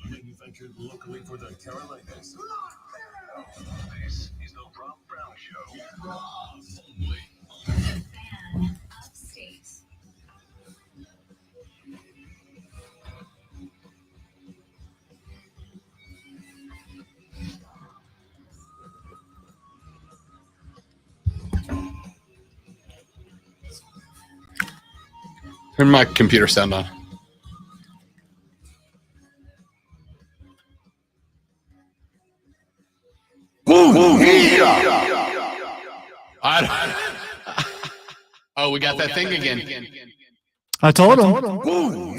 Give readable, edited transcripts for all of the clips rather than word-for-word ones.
Manufactured locally for the Carolinas. This is the Rob Brown Show. Only on the Fan Upstate. Turn my computer sound on. Boom! Oh, we got that thing again. I told him. Boom!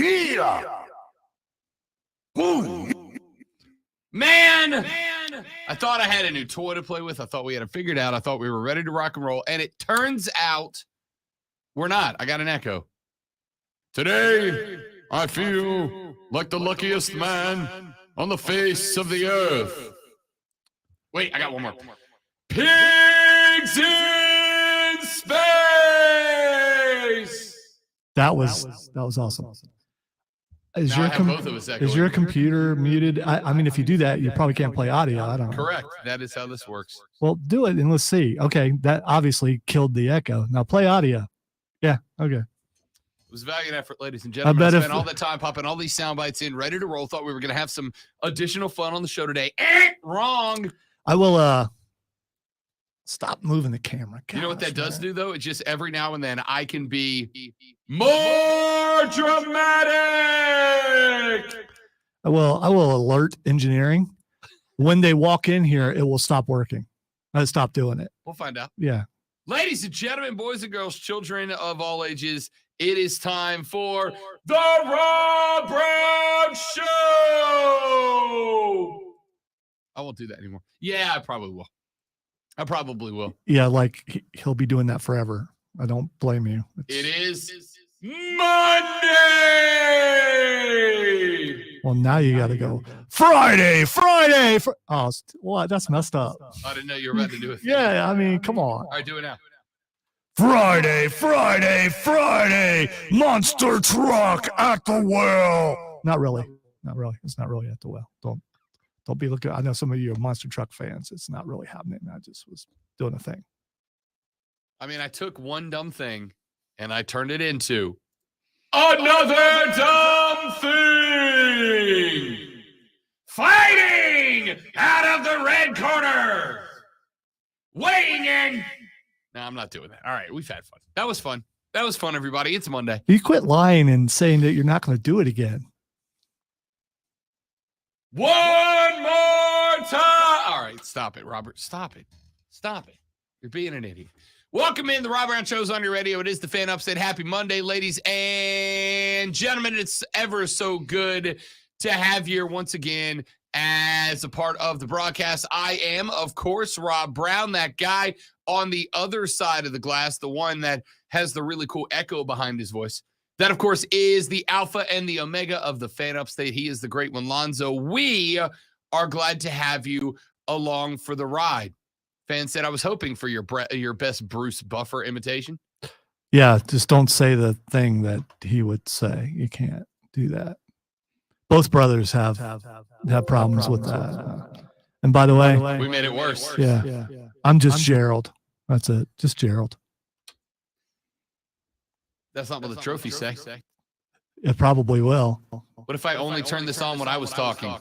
Boom! Man, I thought I had a new toy to play with. I thought we had it figured out. I thought we were ready to rock and roll. And it turns out we're not. I got an echo. Today, I feel like the luckiest man on the face of the earth. Wait, I got one more. Pigs in space. That was awesome. Is Now I have both of us echoing. is your computer muted? I mean, if you do that, you probably can't play audio. I don't know. Correct. That is how this works. Well, do it and let's see. Okay, that obviously killed the echo. Now play audio. Yeah. Okay. It was a valiant effort, ladies and gentlemen. bet I if- spent all that time popping all these sound bites in, ready to roll. Thought we were going to have some additional fun on the show today. Wrong. I will stop moving the camera. You know what that Gosh, does man. do, though? It's just every now and then I can be more dramatic. I will alert engineering. When they walk in here, it will stop working. I'll stop doing it. We'll find out. Yeah. Ladies and gentlemen, boys and girls, children of all ages, it is time for the Rob Brown Show. I won't do that anymore. Yeah, I probably will. Yeah, like he'll be doing that forever. I don't blame you. It is Monday. Well, now you got to go Friday. Oh, what? That's messed up. I didn't know you were about to do it. Yeah, I mean, come on. All right, do it now. Friday. Monster truck at the well. Not really. It's not really at the well. Don't be looking. I know some of you are monster truck fans. It's not really happening. I just was doing a thing. I mean, I took one dumb thing and I turned it into another dumb thing. Fighting out of the red corner. Weighing in. No, I'm not doing that. All right, we've had fun. That was fun, everybody. It's Monday. You quit lying and saying that you're not going to do it again. One more time. All right, stop it, Robert. Stop it. You're being an idiot. Welcome in. The Rob Brown Show's on your radio. It is the Fan Upstate. Happy Monday, ladies and gentlemen. It's ever so good to have you once again as a part of the broadcast. I am, of course, Rob Brown, that guy on the other side of the glass, the one that has the really cool echo behind his voice. That, of course, is the alpha and the omega of the Fan Upstate. He is the great one, Lonzo. We are glad to have you along for the ride. Fan said, I was hoping for your best Bruce Buffer imitation. Yeah, just don't say the thing that he would say. You can't do that. Both brothers have problems with that. And by the way, We made it worse. yeah, I'm just Gerald. That's it. Just Gerald. That's not what the trophies say. It probably will. What if I only turned this on when I was talking?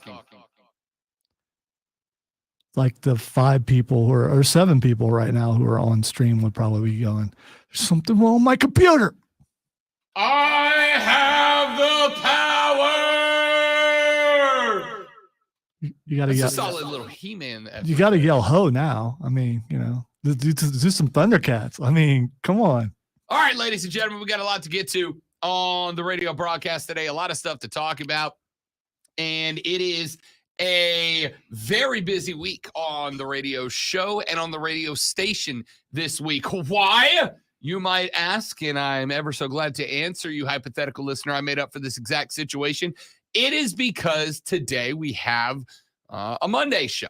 Like the 5 people or 7 people right now who are on stream would probably be going, there's something wrong with my computer. I have the power. You got to That's yell. a solid little He-Man. You got to yell ho now. I mean, do some Thundercats. I mean, come on. All right, ladies and gentlemen, we got a lot to get to on the radio broadcast today. A lot of stuff to talk about. And it is a very busy week on the radio show and on the radio station this week. Why? You might ask, and I'm ever so glad to answer you, hypothetical listener. I made up for this exact situation. It is because today we have a Monday show.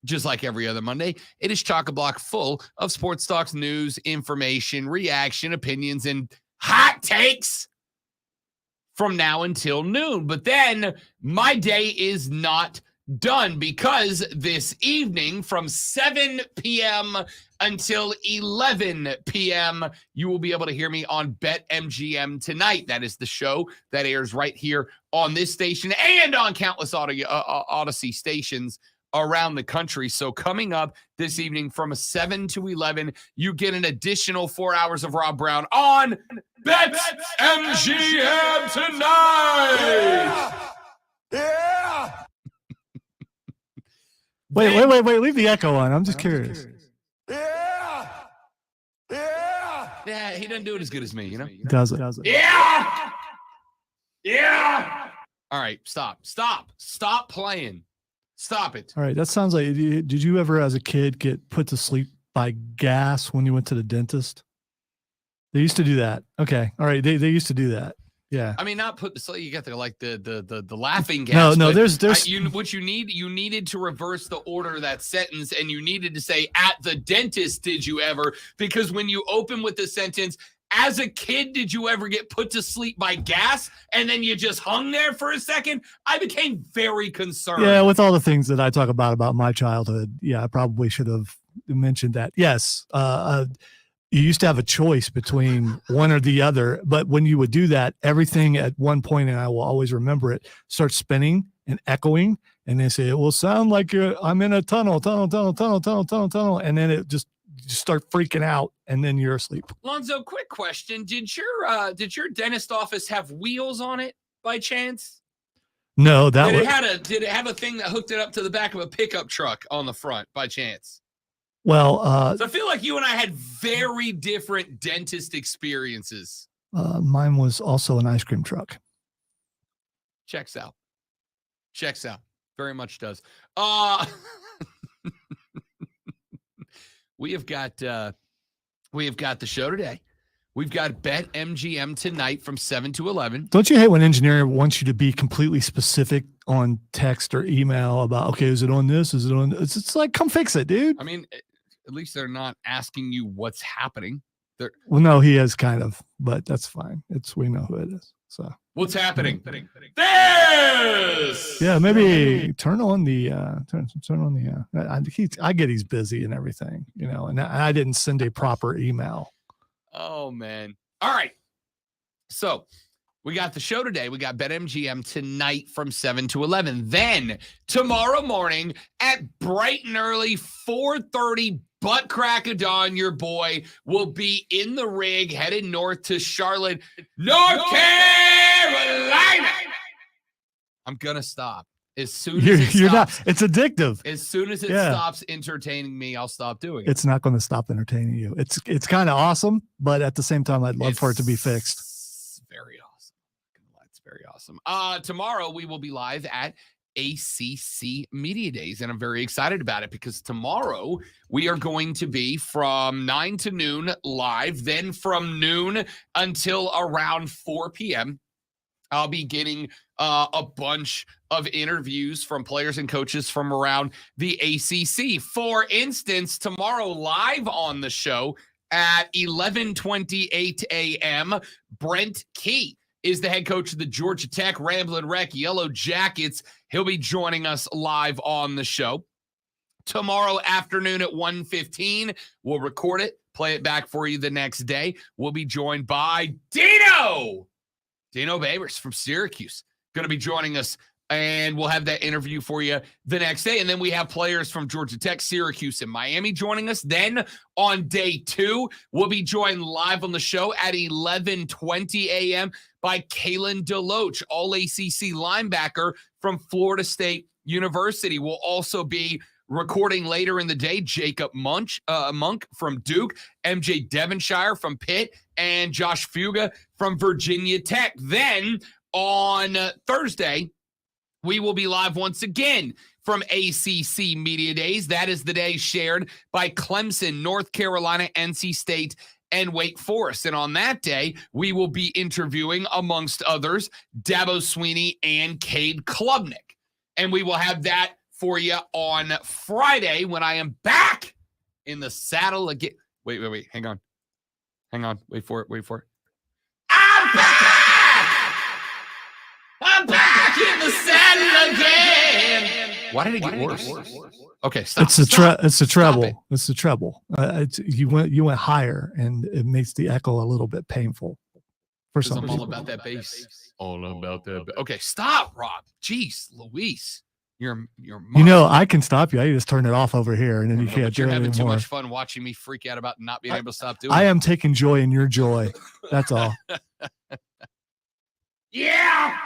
Just like every other Monday, it is chock-a-block full of sports talks, news, information, reaction, opinions, and hot takes from now until noon. But then my day is not done, because this evening from 7 p.m. until 11 p.m., you will be able to hear me on BetMGM Tonight. That is the show that airs right here on this station and on countless Odyssey stations around the country. So coming up this evening from 7 to 11, you get an additional 4 hours of Rob Brown on BetMGM Tonight. Yeah! Wait. Leave the echo on. I'm just curious. Yeah! Yeah! Yeah, he doesn't do it as good as me, you know? Does it? Yeah! Yeah! All right, stop playing. Stop it. All right. That sounds like, did you ever as a kid get put to sleep by gas when you went to the dentist? They used to do that. Okay. All right. They used to do that. Yeah. I mean, not put the you got the laughing gas. No, there's what you needed to reverse the order of that sentence, and you needed to say, at the dentist, did you ever? Because when you open with the sentence, as a kid, did you ever get put to sleep by gas? And then you just hung there for a second. I became very concerned. Yeah, with all the things that I talk about my childhood. Yeah, I probably should have mentioned that. Yes. You used to have a choice between one or the other, but when you would do that, everything at one point, and I will always remember it, starts spinning and echoing, and they say it will sound like I'm in a tunnel, and then it just start freaking out, and then you're asleep. Lonzo, quick question: Did your dentist office have wheels on it by chance? No, did it have a thing that hooked it up to the back of a pickup truck on the front by chance? Well, so I feel like you and I had very different dentist experiences. Mine was also an ice cream truck. Checks out. Very much does. We have got the show today. We've got BetMGM Tonight from 7 to 11. Don't you hate when engineer wants you to be completely specific on text or email about, okay, is it on this? Is it on? It's like, come fix it, dude. I mean, at least they're not asking you what's happening. Well, no, he is kind of, but that's fine. We know who it is. So what's happening? This. Yeah, maybe turn on the. I get he's busy and everything, and I didn't send a proper email. Oh man! All right, so we got the show today. We got BetMGM Tonight from 7 to 11. Then tomorrow morning at bright and early 4:30. Butt crack of dawn, your boy will be in the rig headed north to Charlotte, North Carolina. I'm going to stop. As soon as it stops. You're not. It's addictive. As soon as it stops entertaining me, I'll stop doing it. It's not going to stop entertaining you. It's kind of awesome, but at the same time, I'd love for it to be fixed. It's very awesome. It's very awesome. Tomorrow, we will be live at ACC Media Days, and I'm very excited about it because tomorrow we are going to be from 9 to noon live, then from noon until around 4 p.m. I'll be getting a bunch of interviews from players and coaches from around the ACC. For instance, tomorrow live on the show at 11:28 a.m., Brent Key is the head coach of the Georgia Tech Ramblin' Wreck Yellow Jackets. He'll be joining us live on the show. Tomorrow afternoon at 1:15, we'll record it, play it back for you the next day. We'll be joined by Dino Babers from Syracuse. Going to be joining us, and we'll have that interview for you the next day. And then we have players from Georgia Tech, Syracuse, and Miami joining us. Then on day 2, we'll be joined live on the show at 11:20 a.m. by Kalen DeLoach, all-ACC linebacker from Florida State University. We'll also be recording later in the day Jacob Monk from Duke, MJ Devonshire from Pitt, and Josh Fuga from Virginia Tech. Then on Thursday, we will be live once again from ACC Media Days. That is the day shared by Clemson, North Carolina, NC State, and Wake Forest. And on that day, we will be interviewing, amongst others, Dabo Sweeney and Cade Klubnik. And we will have that for you on Friday when I am back in the saddle again. Wait. Hang on. Wait for it. I'm back! I'm back in the saddle again. Why did it get worse? Okay, stop. It's the Stop it. treble. It's the treble. You went higher, and it makes the echo a little bit painful. For some I'm all people. about that bass. All about that. Okay, stop, Rob. Jeez, Louise, you're. You know, I can stop you. I just turn it off over here, and then you can't do You're it having too anymore. much fun watching me freak out about not being able to stop doing. I am taking joy in your joy. That's all. Yeah.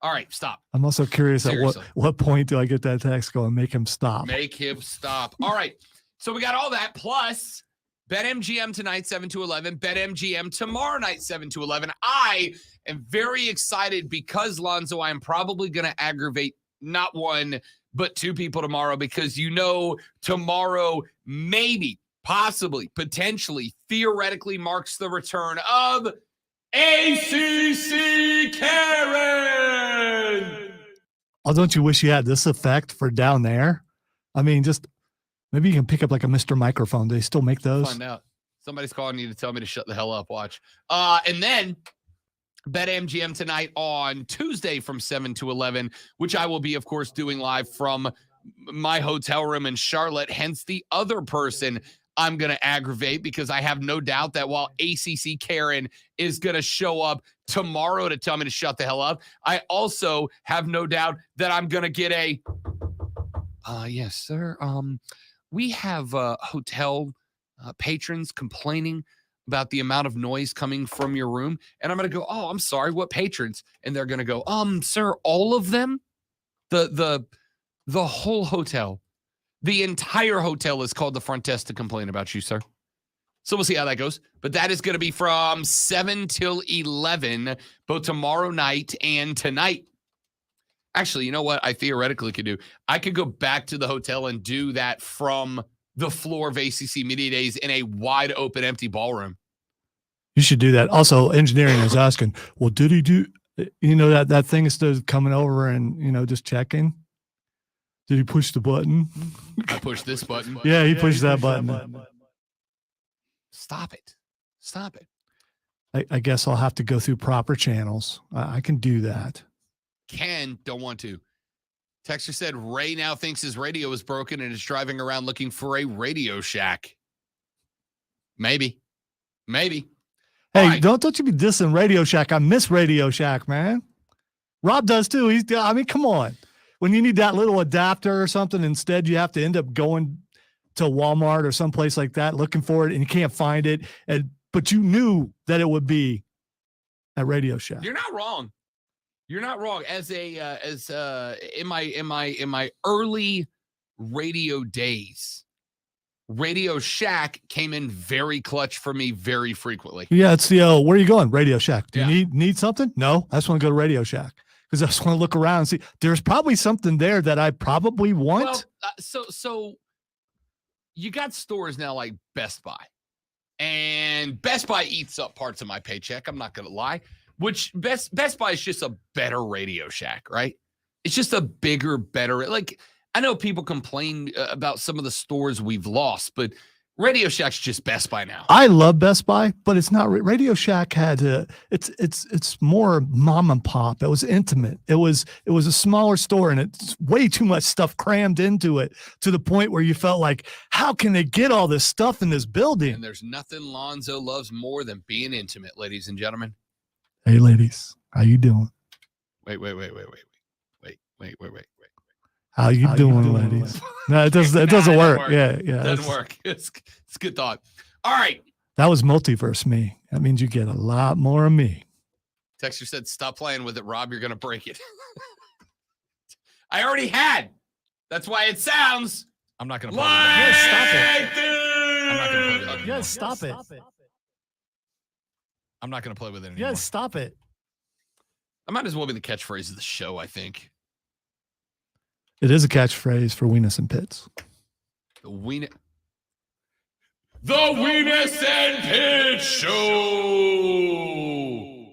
All right, stop. I'm also curious Seriously. at what point do I get that text going? Make him stop. Make him stop. All right. So we got all that plus BetMGM tonight, 7 to 11. BetMGM tomorrow night, 7 to 11. I am very excited because, Lonzo, I am probably going to aggravate not one, but two people tomorrow because tomorrow maybe, possibly, potentially, theoretically marks the return of ACC Karen. Oh, don't you wish you had this effect for down there? I mean, just maybe you can pick up like a Mr. Microphone. Do they still make those? Find out. Somebody's calling you to tell me to shut the hell up. Watch. And then BetMGM tonight on Tuesday from 7 to 11, which I will be, of course, doing live from my hotel room in Charlotte. Hence the other person I'm going to aggravate because I have no doubt that while ACC Karen is going to show up tomorrow to tell me to shut the hell up, I also have no doubt that I'm going to get a, yes, sir. We have hotel patrons complaining about the amount of noise coming from your room. And I'm going to go, oh, I'm sorry, what patrons? And they're going to go, sir, all of them? The whole hotel. The entire hotel is called the front desk to complain about you, sir. So we'll see how that goes. But that is going to be from 7 till 11, both tomorrow night and tonight. Actually, you know what I theoretically could do? I could go back to the hotel and do that from the floor of ACC Media Days in a wide open, empty ballroom. You should do that. Also, engineering is asking, well, did he do, that thing is still coming over and, just checking? Did he push the button? I pushed this button. Yeah, he pushed that button. Stop it. Stop it. I guess I'll have to go through proper channels. I can do that. Ken, don't want to. Texter said Ray now thinks his radio is broken and is driving around looking for a Radio Shack. Maybe. Hey, right. don't you be dissing Radio Shack. I miss Radio Shack, man. Rob does too. Come on. When you need that little adapter or something, instead you have to end up going to Walmart or someplace like that, looking for it, and you can't find it. But you knew that it would be at Radio Shack. You're not wrong. You're not wrong. In my early radio days, Radio Shack came in very clutch for me very frequently. Yeah, it's the where are you going? Radio Shack. Do Yeah. you need something? No, I just want to go to Radio Shack because I just want to look around and see. There's probably something there that I probably want. Well, so you got stores now like Best Buy, and Best Buy eats up parts of my paycheck. I'm not gonna lie. Which Best Buy is just a better Radio Shack, right? It's just a bigger, better. Like, I know people complain about some of the stores we've lost, but Radio Shack's just Best Buy now. I love Best Buy, but it's not. Radio Shack had it's more mom and pop. It was intimate. It was a smaller store, and it's way too much stuff crammed into it to the point where you felt like, how can they get all this stuff in this building? And there's nothing Lonzo loves more than being intimate, ladies and gentlemen. Hey, ladies, how you doing? Wait. How you doing, ladies? No, it doesn't work. Yeah. It doesn't work. It's a good thought. All right. That was multiverse me. That means you get a lot more of me. Texter said, stop playing with it, Rob. You're going to break it. I already had. That's why it sounds. I'm not going to play with it. Yes, stop it. I'm not going to play with it anymore. Yes, stop it. I'm not going to play with it anymore. Yes, stop it. I might as well be the catchphrase of the show, I think. It is a catchphrase for Weenus and Pitts. The Weenus and Pitts Show.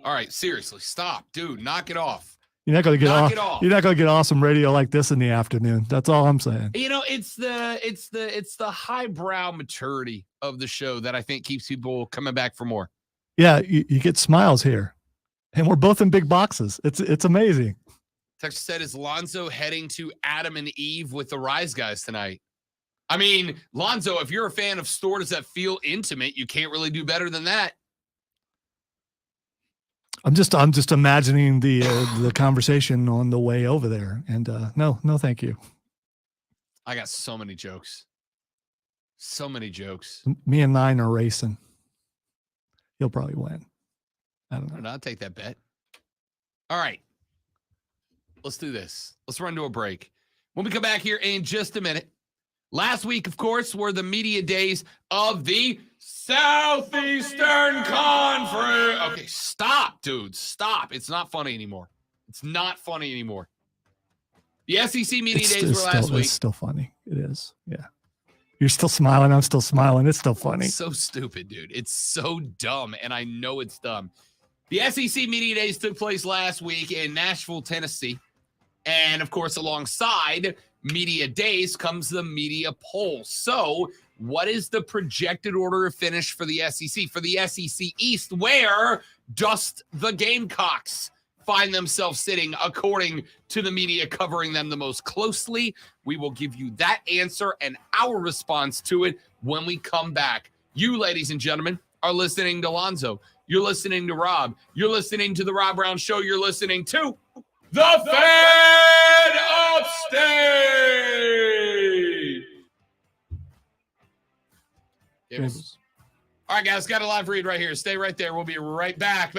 All right, seriously, stop, dude. Knock it off. You're not going to get Knock it off. You're not going to get awesome radio like this in the afternoon. That's all I'm saying. It's the highbrow maturity of the show that I think keeps people coming back for more. Yeah, you get smiles here, and we're both in big boxes. It's amazing. Text said, is Lonzo heading to Adam and Eve with the Rise guys tonight? I mean, Lonzo, if you're a fan of stores that feel intimate, you can't really do better than that. I'm just imagining the conversation on the way over there. And no, thank you. I got so many jokes. So many jokes. Me and Nine are racing. He'll probably win. I don't know. I'll take that bet. All right. Let's do this. Let's run to a break. When we come back here in just a minute, last week, of course, were the media days of the Southeastern Conference. Okay, stop, dude. Stop. It's not funny anymore. It's not funny anymore. The SEC media days were last week. It's still funny. It is. Yeah. You're still smiling. I'm still smiling. It's still funny. It's so stupid, dude. It's so dumb, and I know it's dumb. The SEC media days took place last week in Nashville, Tennessee. And, of course, alongside media days comes the media poll. So what is the projected order of finish for the SEC? For the SEC East, where just the Gamecocks find themselves sitting according to the media covering them the most closely? We will give you that answer and our response to it when we come back. You, ladies and gentlemen, are listening to Lonzo. You're listening to Rob. You're listening to The Rob Brown Show. You're listening to The Fan Upstate. All right, guys, got a live read right here. Stay right there. We'll be right back.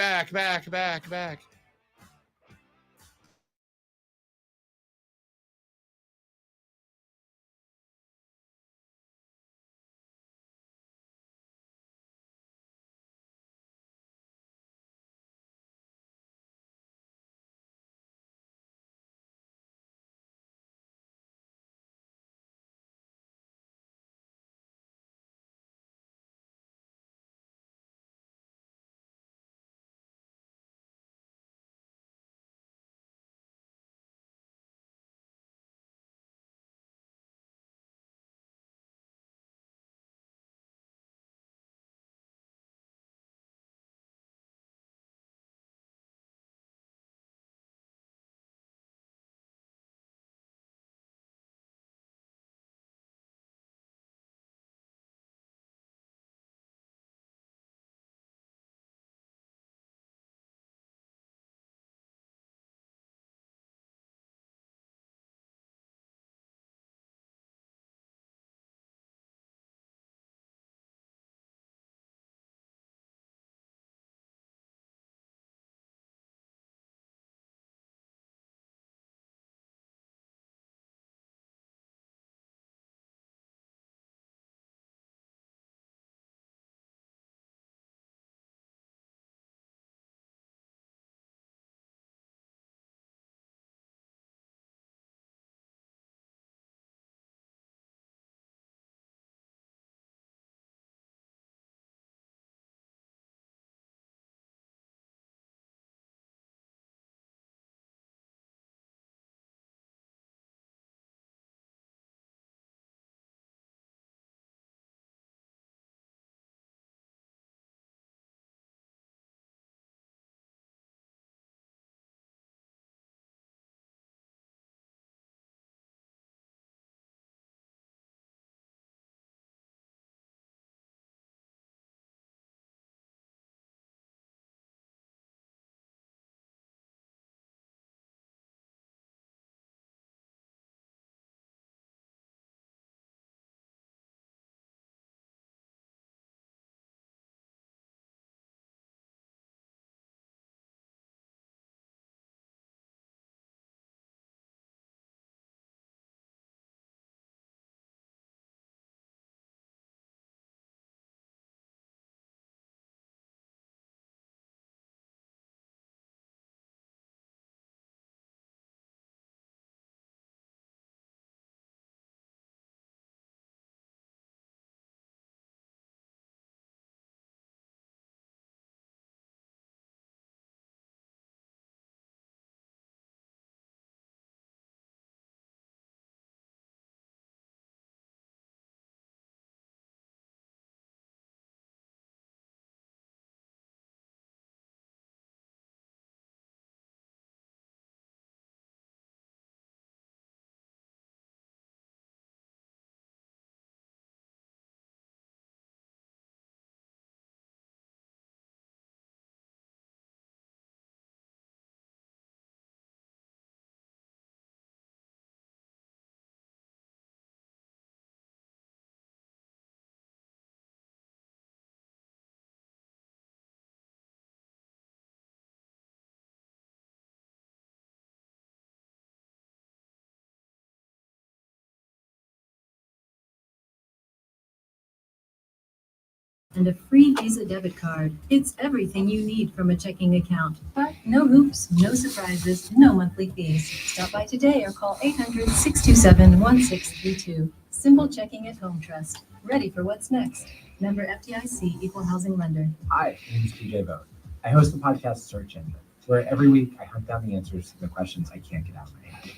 and a free Visa debit card. It's everything you need from a checking account. But no hoops, no surprises, no monthly fees. Stop by today or call 800-627-1632. Simple checking at Home Trust. Ready for what's next. Member FDIC, Equal Housing Lender. Hi, my name is PJ Vogt. I host the podcast Search Engine, where every week I hunt down the answers to the questions I can't get out of my head.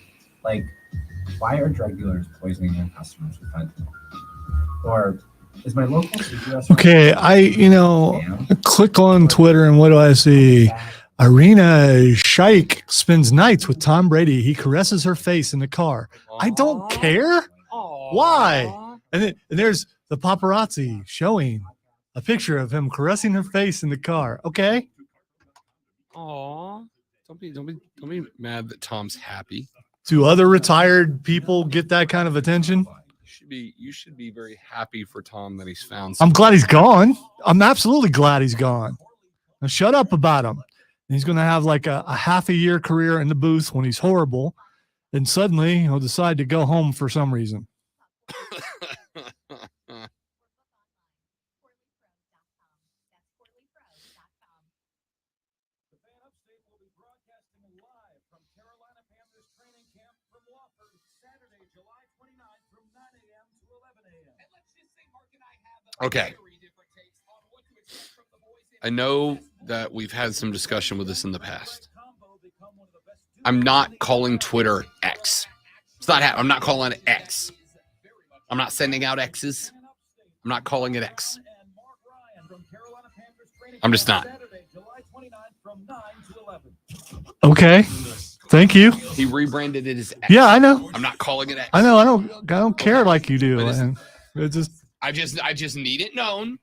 Like, why are drug dealers poisoning their customers with fentanyl? Or is my local sushi restaurant? Okay, click on Twitter and what do I see? Irina Shayk spends nights with Tom Brady. He caresses her face in the car. I don't care. Why? And there's the paparazzi showing a picture of him caressing her face in the car. Okay. Aw. Don't be mad that Tom's happy. Do other retired people get that kind of attention? You should be very happy for Tom that he's found. I'm glad he's gone. I'm absolutely glad he's gone. Now shut up about him. He's going to have like a half a year career in the booth when he's horrible. And suddenly he'll decide to go home for some reason. Okay. I know that we've had some discussion with this in the past. I'm not calling Twitter X. It's not. I'm not calling it X. I'm not sending out X's. I'm not calling it X. I'm just not. Okay. Thank you. He rebranded it as X. Yeah, I know. I'm not calling it X. I know. I don't care like you do. And it's just. I just need it known.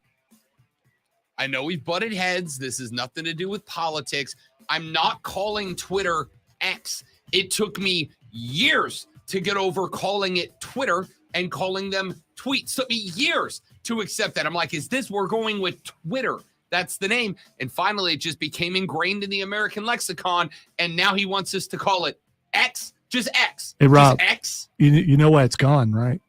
I know we've butted heads. This has nothing to do with politics. I'm not calling Twitter X. It took me years to get over calling it Twitter and calling them tweets. It took me years to accept that. I'm like, we're going with Twitter. That's the name. And finally, it just became ingrained in the American lexicon. And now he wants us to call it X. Just X. Hey, Rob, just X. You know why it's gone, right?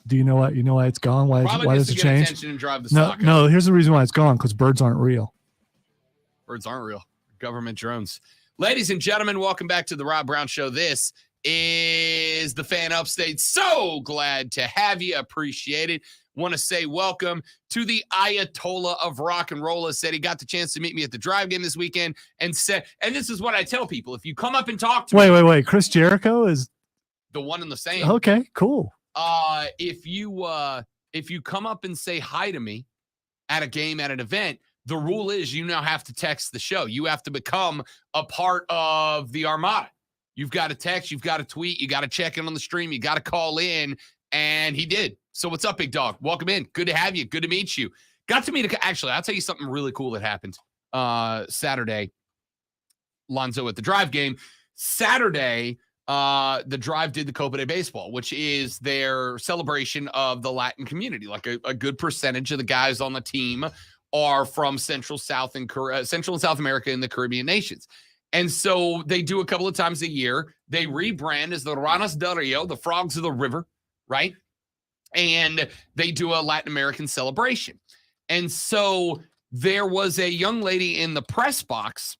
Do you know why it's gone? Why does it change? And drive the no. Here's the reason why it's gone: because birds aren't real. Birds aren't real. Government drones. Ladies and gentlemen, welcome back to the Rob Brown Show. This is the Fan Upstate. So glad to have you. Appreciate it. Want to say welcome to the Ayatollah of rock and roll. Said he got the chance to meet me at the Drive game this weekend, and this is what I tell people: if you come up and talk to me, wait, Chris Jericho is the one and the same. Okay, cool. If you come up and say hi to me at a game, at an event, the rule is you now have to text the show. You have to become a part of the Armada. You've got to text, you've got to tweet, you got to check in on the stream, you got to call in, and he did. So what's up, big dog? Welcome in. Good to have you. Good to meet you. Actually, I'll tell you something really cool that happened Saturday. Lonzo at the Drive game. Saturday, the Drive did the Copa de Baseball, which is their celebration of the Latin community. Like a good percentage of the guys on the team are from Central and South America and the Caribbean nations. And so they do a couple of times a year. They rebrand as the Ranas del Rio, the Frogs of the River, right? And they do a Latin American celebration. And so there was a young lady in the press box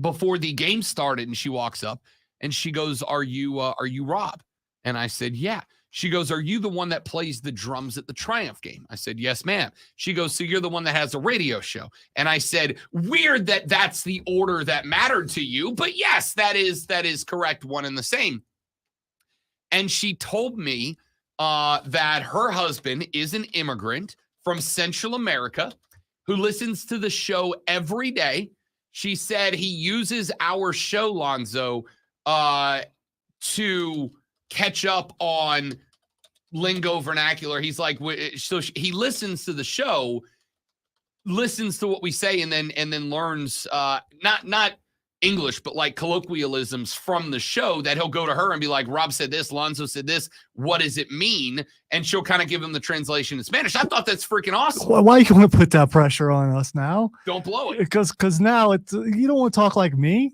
before the game started, and she walks up and she goes, are you Rob? And I said, yeah. She goes, are you the one that plays the drums at the Triumph game? I said, yes, ma'am. She goes, so you're the one that has a radio show. And I said, weird that that's the order that mattered to you. But yes, that is correct. One and the same. And she told me that her husband is an immigrant from Central America who listens to the show every day. She said he uses our show, Lonzo, to catch up on lingo vernacular. He's like, so he listens to the show, listens to what we say, and then learns not English, but like colloquialisms from the show that he'll go to her and be like, Rob said this, Lonzo said this, what does it mean? And she'll kind of give him the translation in Spanish. I thought that's freaking awesome. Why you want to put that pressure on us now? Don't blow it. Because now you don't want to talk like me.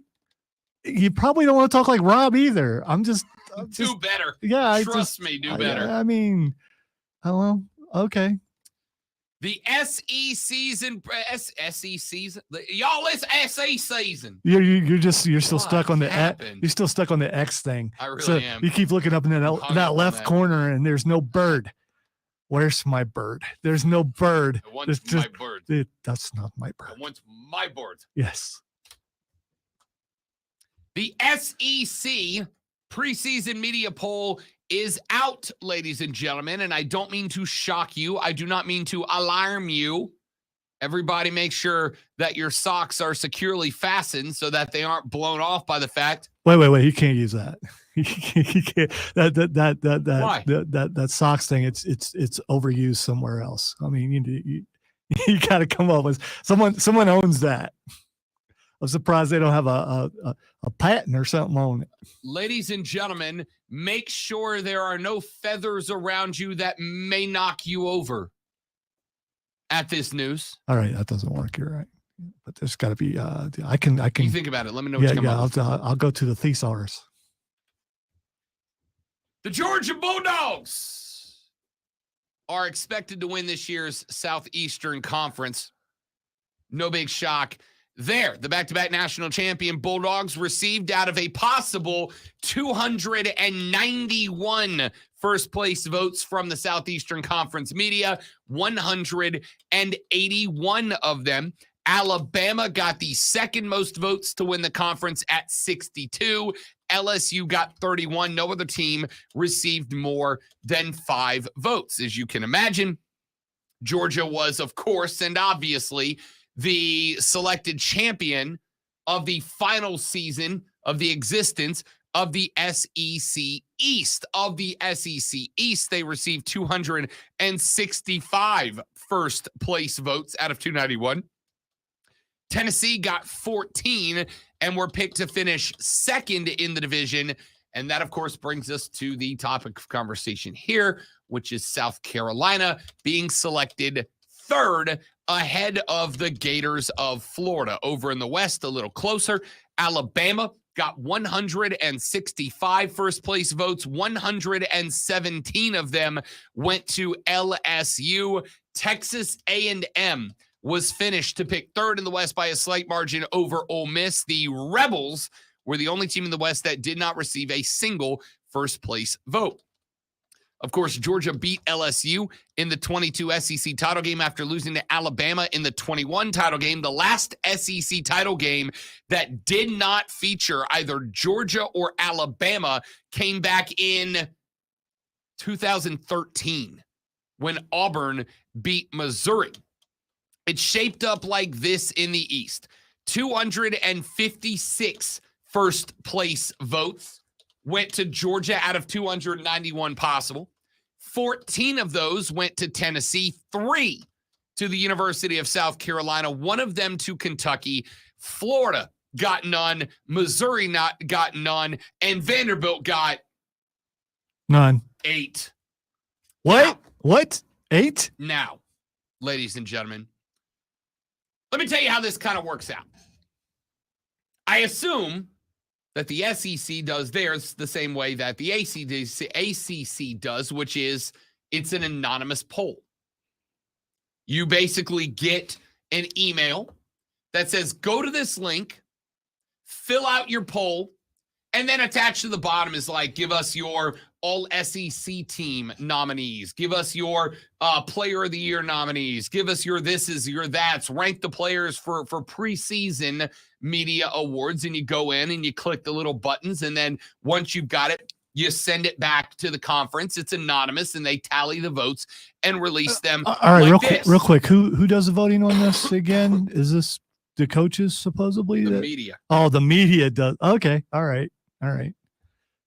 You probably don't want to talk like Rob either. Do better. Yeah. Trust me, do better. I mean, oh, well, okay. The SE season, SE season, y'all, it's SE season. You're still What stuck on the happened? you're still stuck on the X thing. I really So am. you keep looking up in hung that up on left that. corner, and there's no bird. Where's my bird? There's no bird. I want It's my just- bird. That's not my I bird. want my bird. Yes. The SEC preseason media poll is out, ladies and gentlemen, and I don't mean to shock you. I do not mean to alarm you. Everybody make sure that your socks are securely fastened so that they aren't blown off by the fact. Wait. You can't use that. You can't. Why? That socks thing. It's overused somewhere else. I mean, you got to come up with someone owns that. I'm surprised they don't have a patent or something on it. Ladies and gentlemen, make sure there are no feathers around you that may knock you over at this news. All right, that doesn't work. You're right, but there's got to be. I can. You think about it. Let me know what you come up with. I'll go to the thesaurus. The Georgia Bulldogs are expected to win this year's Southeastern Conference. No big shock there. The back-to-back national champion Bulldogs received out of a possible 291 first-place votes from the Southeastern Conference media, 181 of them. Alabama got the second most votes to win the conference at 62. LSU got 31. No other team received more than 5 votes. As you can imagine, Georgia was, of course, and obviously, the selected champion of the final season of the existence of the SEC East. Of the SEC East, they received 265 first-place votes out of 291. Tennessee got 14 and were picked to finish second in the division. And that, of course, brings us to the topic of conversation here, which is South Carolina being selected third ahead of the Gators of Florida. Over in the West, a little closer, Alabama got 165 first-place votes. 117 of them went to LSU. Texas A&M was finished to pick third in the West by a slight margin over Ole Miss. The Rebels were the only team in the West that did not receive a single first-place vote. Of course, Georgia beat LSU in the 22 SEC title game after losing to Alabama in the 21 title game. The last SEC title game that did not feature either Georgia or Alabama came back in 2013 when Auburn beat Missouri. It shaped up like this in the East. 256 first-place votes went to Georgia out of 291 possible. 14 of those went to Tennessee, 3 to the University of South Carolina, 1 of them to Kentucky. Florida got none, Missouri got none, and Vanderbilt got None. 8. What? What? 8? Now, ladies and gentlemen, let me tell you how this kind of works out. I assume that the SEC does theirs the same way that the ACC does, which is it's an anonymous poll. You basically get an email that says, go to this link, fill out your poll, and then attached to the bottom is like, give us your all SEC team nominees. Give us your player of the year nominees. Give us your thises, your that's. Rank the players for preseason media awards. And you go in and you click the little buttons. And then once you've got it, you send it back to the conference. It's anonymous and they tally the votes and release them. All right, like real quick. Who does the voting on this again? Is this the coaches supposedly? The media. Oh, the media does. Okay. All right.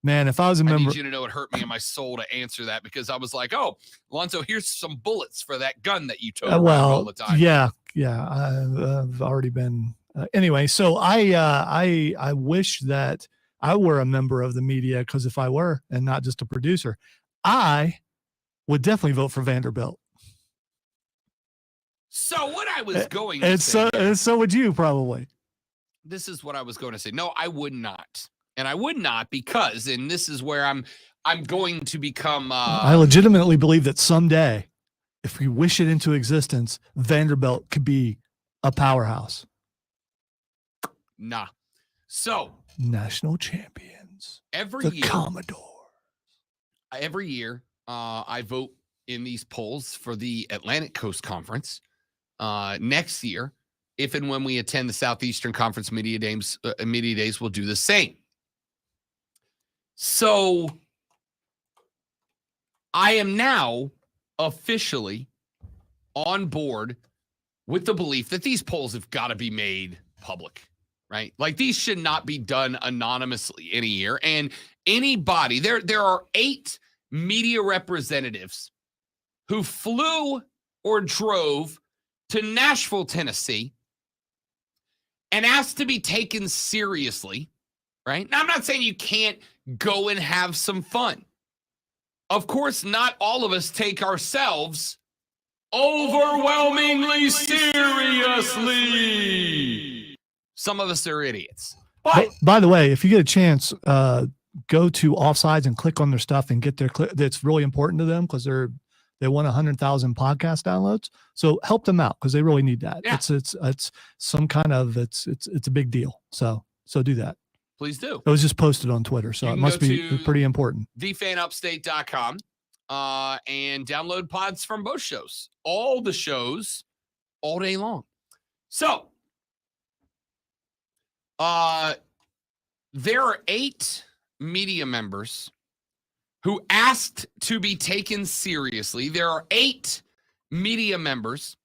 Man, if I was a I member, need you to know it hurt me in my soul to answer that because I was like, oh, Alonzo, here's some bullets for that gun that you tote around all the time. yeah, I've already been. Anyway, so I wish that I were a member of the media, because if I were and not just a producer, I would definitely vote for Vanderbilt. So what I was going to say, And so would you probably. this is what I was going to say. No, I would not. And I would not because, and this is where I'm going to become. I legitimately believe that someday if we wish it into existence, Vanderbilt could be a powerhouse. Nah. So National champions. every The year, Commodore. I vote in these polls for the Atlantic Coast Conference. Next year, if and when we attend the Southeastern Conference Media Days, we'll do the same. So I am now officially on board with the belief that these polls have got to be made public, right? Like these should not be done anonymously in a year. And anybody, there are 8 media representatives who flew or drove to Nashville, Tennessee, and asked to be taken seriously, right? Now, I'm not saying you can't go and have some fun. Of course, not all of us take ourselves overwhelmingly seriously. Some of us are idiots. But By the way, if you get a chance, go to Offsides and click on their stuff and get their clip. That's really important to them because they want 100,000 podcast downloads. So help them out because they really need that. Yeah. It's some kind of it's a big deal. So do that. please do. It was just posted on Twitter, so You it can must go be to pretty important. thefanupstate.com and download pods from both shows. All the shows all day long. So there are 8 media members who asked to be taken seriously. There are 8 media members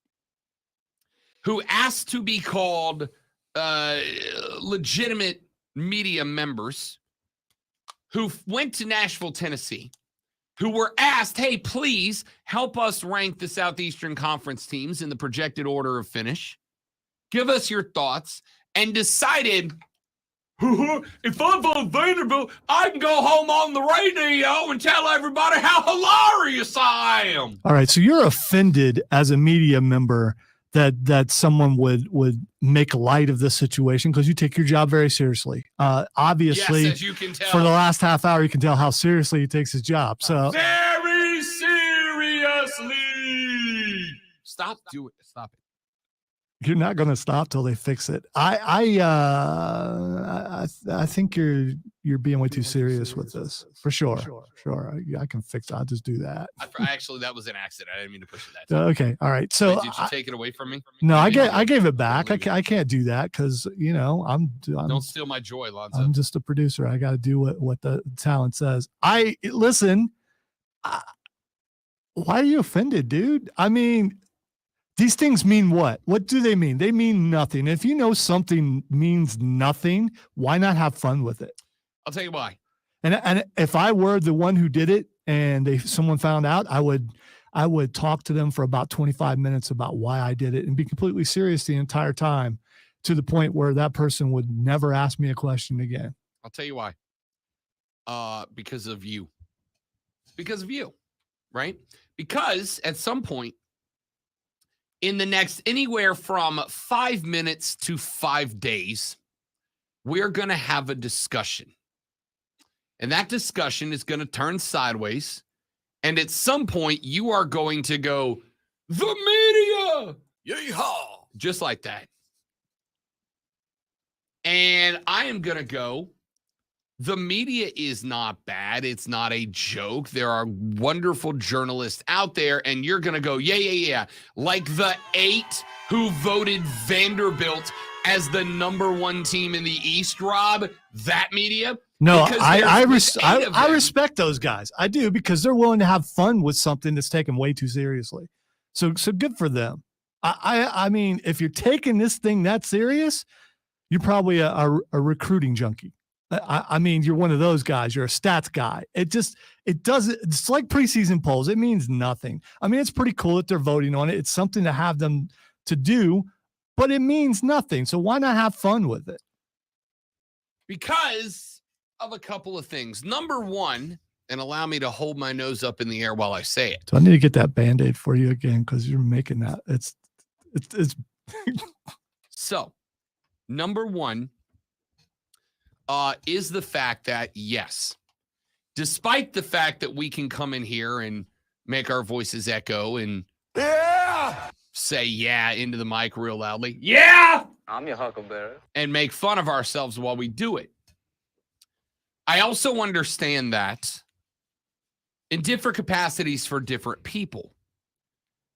who asked to be called legitimate media members who went to Nashville, Tennessee, who were asked, hey, please help us rank the Southeastern Conference teams in the projected order of finish. Give us your thoughts, and decided, if I vote Vanderbilt, I can go home on the radio and tell everybody how hilarious I am. All right, so you're offended as a media member that someone would make light of this situation because you take your job very seriously. Obviously, Yes, as you can tell. for the last half hour, you can tell how seriously he takes his job. So Very seriously. Stop doing it. Stop it. you're not going to stop till they fix it. I think you're being way too serious with this for sure. Sure, I can fix it. I'll just do that. Actually, that was an accident. I didn't mean to push it that time. Okay, all right. So Wait, did you take it away from me? no, I You gave it back. Leave it. I can't do that because I'm Don't steal my joy, Lonzo. I'm just a producer. I got to do what the talent says. Listen. Why are you offended, dude? I mean, these things mean what? What do they mean? They mean nothing. If you know something means nothing, why not have fun with it? I'll tell you why. And if I were the one who did it and someone found out, I would talk to them for about 25 minutes about why I did it and be completely serious the entire time, to the point where that person would never ask me a question again. I'll tell you why. Because of you. Because of you, right? Because at some point in the next anywhere from 5 minutes to 5 days, we're going to have a discussion. And that discussion is going to turn sideways. And at some point, you are going to go, the media, yeehaw, just like that. And I am going to go, the media is not bad. It's not a joke. There are wonderful journalists out there. And you're going to go, yeah. Like the 8 who voted Vanderbilt as the #1 team in the East, Rob, that media. No, Because I there's 8 of them. respect those guys. I do, because they're willing to have fun with something that's taken way too seriously. So good for them. I mean, if you're taking this thing that serious, you're probably a recruiting junkie. I mean, you're one of those guys. You're a stats guy. It's like preseason polls. It means nothing. I mean, it's pretty cool that they're voting on it. It's something to have them to do, but it means nothing. So why not have fun with it? Because of a couple of things. Number one, and allow me to hold my nose up in the air while I say it. So I need to get that Band-Aid for you again, because you're making that. It's So, number one is the fact that, yes, despite the fact that we can come in here and make our voices echo and Yeah! Say yeah into the mic real loudly. Yeah! I'm your huckleberry. And make fun of ourselves while we do it. I also understand that in different capacities for different people,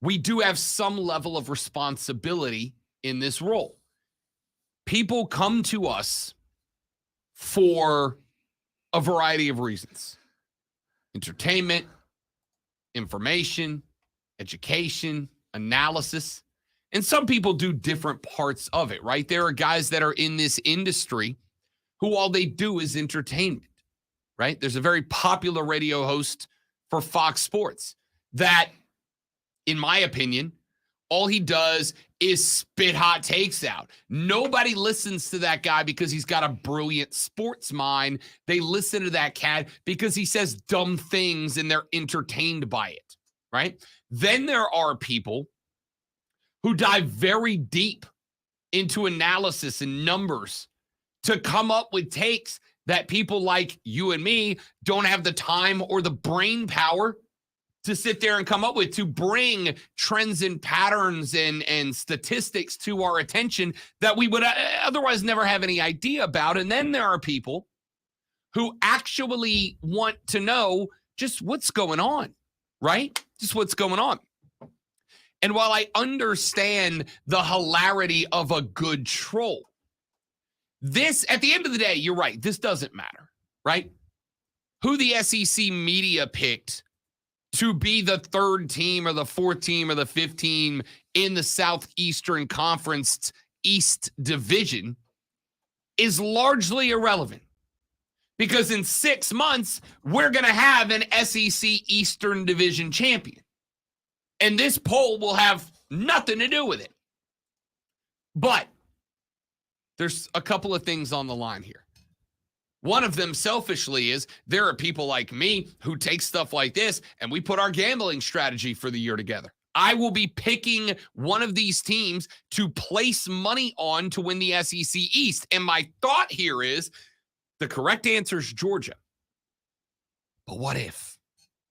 we do have some level of responsibility in this role. People come to us for a variety of reasons: entertainment, information, education, analysis. And some people do different parts of it, right? There are guys that are in this industry who all they do is entertainment, right? There's a very popular radio host for Fox Sports that, in my opinion, all he does is spit hot takes out. Nobody listens to that guy because he's got a brilliant sports mind. They listen to that cat because he says dumb things and they're entertained by it, right? Then there are people who dive very deep into analysis and numbers to come up with takes that people like you and me don't have the time or the brain power to sit there and come up with, to bring trends and patterns and statistics to our attention that we would otherwise never have any idea about. And then there are people who actually want to know just what's going on, right? Just what's going on. And while I understand the hilarity of a good troll, this, at the end of the day, you're right, this doesn't matter, right? Who the SEC media picked to be the third team or the fourth team or the fifth team in the Southeastern Conference East Division is largely irrelevant. Because in 6 months, we're going to have an SEC Eastern Division champion. And this poll will have nothing to do with it. But there's a couple of things on the line here. One of them, selfishly, is there are people like me who take stuff like this and we put our gambling strategy for the year together. I will be picking one of these teams to place money on to win the SEC East. And my thought here is the correct answer is Georgia. But what if?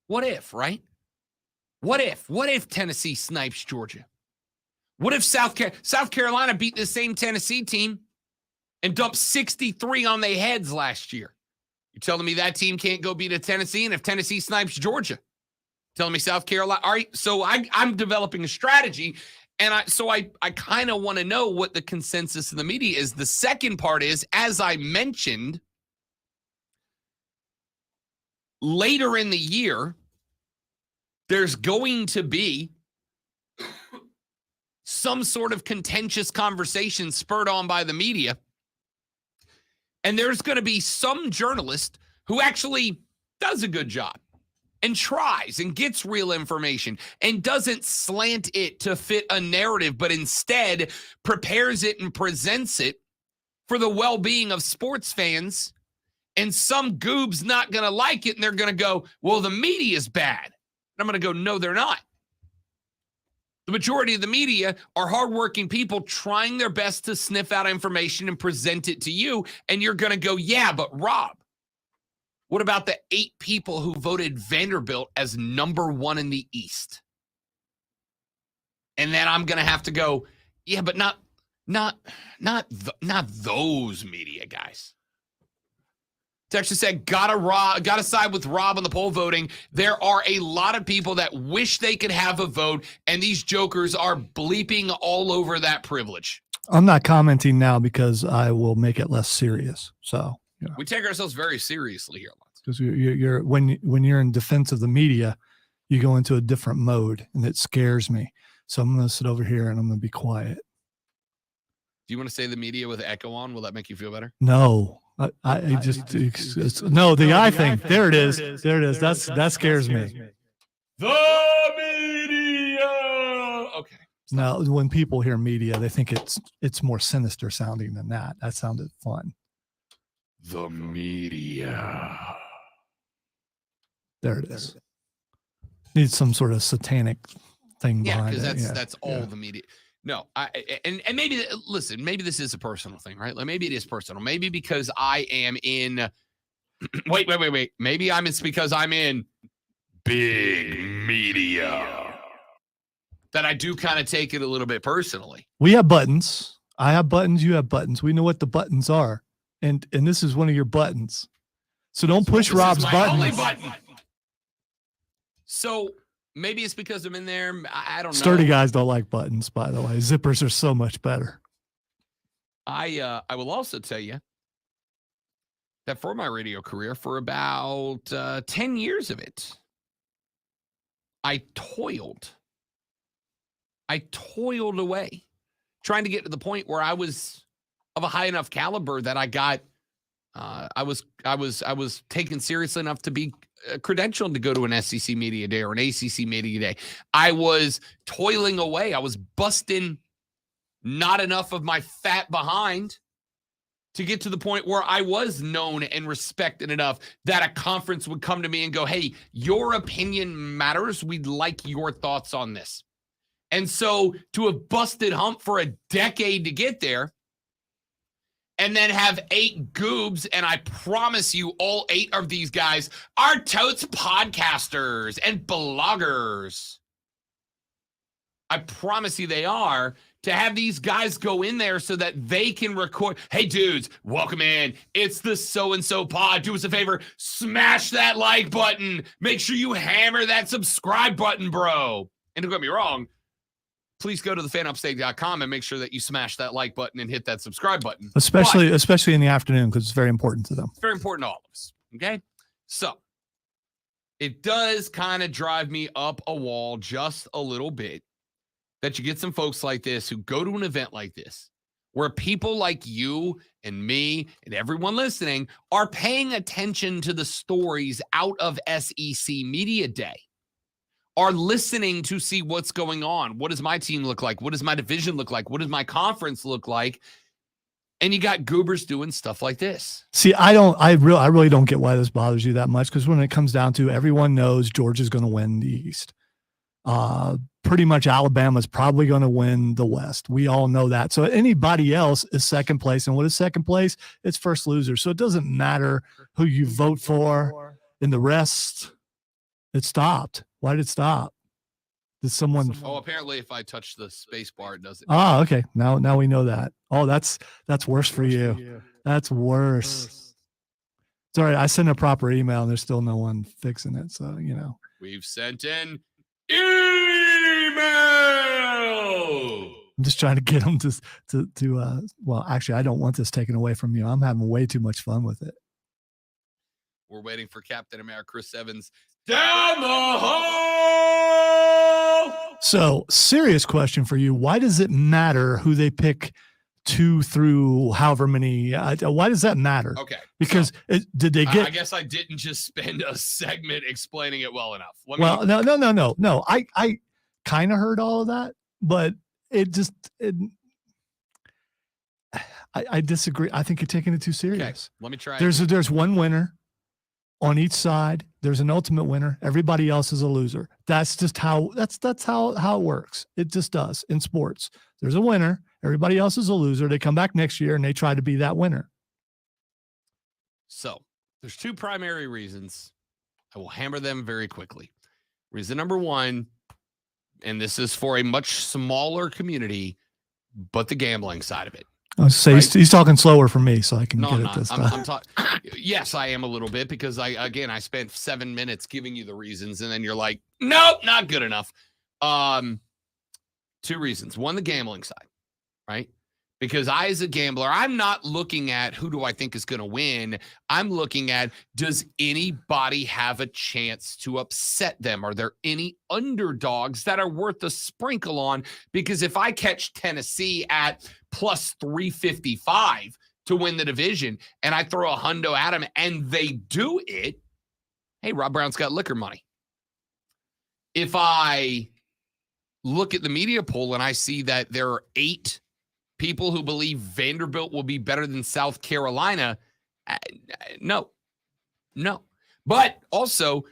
What if, right? What if Tennessee snipes Georgia? What if South Carolina beat the same Tennessee team and dumped 63 on their heads last year? You telling me that team can't go beat a Tennessee? And if Tennessee snipes Georgia, telling me South Carolina? All right, so I'm developing a strategy, and I kind of want to know what the consensus of the media is. The second part is, as I mentioned, later in the year, there's going to be some sort of contentious conversation spurred on by the media. And there's going to be some journalist who actually does a good job and tries and gets real information and doesn't slant it to fit a narrative, but instead prepares it and presents it for the well-being of sports fans. And some goob's not going to like it, and they're going to go, well, the media's bad. I'm going to go, no, they're not. The majority of the media are hardworking people trying their best to sniff out information and present it to you. And you're going to go, yeah, but Rob, what about the 8 people who voted Vanderbilt as number 1 in the East? And then I'm going to have to go, yeah, but not those media guys. Texas said, gotta side with Rob on the poll voting. There are a lot of people that wish they could have a vote, and these jokers are bleeping all over that privilege. I'm not commenting now because I will make it less serious. So yeah. We take ourselves very seriously here, because you're when you're in defense of the media, you go into a different mode, and it scares me. So I'm going to sit over here and I'm going to be quiet. Do you want to say the media with echo on? Will that make you feel better? No. I just the eye thing. There it is. There it is. That scares me. The media. Okay. Now, when people hear media, they think it's more sinister sounding than that. That sounded fun. The media. There it is. Needs some sort of satanic thing behind it. Because that's all the media. No, and maybe, listen, maybe this is a personal thing, right? Like maybe it is personal. Maybe because I am in, wait. Maybe it's because I'm in big media. that I do kind of take it a little bit personally. We have buttons. I have buttons. You have buttons. We know what the buttons are. And this is one of your buttons. So don't push This is Rob's my only buttons. button. So maybe it's because I'm in there. I don't know. Sturdy guys don't like buttons, by the way. Zippers are so much better. I will also tell you that for my radio career, for about 10 years of it, I toiled away trying to get to the point where I was of a high enough caliber that I got I was taken seriously enough to be credentialed to go to an SEC media day or an ACC media day. I was toiling away. I was busting not enough of my fat behind to get to the point where I was known and respected enough that a conference would come to me and go, hey, your opinion matters. We'd like your thoughts on this. And so to have busted hump for a decade to get there and then have 8 goobs, and I promise you all 8 of these guys are totes podcasters and bloggers. I promise you they are. To have these guys go in there so that they can record. Hey, dudes, welcome in. It's the so-and-so pod. Do us a favor. Smash that like button. Make sure you hammer that subscribe button, bro. And don't get me wrong. Please go to thefanupstate.com and make sure that you smash that like button and hit that subscribe button. Especially in the afternoon, because it's very important to them. It's very important to all of us. Okay? So it does kind of drive me up a wall just a little bit that you get some folks like this who go to an event like this, where people like you and me and everyone listening are paying attention to the stories out of SEC Media Day, are listening to see what's going on. What does my team look like? What does my division look like? What does my conference look like? And you got goobers doing stuff like this. See, I really don't get why this bothers you that much, because when it comes down to, everyone knows Georgia's going to win the East. Pretty much Alabama's probably going to win the West. We all know that. So anybody else is second place. And what is second place? It's first loser. So it doesn't matter who you vote for. And the rest, it stopped. Why did it stop? Did someone? Oh, apparently if I touch the space bar, it doesn't. Oh, okay. Now we know that. Oh, that's worse for you. That's worse. Sorry, I sent a proper email and there's still no one fixing it. So, We've sent in email. I'm just trying to get them to well, actually, I don't want this taken away from you. I'm having way too much fun with it. We're waiting for Captain America Chris Evans down the hall. So, serious question for you. Why does it matter who they pick 2 through however many? Why does that matter? Okay. Because did they get? I guess I didn't just spend a segment explaining it well enough. No. I kind of heard all of that, but I disagree. I think you're taking it too serious. Okay, let me try. There's one winner on each side. There's an ultimate winner. Everybody else is a loser. That's just how how it works. It just does in sports. There's a winner. Everybody else is a loser. They come back next year and they try to be that winner. So there's 2 primary reasons. I will hammer them very quickly. Reason number 1, and this is for a much smaller community, but the gambling side of it. I was say he's talking slower for me, so I can get it this time. I'm yes, I am a little bit, because I spent 7 minutes giving you the reasons, and then you're like, nope, not good enough. 2 reasons. 1, the gambling side, right? Because I, as a gambler, I'm not looking at who do I think is going to win. I'm looking at, does anybody have a chance to upset them? Are there any underdogs that are worth a sprinkle on? Because if I catch Tennessee at plus 355 to win the division and I throw a hundo at them and they do it, hey, Rob Brown's got liquor money. If I look at the media poll and I see that there are 8 people who believe Vanderbilt will be better than South Carolina, no. But also,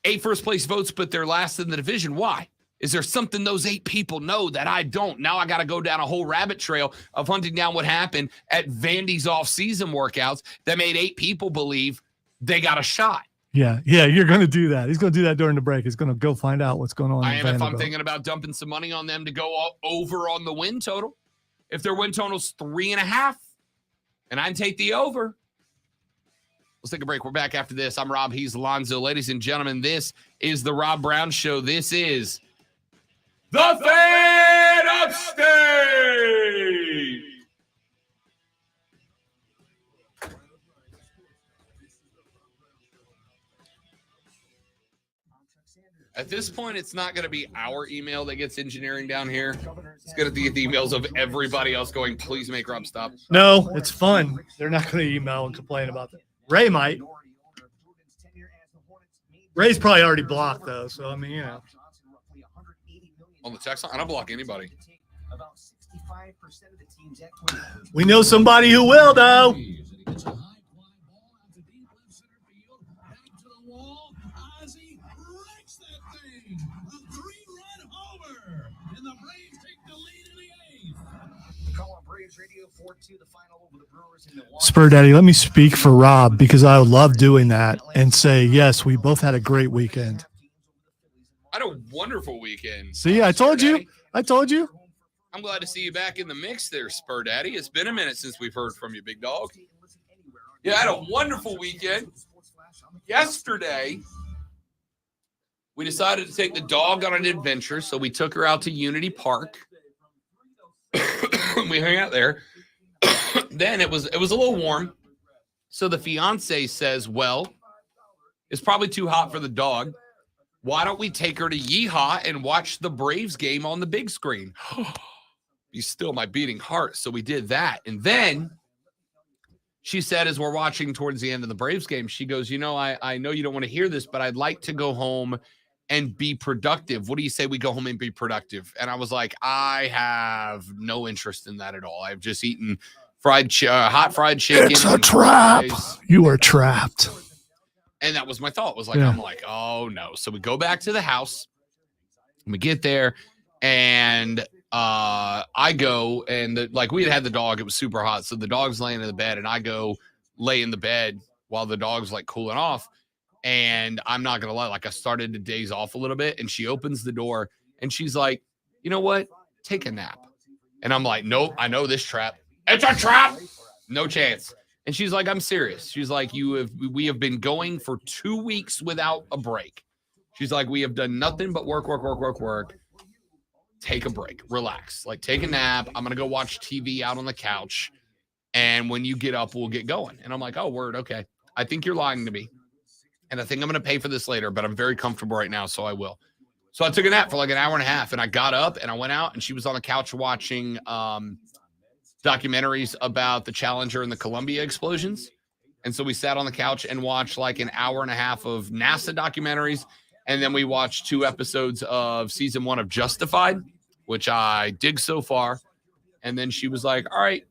8 first place votes, but they're last in the division. Why? Is there something those 8 people know that I don't? Now I got to go down a whole rabbit trail of hunting down what happened at Vandy's off-season workouts that made 8 people believe they got a shot. Yeah, you're going to do that. He's going to do that during the break. He's going to go find out what's going on. I in am if I'm Vanderbilt. thinking about dumping some money on them to go over on the win total. If their win total's 3.5, and I take the over. Let's take a break. We're back after this. I'm Rob. He's Alonzo. Ladies and gentlemen, this is the Rob Brown Show. This is the Fan Upstate. At this point, it's not going to be our email that gets engineering down here. It's going to be the emails of everybody else going, please make Rob stop. No, it's fun. They're not going to email and complain about that. Ray might. Ray's probably already blocked, though. So, I mean, you know. On the text line, I don't block anybody. We know somebody who will, though. Spur Daddy, let me speak for Rob because I love doing that and say, yes, we both had a great weekend. I had a wonderful weekend. See, I told you. I told you. I'm glad to see you back in the mix there, Spur Daddy. It's been a minute since we've heard from you, big dog. Yeah, I had a wonderful weekend. Yesterday, we decided to take the dog on an adventure, so we took her out to Unity Park. We hung out there. Then it was a little warm. So the fiance says, well, it's probably too hot for the dog. Why don't we take her to Yeehaw and watch the Braves game on the big screen? You still my beating heart. So we did that. And then she said, as we're watching towards the end of the Braves game, she goes, I know you don't want to hear this, but I'd like to go home and be productive. What do you say we go home and be productive? And I was like, I have no interest in that at all. I've just eaten hot fried chicken. It's a trap. You are trapped. And that was my thought. Was like, yeah. I'm like, oh no. So we go back to the house. And we get there, and I go and we had the dog. It was super hot, so the dog's laying in the bed, and I go lay in the bed while the dog's cooling off. And I'm not gonna lie, I started to daze off a little bit. And she opens the door, and she's like, you know what? Take a nap. And I'm like, nope. I know this trap. It's a trap. No chance. And she's like, I'm serious. She's like, we have been going for 2 weeks without a break. She's like, we have done nothing but work. Take a break. Relax. Take a nap. I'm going to go watch TV out on the couch. And when you get up, we'll get going. And I'm like, oh, word. Okay. I think you're lying to me. And I think I'm going to pay for this later, but I'm very comfortable right now, so I will. So I took a nap for an hour and a half, and I got up and I went out, and she was on the couch watching documentaries about the Challenger and the Columbia explosions. And so we sat on the couch and watched an hour and a half of NASA documentaries. And then we watched 2 episodes of season 1 of Justified, which I dig so far. And then she was like, all right,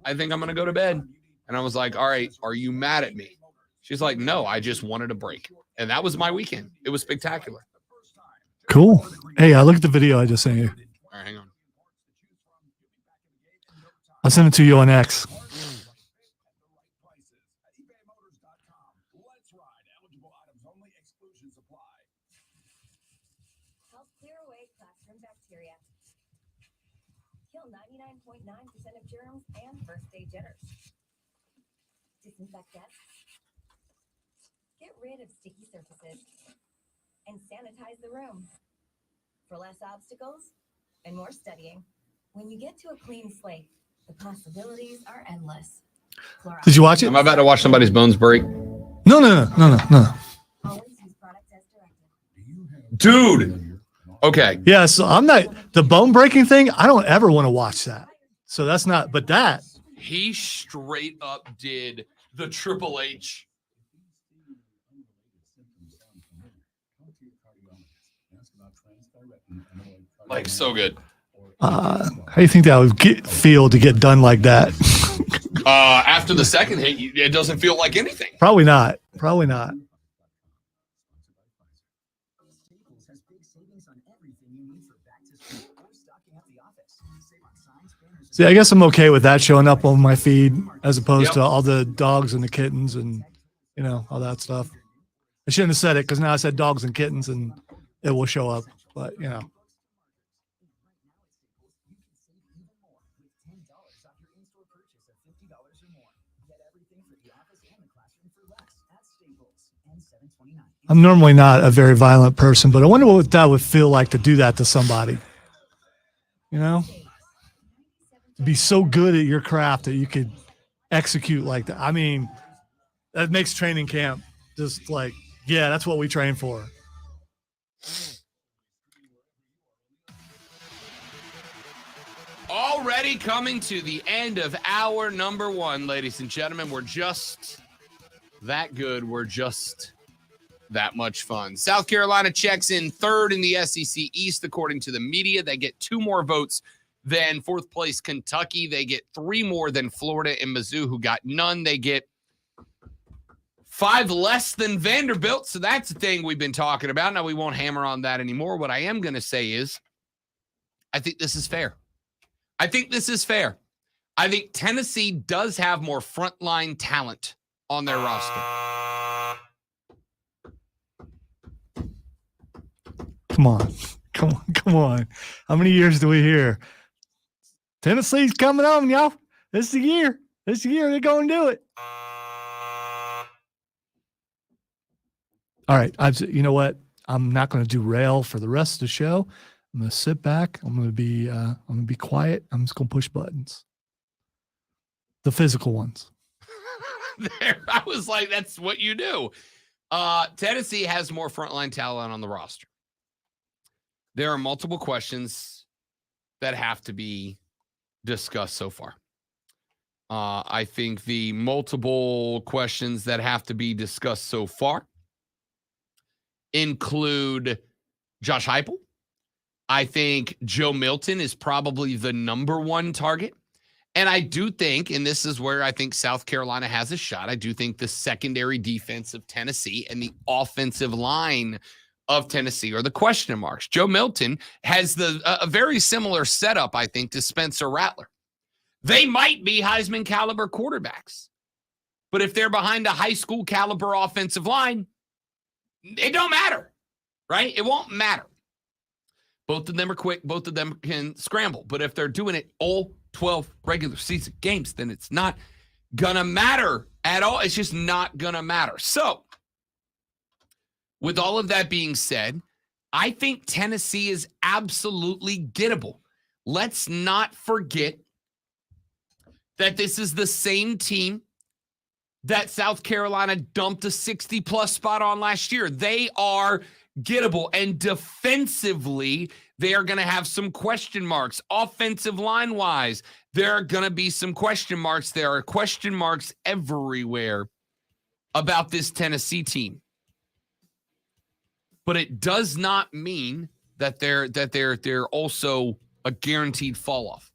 I think I'm going to go to bed. And I was like, all right, are you mad at me? She's like, no, I just wanted a break. And that was my weekend. It was spectacular. Cool. Hey, I look at the video I just sent you. All right, hang on. I'll send it to you on X. Help clear away classroom bacteria. Kill 99.9% of germs and first-day jitters. Disinfect desks. Get rid of sticky surfaces. And sanitize the room. For less obstacles and more studying. When you get to a clean slate, the possibilities are endless. Did you watch it? Am I about to watch somebody's bones break? No. Always use products as directed. Dude. Okay. Yeah, so I'm not the bone breaking thing. I don't ever want to watch that. So that's not, but that. He straight up did the Triple H. So good. How do you think that would feel to get done like that? After the second hit, it doesn't feel like anything. Probably not. See, I guess I'm okay with that showing up on my feed as opposed to all the dogs and the kittens and all that stuff. I shouldn't have said it because now I said dogs and kittens and it will show up. But, you know. I'm normally not a very violent person, but I wonder what that would feel like to do that to somebody. You know? Be so good at your craft that you could execute like that. I mean, that makes training camp just like, yeah, that's what we train for. Already coming to the end of hour number 1, ladies and gentlemen. We're just that good. We're just that much fun. South Carolina checks in 3rd in the SEC East, according to the media. They get 2 more votes than 4th place Kentucky. They get 3 more than Florida and Mizzou, who got none. They get 5 less than Vanderbilt. So that's the thing we've been talking about. Now, we won't hammer on that anymore. What I am going to say is I think this is fair. I think this is fair. I think Tennessee does have more frontline talent on their roster. Come on. How many years do we hear? Tennessee's coming on, y'all. This is the year. They're going to do it. All right. You know what? I'm not going to derail for the rest of the show. I'm going to sit back. I'm going to be quiet. I'm just going to push buttons. The physical ones. There, I was like, that's what you do. Tennessee has more frontline talent on the roster. There are multiple questions that have to be discussed so far. I think the multiple questions that have to be discussed so far include Josh Heupel. I think Joe Milton is probably the number 1 target. And I do think, and this is where I think South Carolina has a shot, I do think the secondary defense of Tennessee and the offensive line of Tennessee are the question marks. Joe Milton has a very similar setup, I think, to Spencer Rattler. They might be Heisman caliber quarterbacks, but if they're behind a high school caliber offensive line, it don't matter, right? It won't matter. Both of them are quick. Both of them can scramble. But if they're doing it all 12 regular season games, then it's not going to matter at all. It's just not going to matter. So, with all of that being said, I think Tennessee is absolutely gettable. Let's not forget that this is the same team that South Carolina dumped a 60-plus spot on last year. They are gettable, and defensively, they are going to have some question marks. Offensive line-wise, there are going to be some question marks. There are question marks everywhere about this Tennessee team. But it does not mean that they're also a guaranteed fall off.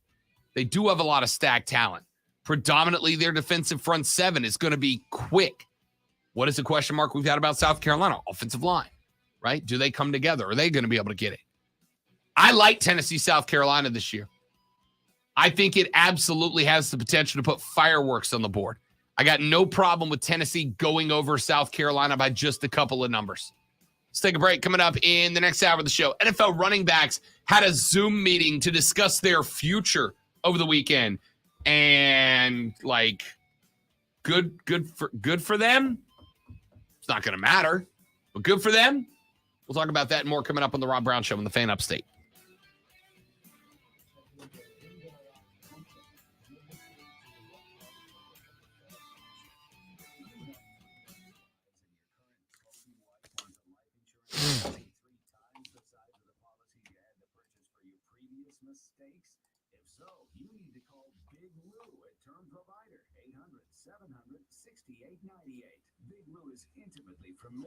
They do have a lot of stacked talent. Predominantly, their defensive front 7 is going to be quick. What is the question mark we've had about South Carolina? Offensive line, right? Do they come together? Are they going to be able to get it? I like Tennessee, South Carolina this year. I think it absolutely has the potential to put fireworks on the board. I got no problem with Tennessee going over South Carolina by just a couple of numbers. Let's take a break. Coming up in the next hour of the show, NFL running backs had a Zoom meeting to discuss their future over the weekend. And like, good for them. It's not going to matter, but good for them. We'll talk about that and more coming up on the Rob Brown Show on the Fan Upstate.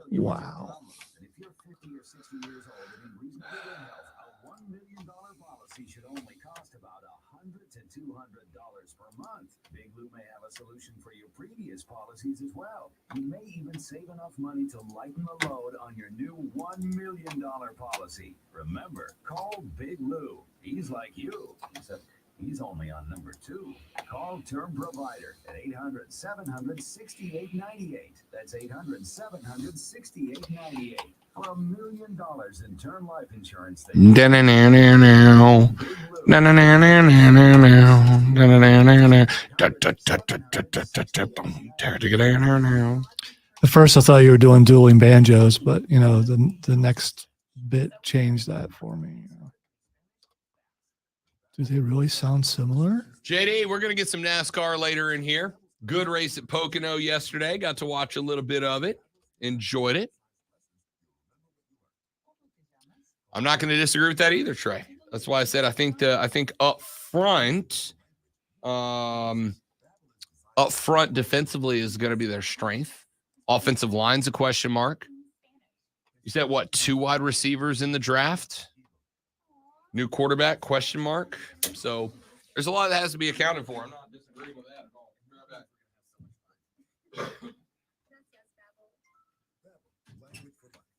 Wow. If you're 50 or 60 years old and in reasonably good health, a $1 million policy should only cost about $100 to $200 per month. Big Lou may have a solution for your previous policies as well. You may even save enough money to lighten the load on your new $1 million policy. Remember, call Big Lou. He's like you, except He's only on number 2. Call Term Provider at 800-700-6898. That's 800-700-6898 for $1 million in term life insurance. At first, I thought you were doing dueling banjos, but you know the next bit changed that for me. Do they really sound similar? JD, we're going to get some NASCAR later in here. Good race at Pocono yesterday. Got to watch a little bit of it. Enjoyed it. I'm not going to disagree with that either, Trey. That's why I said I think up front defensively is going to be their strength. Offensive line's a question mark. You said what? 2 wide receivers in the draft? New quarterback, question mark. So there's a lot that has to be accounted for. I'm not disagreeing with that at all. Language for life.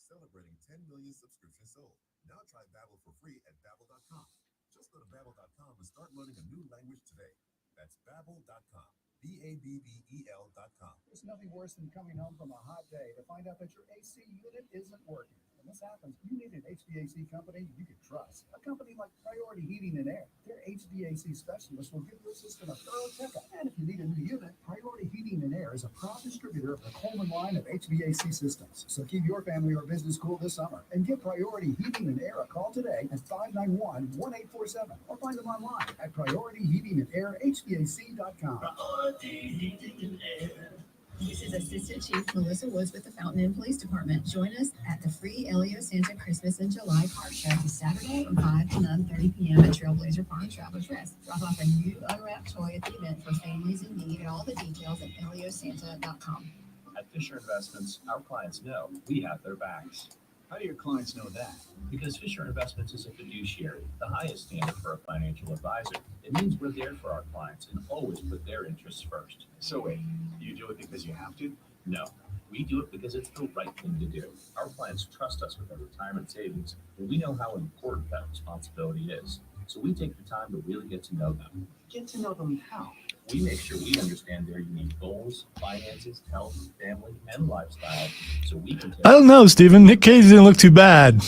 Celebrating 10 million subscriptions sold. Now try Babbel for free at Babbel.com. Just go to Babbel.com and start learning a new language today. That's Babbel.com. Babbel.com. There's nothing worse than coming home from a hot day to find out that your AC unit isn't working. When this happens, you need an HVAC company you can trust. A company like Priority Heating and Air. Their HVAC specialist will give your system a thorough checkup. And if you need a new unit, Priority Heating and Air is a proud distributor of the Coleman line of HVAC systems. So keep your family or business cool this summer and give Priority Heating and Air a call today at 591-1847 or find them online at PriorityHeatingandAirHVAC.com. Priority Heating and Air. This is Assistant Chief Melissa Woods with the Fountain Inn Police Department. Join us at the free Elio Santa Christmas in July car show this Saturday from 5 to 9:30 p.m. at Trailblazer Farm Travelers Rest. Drop off a new unwrapped toy at the event for families in need, and all the details at eliosanta.com. At Fisher Investments, our clients know we have their backs. How do your clients know that? Because Fisher Investments is a fiduciary, the highest standard for a financial advisor. It means we're there for our clients and always put their interests first. So wait, you do it because you have to? No, we do it because it's the right thing to do. Our clients trust us with their retirement savings, and we know how important that responsibility is. So we take the time to really get to know them. Get to know them how? We make sure we understand their unique goals, finances, health, family, and lifestyle, so we can take I don't know, Steven. Nick Cage didn't look too bad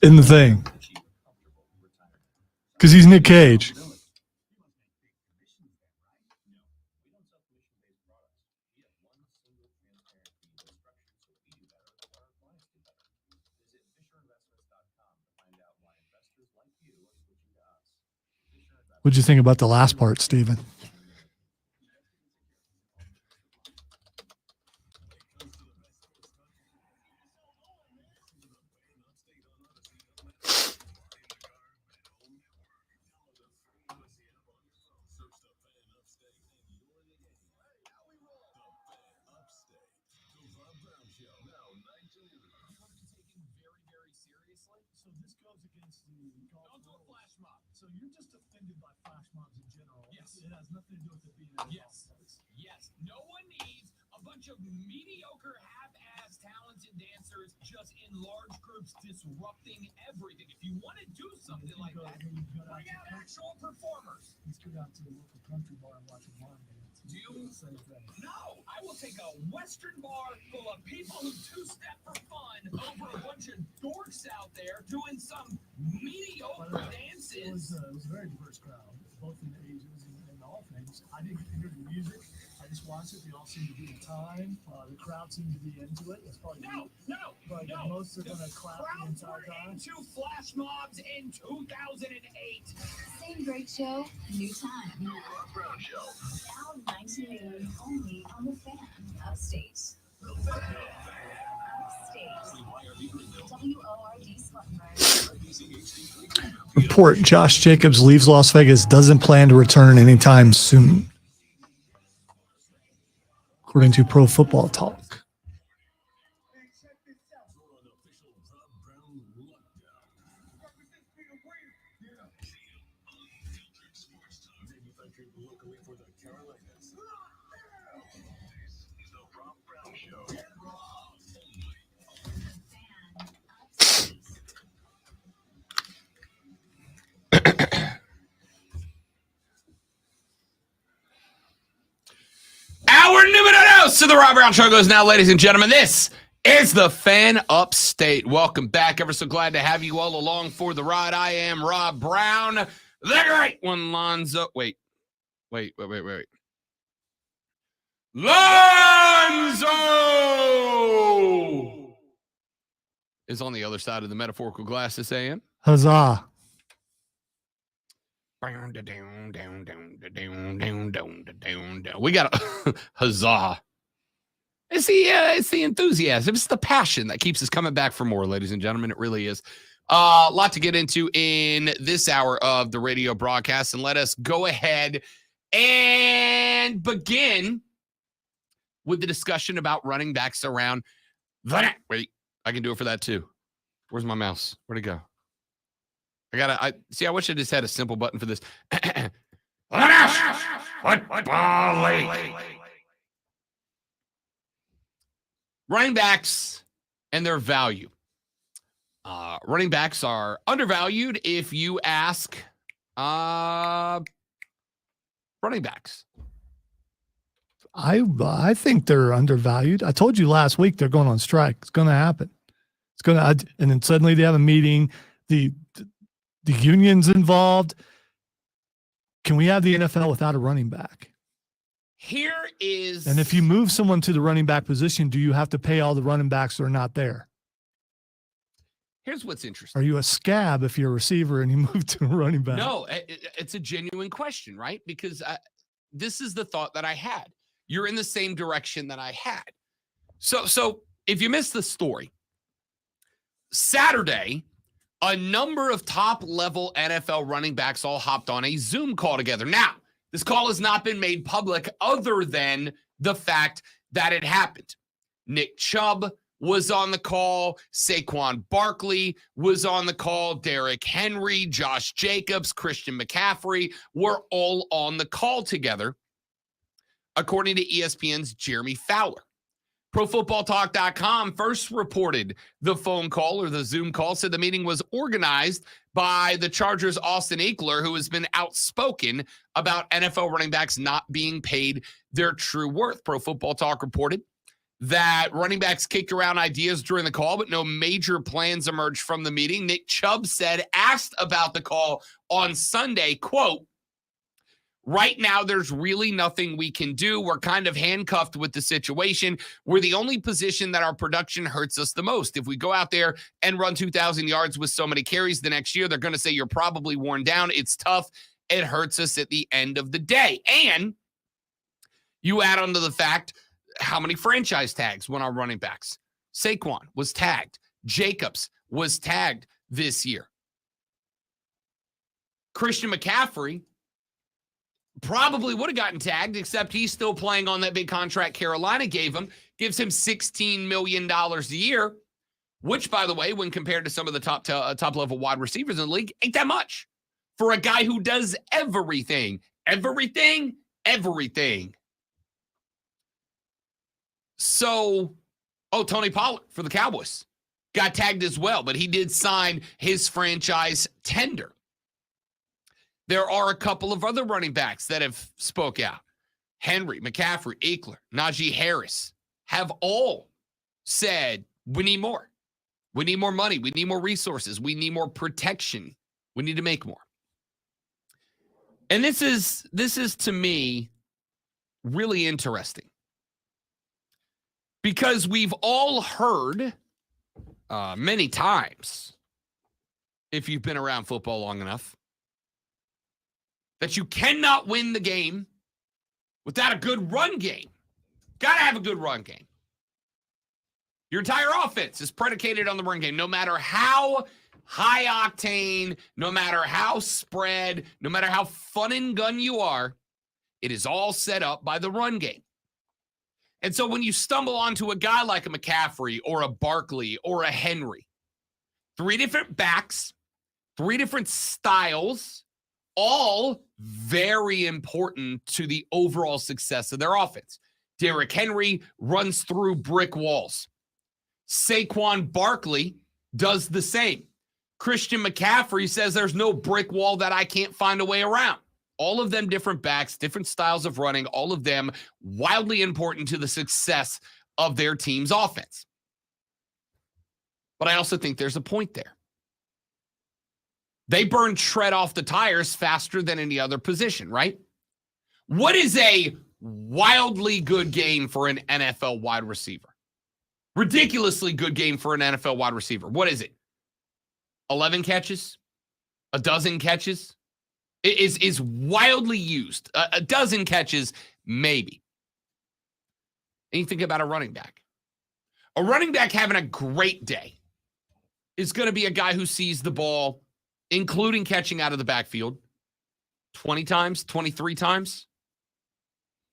in the thing because he's Nick Cage. What'd you think about the last part, Steven? So you're just offended by flash mobs in general. Yes. It has nothing to do with it being a Yes. No one needs a bunch of mediocre, half-ass, talented dancers just in large groups disrupting everything. If you want to do something like that, bring out actual performers. Let's go down to a local country bar and watch a mom dance. Do you? Same thing. No, I will take a Western bar full of people who two-step for fun over a bunch of dorks out there doing some mediocre dances. It was a very diverse crowd, both in ages and all things. I didn't get to hear the music. I just watched it. They all seemed to be in time. The crowd seemed to be into it. That's probably but most are going to clap the entire time. Into flash mobs in 2008. Same great show, new time. Rob Brown Show. Now 9 to noon, only on the Fan, Upstate. Upstate. WORD Spartanburg. Report: Josh Jacobs leaves Las Vegas, doesn't plan to return anytime soon, according to Pro Football Talk. to the Rob Brown Show goes now, ladies and gentlemen. This is the Fan Upstate. Welcome back. Ever so glad to have you all along for the ride. I am Rob Brown, the great one, Lonzo. Wait. Lonzo is on the other side of the metaphorical glass this AM. Huzzah. We got a huzzah. It's the enthusiasm. It's the passion that keeps us coming back for more, ladies and gentlemen. It really is. A lot to get into in this hour of the radio broadcast, and let us go ahead and begin with the discussion about running backs around. Wait, I can do it for that too. Where's my mouse? Where'd it go? I wish I just had a simple button for this. Running backs and their value. Running backs are undervalued if you ask running backs. I think they're undervalued. I told you last week they're going on strike. It's going to happen. And then suddenly they have a meeting. The union's involved. Can we have the NFL without a running back? And if you move someone to the running back position, do you have to pay all the running backs that are not there? Here's what's interesting. Are you a scab if you're a receiver and you move to a running back? No, it's a genuine question, right? Because this is the thought that I had. You're in the same direction that I had. So if you missed the story, Saturday, a number of top-level NFL running backs all hopped on a Zoom call together. Now, this call has not been made public other than the fact that it happened. Nick Chubb was on the call. Saquon Barkley was on the call. Derrick Henry, Josh Jacobs, Christian McCaffrey were all on the call together, according to ESPN's Jeremy Fowler. ProFootballTalk.com first reported the phone call or the Zoom call, said the meeting was organized by the Chargers' Austin Ekeler, who has been outspoken about NFL running backs not being paid their true worth. Pro Football Talk reported that running backs kicked around ideas during the call, but no major plans emerged from the meeting. Nick Chubb said, asked about the call on Sunday, quote, "Right now, there's really nothing we can do. We're kind of handcuffed with the situation. We're the only position that our production hurts us the most. If we go out there and run 2,000 yards with so many carries the next year, they're going to say you're probably worn down. It's tough. It hurts us at the end of the day." And you add on to the fact how many franchise tags went on running backs. Saquon was tagged. Jacobs was tagged this year. Christian McCaffrey probably would have gotten tagged, except he's still playing on that big contract Carolina gave him, gives him $16 million a year, which, by the way, when compared to some of the top-level wide receivers in the league, ain't that much for a guy who does everything. So, Tony Pollard for the Cowboys got tagged as well, but he did sign his franchise tender. There are a couple of other running backs that have spoke out. Henry, McCaffrey, Ekeler, Najee Harris have all said, we need more. We need more money. We need more resources. We need more protection. We need to make more. And this is to me really interesting, because we've all heard many times, if you've been around football long enough, that you cannot win the game without a good run game. Got to have a good run game. Your entire offense is predicated on the run game, no matter how high octane, no matter how spread, no matter how fun and gun you are, it is all set up by the run game. And so when you stumble onto a guy like a McCaffrey or a Barkley or a Henry, three different backs, three different styles, all very important to the overall success of their offense. Derrick Henry runs through brick walls. Saquon Barkley does the same. Christian McCaffrey says there's no brick wall that I can't find a way around. All of them different backs, different styles of running, all of them wildly important to the success of their team's offense. But I also think there's a point there. They burn tread off the tires faster than any other position, right? What is a wildly good game for an NFL wide receiver? Ridiculously good game for an NFL wide receiver. What is it? 11 catches? A dozen catches? It is wildly used. A dozen catches, maybe. And you think about a running back. A running back having a great day is going to be a guy who sees the ball, including catching out of the backfield, 20 times, 23 times.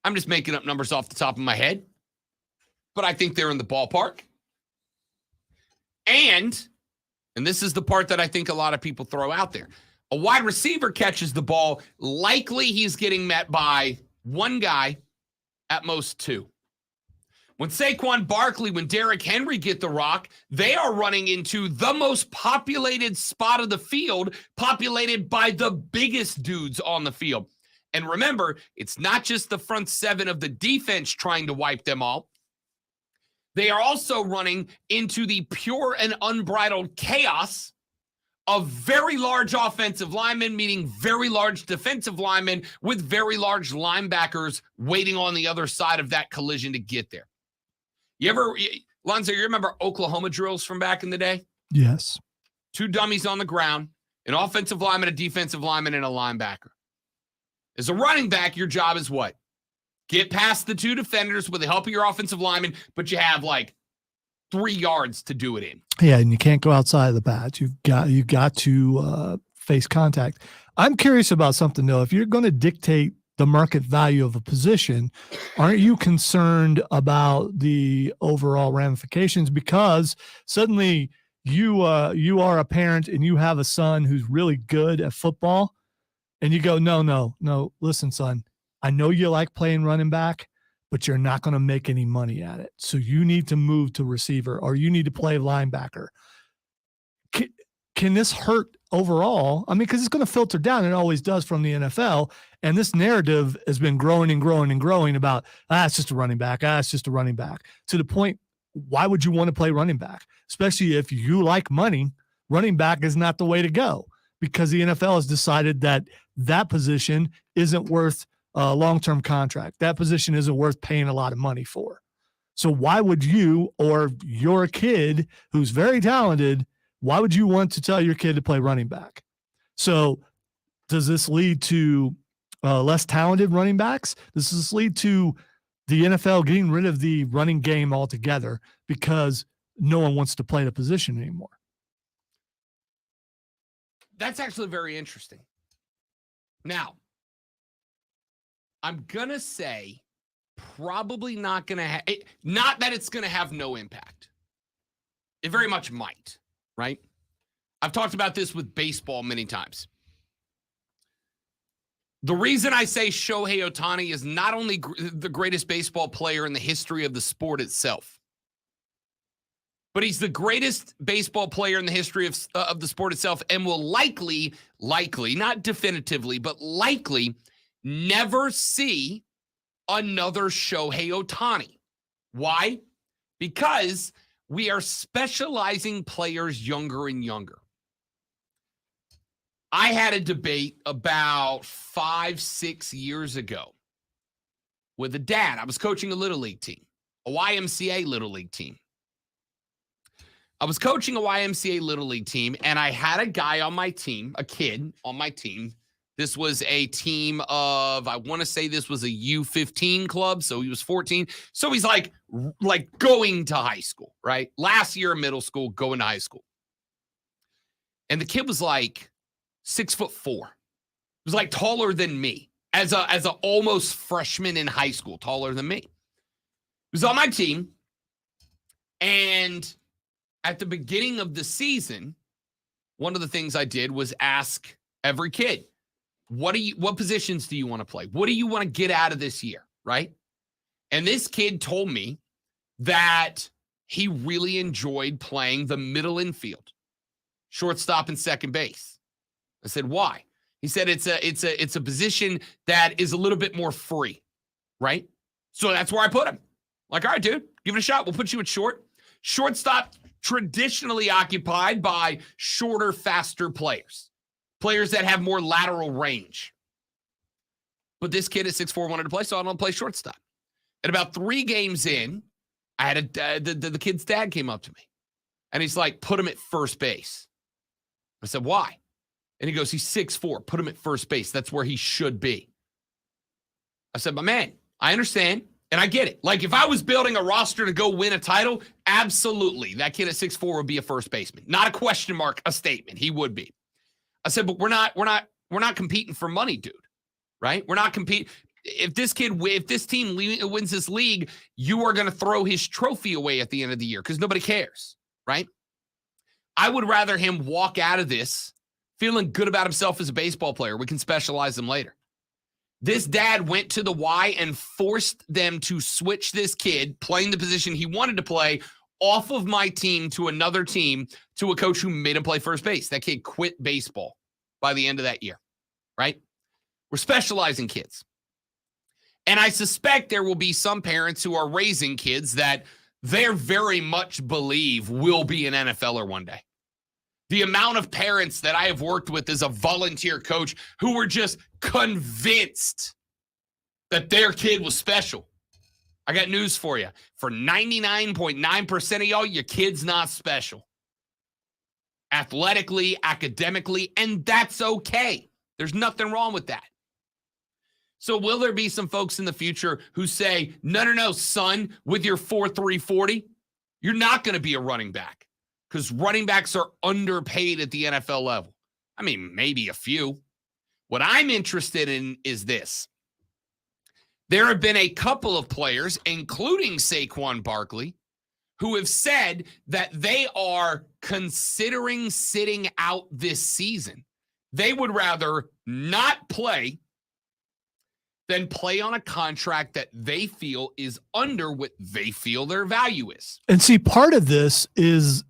I'm just making up numbers off the top of my head, but I think they're in the ballpark. And this is the part that I think a lot of people throw out there. A wide receiver catches the ball, likely he's getting met by one guy, at most two. When Saquon Barkley, when Derrick Henry get the rock, they are running into the most populated spot of the field, populated by the biggest dudes on the field. And remember, it's not just the front seven of the defense trying to wipe them all. They are also running into the pure and unbridled chaos of very large offensive linemen, meaning very large defensive linemen with very large linebackers waiting on the other side of that collision to get there. Lonzo, you remember Oklahoma drills from back in the day? Yes. 2 dummies on the ground, an offensive lineman, a defensive lineman, and a linebacker. As a running back, your job is what? Get past the 2 defenders with the help of your offensive lineman, but you have like 3 yards to do it in. Yeah, and you can't go outside of the pads. You've got to face contact. I'm curious about something, though. If you're going to dictate the market value of a position, aren't you concerned about the overall ramifications? Because suddenly you are a parent and you have a son who's really good at football, and you go, no, listen, son, I know you like playing running back, but you're not going to make any money at it. So you need to move to receiver, or you need to play linebacker. Can this hurt overall? I mean, because it's going to filter down. It always does from the NFL. And this narrative has been growing and growing and growing about, it's just a running back. It's just a running back. To the point, why would you want to play running back? Especially if you like money, running back is not the way to go, because the NFL has decided that position isn't worth a long-term contract. That position isn't worth paying a lot of money for. So why would you, or your kid who's very talented, why would you want to tell your kid to play running back? So does this lead to less talented running backs? Does this lead to the NFL getting rid of the running game altogether because no one wants to play the position anymore? That's actually very interesting. Now, I'm going to say probably not going to have, not that it's going to have no impact. It very much might, right? I've talked about this with baseball many times. The reason I say Shohei Ohtani is not only the greatest baseball player in the history of the sport itself, but he's the greatest baseball player in the history of the sport itself, and will likely, not definitively, but likely never see another Shohei Ohtani. Why? Because we are specializing players younger and younger. I had a debate about 5-6 years ago with a dad. I was coaching a Little League team, a YMCA Little League team. I was coaching a YMCA Little League team, and I had a guy on my team, a kid on my team. This was a team of, I want to say this was a U15 club, so he was 14. So he's like going to high school, right? Last year of middle school, going to high school. And the kid was like 6'4". He was like taller than me as a almost freshman in high school, taller than me. He was on my team, and at the beginning of the season, one of the things I did was ask every kid, what positions do you want to play? What do you want to get out of this year, right? And this kid told me that he really enjoyed playing the middle infield, shortstop and second base. I said, why? He said it's a position that is a little bit more free, right? So that's where I put him. Like, all right, dude, give it a shot. We'll put you at short. Shortstop traditionally occupied by shorter, faster players that have more lateral range. But this kid at 6'4" wanted to play, so I don't play shortstop. And about 3 games in, I had the kid's dad came up to me, and he's like, put him at first base. I said, why? And he goes, he's 6'4". Put him at first base. That's where he should be. I said, my man, I understand, and I get it. Like, if I was building a roster to go win a title, absolutely, that kid at 6'4" would be a first baseman. Not a question mark, a statement. He would be. I said, but we're not competing for money, dude. Right? We're not competing. If this team wins this league, you are going to throw his trophy away at the end of the year because nobody cares, right? I would rather him walk out of this feeling good about himself as a baseball player. We can specialize him later. This dad went to the Y and forced them to switch this kid playing the position he wanted to play off of my team to another team to a coach who made him play first base. That kid quit baseball by the end of that year, right? We're specializing kids. And I suspect there will be some parents who are raising kids that they very much believe will be an NFLer one day. The amount of parents that I have worked with as a volunteer coach who were just convinced that their kid was special. I got news for you. For 99.9% of y'all, your kid's not special. Athletically, academically, and that's okay. There's nothing wrong with that. So will there be some folks in the future who say, no, son, with your 4.3 40, you're not going to be a running back because running backs are underpaid at the NFL level? I mean, maybe a few. What I'm interested in is this. There have been a couple of players, including Saquon Barkley, who have said that they are considering sitting out this season. They would rather not play than play on a contract that they feel is under what they feel their value is. And see, part of this is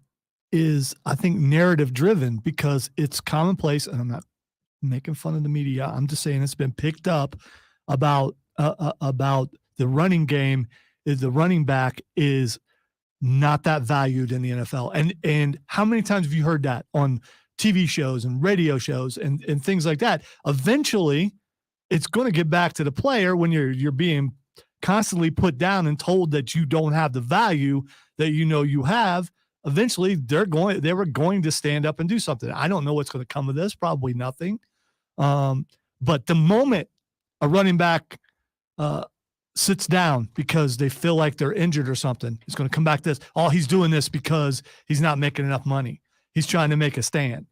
I think narrative driven because it's commonplace, and I'm not making fun of the media. I'm just saying it's been picked up about the running game. Is the running back is not that valued in the NFL. And how many times have you heard that on TV shows and radio shows and things like that? Eventually, it's going to get back to the player when you're being constantly put down and told that you don't have the value that you know you have. Eventually, they were going to stand up and do something. I don't know what's going to come of this. Probably nothing. But the moment a running back sits down because they feel like they're injured or something, it's going to come back to this. Oh, he's doing this because he's not making enough money. He's trying to make a stand.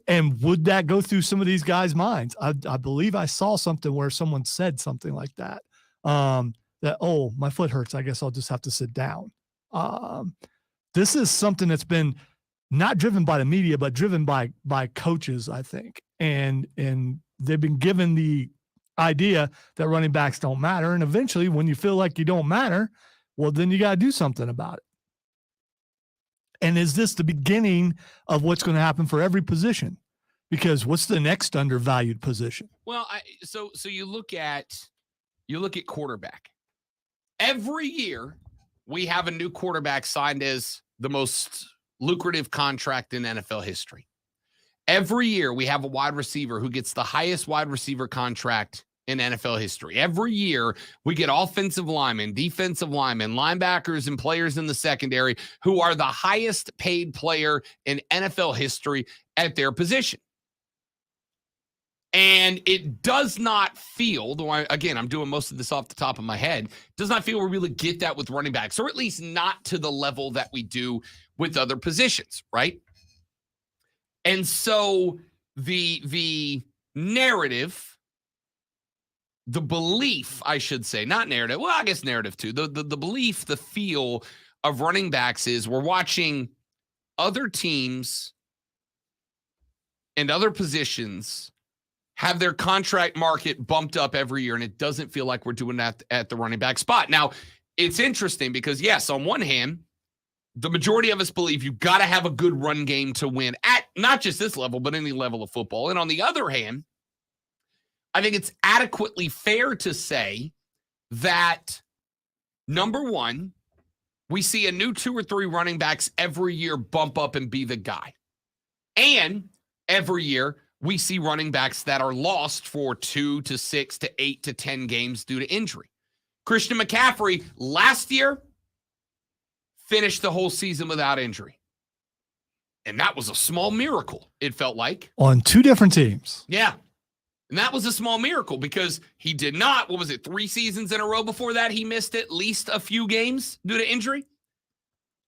And would that go through some of these guys' minds? I believe I saw something where someone said something like that, that, oh, my foot hurts. I guess I'll just have to sit down. This is something that's been not driven by the media, but driven by coaches, I think. And they've been given the idea that running backs don't matter. And eventually, when you feel like you don't matter, well, then you got to do something about it. And is this the beginning of what's going to happen for every position? Because what's the next undervalued position? Well, so you look at quarterback. Every year we have a new quarterback signed as the most lucrative contract in NFL history. Every year we have a wide receiver who gets the highest wide receiver contract in NFL history. Every year we get offensive linemen, defensive linemen, linebackers, and players in the secondary who are the highest paid player in NFL history at their position. And it does not feel, though again, I'm doing most of this off the top of my head, does not feel we really get that with running backs, or at least not to the level that we do with other positions, right? And so the narrative, the belief, I should say, not narrative, well, I guess narrative too, the belief, the feel of running backs is we're watching other teams and other positions have their contract market bumped up every year, and it doesn't feel like we're doing that at the running back spot. Now, it's interesting because, yes, on one hand, the majority of us believe you've got to have a good run game to win at not just this level, but any level of football. And on the other hand, I think it's adequately fair to say that, number one, we see a new 2 or 3 running backs every year bump up and be the guy. And every year, we see running backs that are lost for 2 to 6 to 8 to 10 games due to injury. Christian McCaffrey last year finished the whole season without injury. And that was a small miracle, it felt like. On 2 different teams. Yeah. And that was a small miracle because he did not, 3 seasons in a row before that, he missed at least a few games due to injury.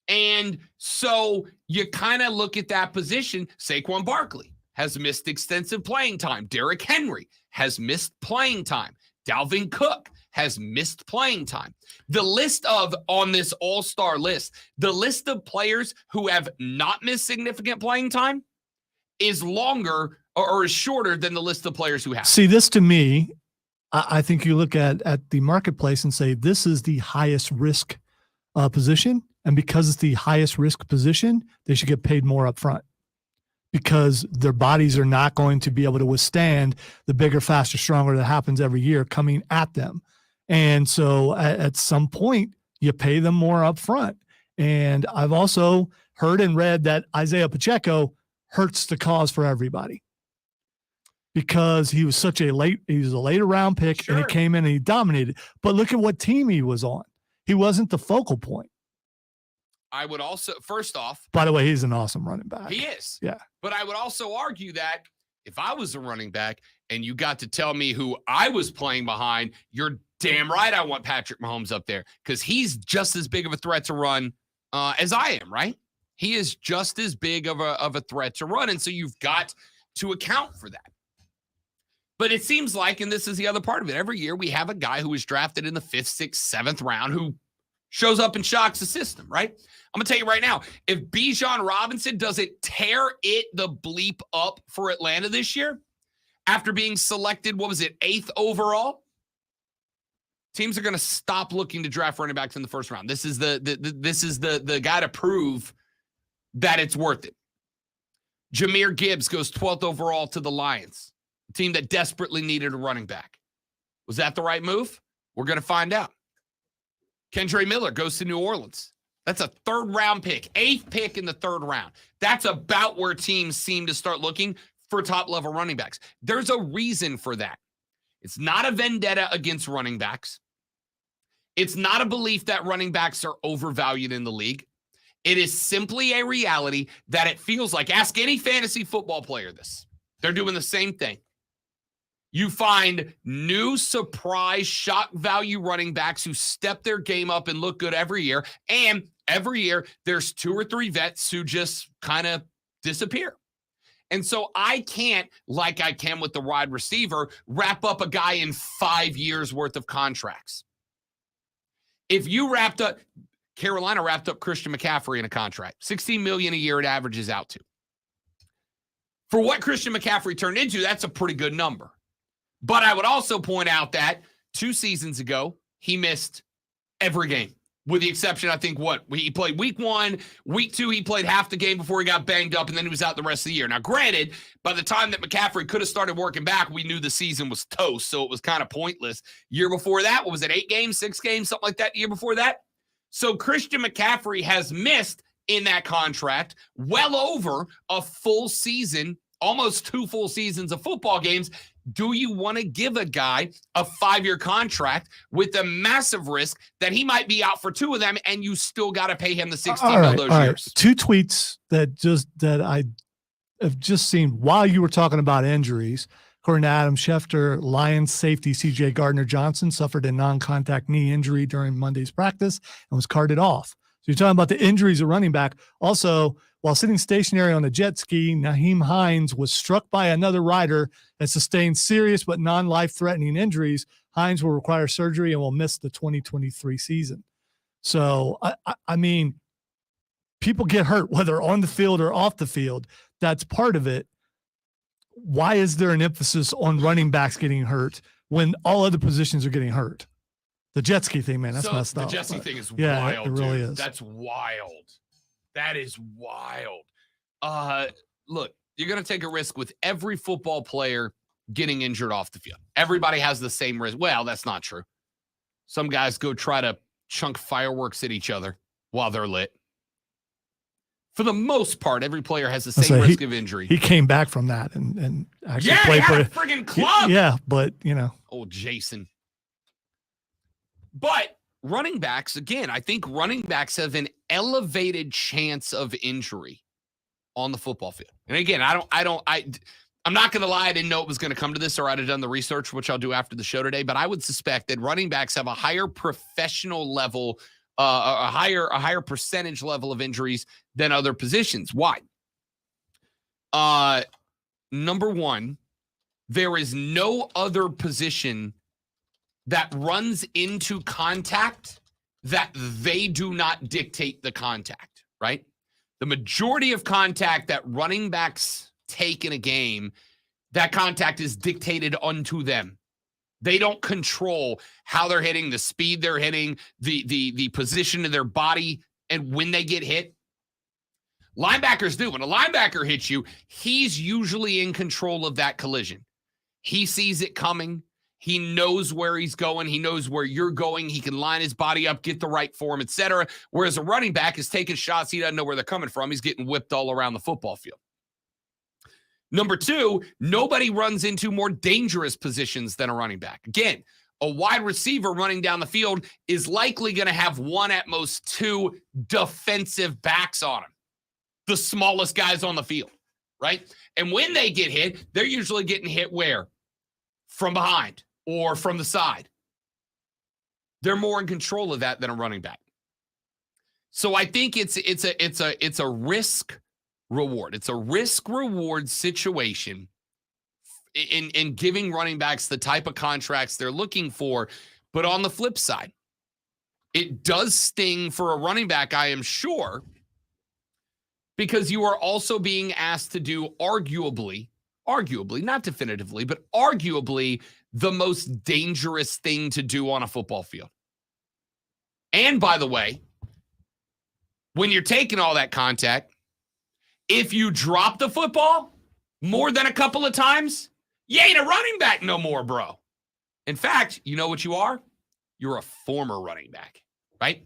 And so you kind of look at that position. Saquon Barkley has missed extensive playing time. Derrick Henry has missed playing time. Dalvin Cook has missed playing time. The list on this all-star list, the list of players who have not missed significant playing time is longer or is shorter than the list of players who have. See, this to me, I think you look at the marketplace and say, this is the highest risk position. And because it's the highest risk position, they should get paid more up front because their bodies are not going to be able to withstand the bigger, faster, stronger that happens every year coming at them. And so at some point, you pay them more up front. And I've also heard and read that Isaiah Pacheco hurts the cause for everybody because he was a later round pick. Sure. And he came in and he dominated. But look at what team he was on. He wasn't the focal point. I would also, first off. By the way, he's an awesome running back. He is. Yeah. But I would also argue that if I was a running back and you got to tell me who I was playing behind, you're damn right I want Patrick Mahomes up there because he's just as big of a threat to run as I am, right? He is just as big of a threat to run, and so you've got to account for that. But it seems like, and this is the other part of it, every year we have a guy who is drafted in the 5th, 6th, 7th round who shows up and shocks the system, right? I'm going to tell you right now, if Bijan Robinson doesn't tear it the bleep up for Atlanta this year, after being selected, 8th overall, teams are going to stop looking to draft running backs in the first round. This is the guy to prove that it's worth it. Jahmyr Gibbs goes 12th overall to the Lions, a team that desperately needed a running back. Was that the right move? We're going to find out. Kendre Miller goes to New Orleans. That's a 3rd round pick, 8th pick in the 3rd round. That's about where teams seem to start looking for top level running backs. There's a reason for that. It's not a vendetta against running backs. It's not a belief that running backs are overvalued in the league. It is simply a reality that it feels like, ask any fantasy football player this. They're doing the same thing. You find new surprise shock value running backs who step their game up and look good every year. And every year there's 2 or 3 vets who just kind of disappear. And so I can't, like I can with the wide receiver, wrap up a guy in 5 years worth of contracts. If you Carolina wrapped up Christian McCaffrey in a contract, $16 million a year it averages out to. For what Christian McCaffrey turned into, that's a pretty good number. But I would also point out that 2 seasons ago, he missed every game, with the exception, I think, he played week 1, week 2, he played half the game before he got banged up, and then he was out the rest of the year. Now, granted, by the time that McCaffrey could have started working back, we knew the season was toast, so it was kind of pointless. Year before that, 8 games, 6 games, something like that, the year before that? So Christian McCaffrey has missed in that contract well over a full season, almost 2 full seasons of football games. Do you want to give a guy a 5-year contract with a massive risk that he might be out for 2 of them and you still got to pay him the $16 million those years? 2 tweets that I have just seen while you were talking about injuries. According to Adam Schefter, Lions safety C.J. Gardner-Johnson suffered a non-contact knee injury during Monday's practice and was carted off. So you're talking about the injuries at running back. Also, while sitting stationary on a jet ski, Nyheim Hines was struck by another rider and sustained serious but non-life-threatening injuries. Hines will require surgery and will miss the 2023 season. So, I mean, people get hurt, whether on the field or off the field. That's part of it. Why is there an emphasis on running backs getting hurt when all other positions are getting hurt? The jet ski thing, man, that's messed up. The jet ski thing is yeah, wild, it really dude. is. That's wild. That is wild. look, you're going to take a risk with every football player getting injured off the field. Everybody has the same risk. Well, that's not true. Some guys go try to chunk fireworks at each other while they're lit. For the most part, every player has the same risk of injury. He came back from that and actually he played had for a friggin' club. Yeah, but, Old Jason. But running backs, again, I think running backs have an elevated chance of injury on the football field. And again, I'm not going to lie. I didn't know it was going to come to this, or I'd have done the research, which I'll do after the show today. But I would suspect that running backs have a higher professional level, a higher percentage level of injuries than other positions. Why? Number one, there is no other position that runs into contact that they do not dictate the contact, right? The majority of contact that running backs take in a game, that contact is dictated unto them. They don't control how they're hitting, the speed they're hitting, the position of their body, and when they get hit. Linebackers do. When a linebacker hits you, he's usually in control of that collision. He sees it coming. He knows where he's going. He knows where you're going. He can line his body up, get the right form, etc. Whereas a running back is taking shots. He doesn't know where they're coming from. He's getting whipped all around the football field. Number two, nobody runs into more dangerous positions than a running back. Again, a wide receiver running down the field is likely going to have one, at most two defensive backs on him. The smallest guys on the field, right? And when they get hit, they're usually getting hit where? From behind or from the side. They're more in control of that than a running back. So I think it's a risk reward. It's a risk reward situation in giving running backs the type of contracts they're looking for. But on the flip side, it does sting for a running back, I am sure, because you are also being asked to do arguably, not definitively, but arguably the most dangerous thing to do on a football field. And by the way, when you're taking all that contact, if you drop the football more than a couple of times, you ain't a running back no more, bro. In fact, you know what you are? You're a former running back, right?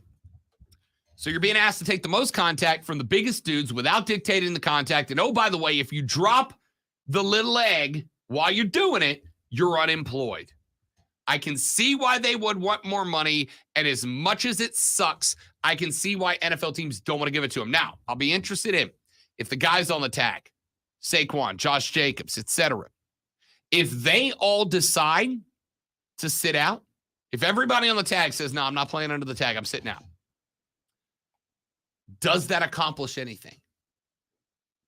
So you're being asked to take the most contact from the biggest dudes without dictating the contact. And oh, by the way, if you drop the little egg while you're doing it, you're unemployed. I can see why they would want more money. And as much as it sucks, I can see why NFL teams don't want to give it to him. Now, I'll be interested in if the guys on the tag, Saquon, Josh Jacobs, etc., if they all decide to sit out, if everybody on the tag says, no, I'm not playing under the tag, I'm sitting out, does that accomplish anything?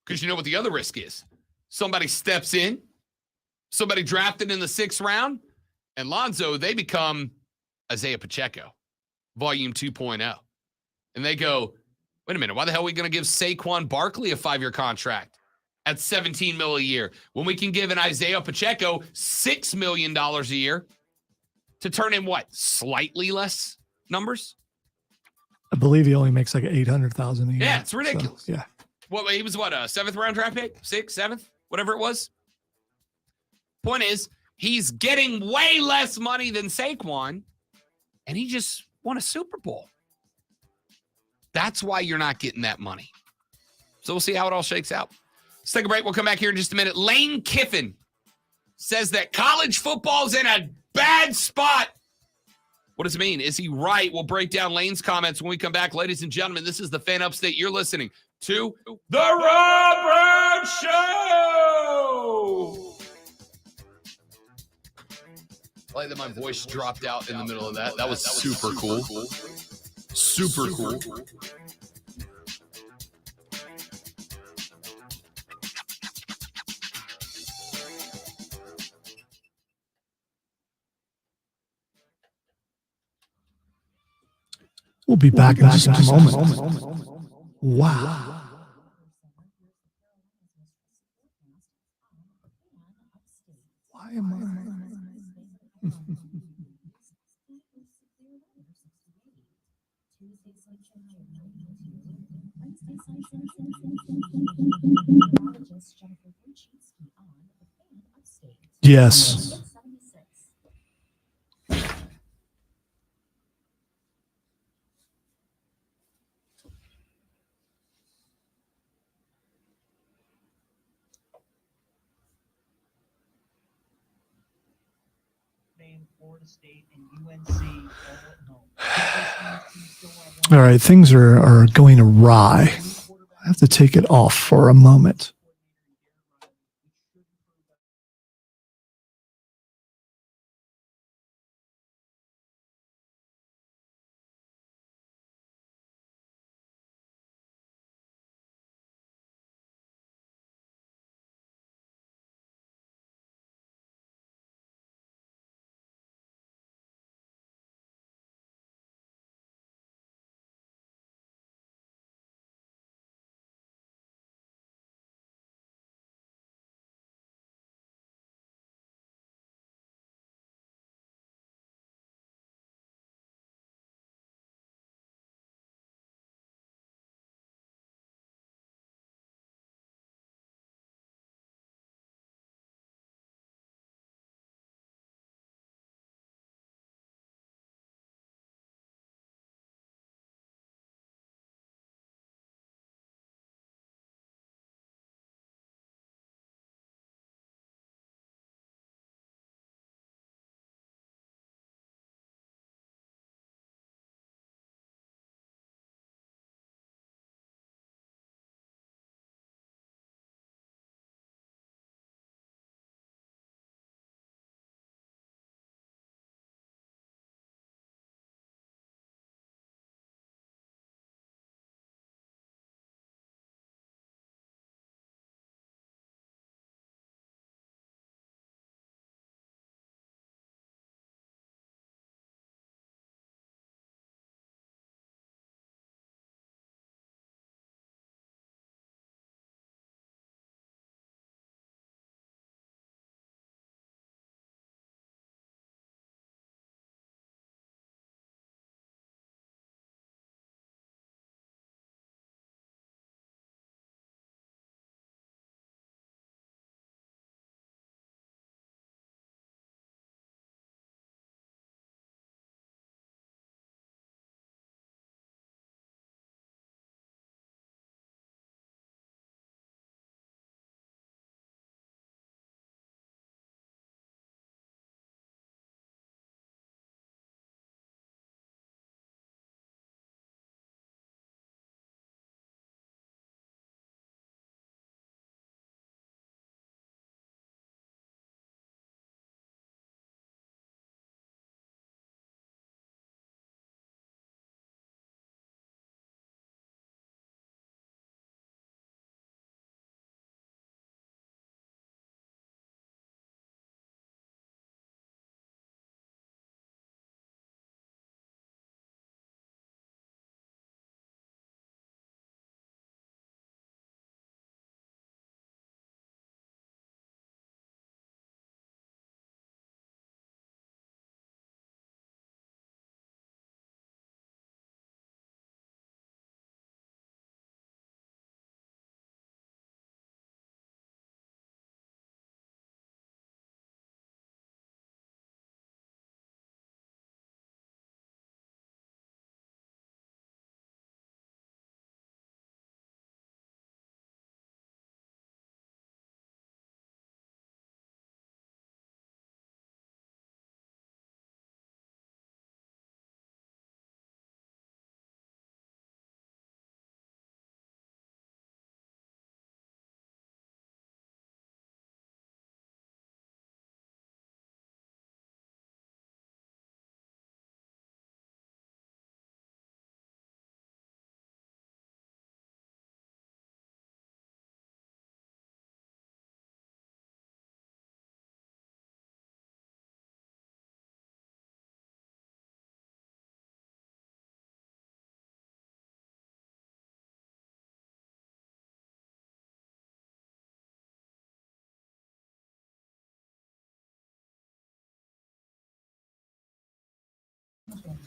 Because you know what the other risk is. Somebody steps in, somebody drafted in the 6th round, and Lonzo, they become Isaiah Pacheco, volume 2.0. And they go, wait a minute, why the hell are we going to give Saquon Barkley a 5-year contract at $17 million a year when we can give an Isaiah Pacheco $6 million a year to turn in what? Slightly less numbers? I believe he only makes like $800,000 a year. Yeah, it's ridiculous. So, yeah. Well, he was what, a 7th round draft pick? 6th, 7th, whatever it was. Point is, he's getting way less money than Saquon, and he just won a Super Bowl. That's why you're not getting that money. So we'll see how it all shakes out. Let's take a break. We'll come back here in just a minute. Lane Kiffin says that college football's in a bad spot. What does it mean? Is he right? We'll break down Lane's comments when we come back. Ladies and gentlemen, this is the Fan Upstate. You're listening to The Rob Brown Show. I like that my voice dropped out in the middle of that. That was super cool. Super cool. We'll be back in just a moment. Wow. Why am I? Yes. Florida State and UNC all at home. All right, things are going awry. I have to take it off for a moment.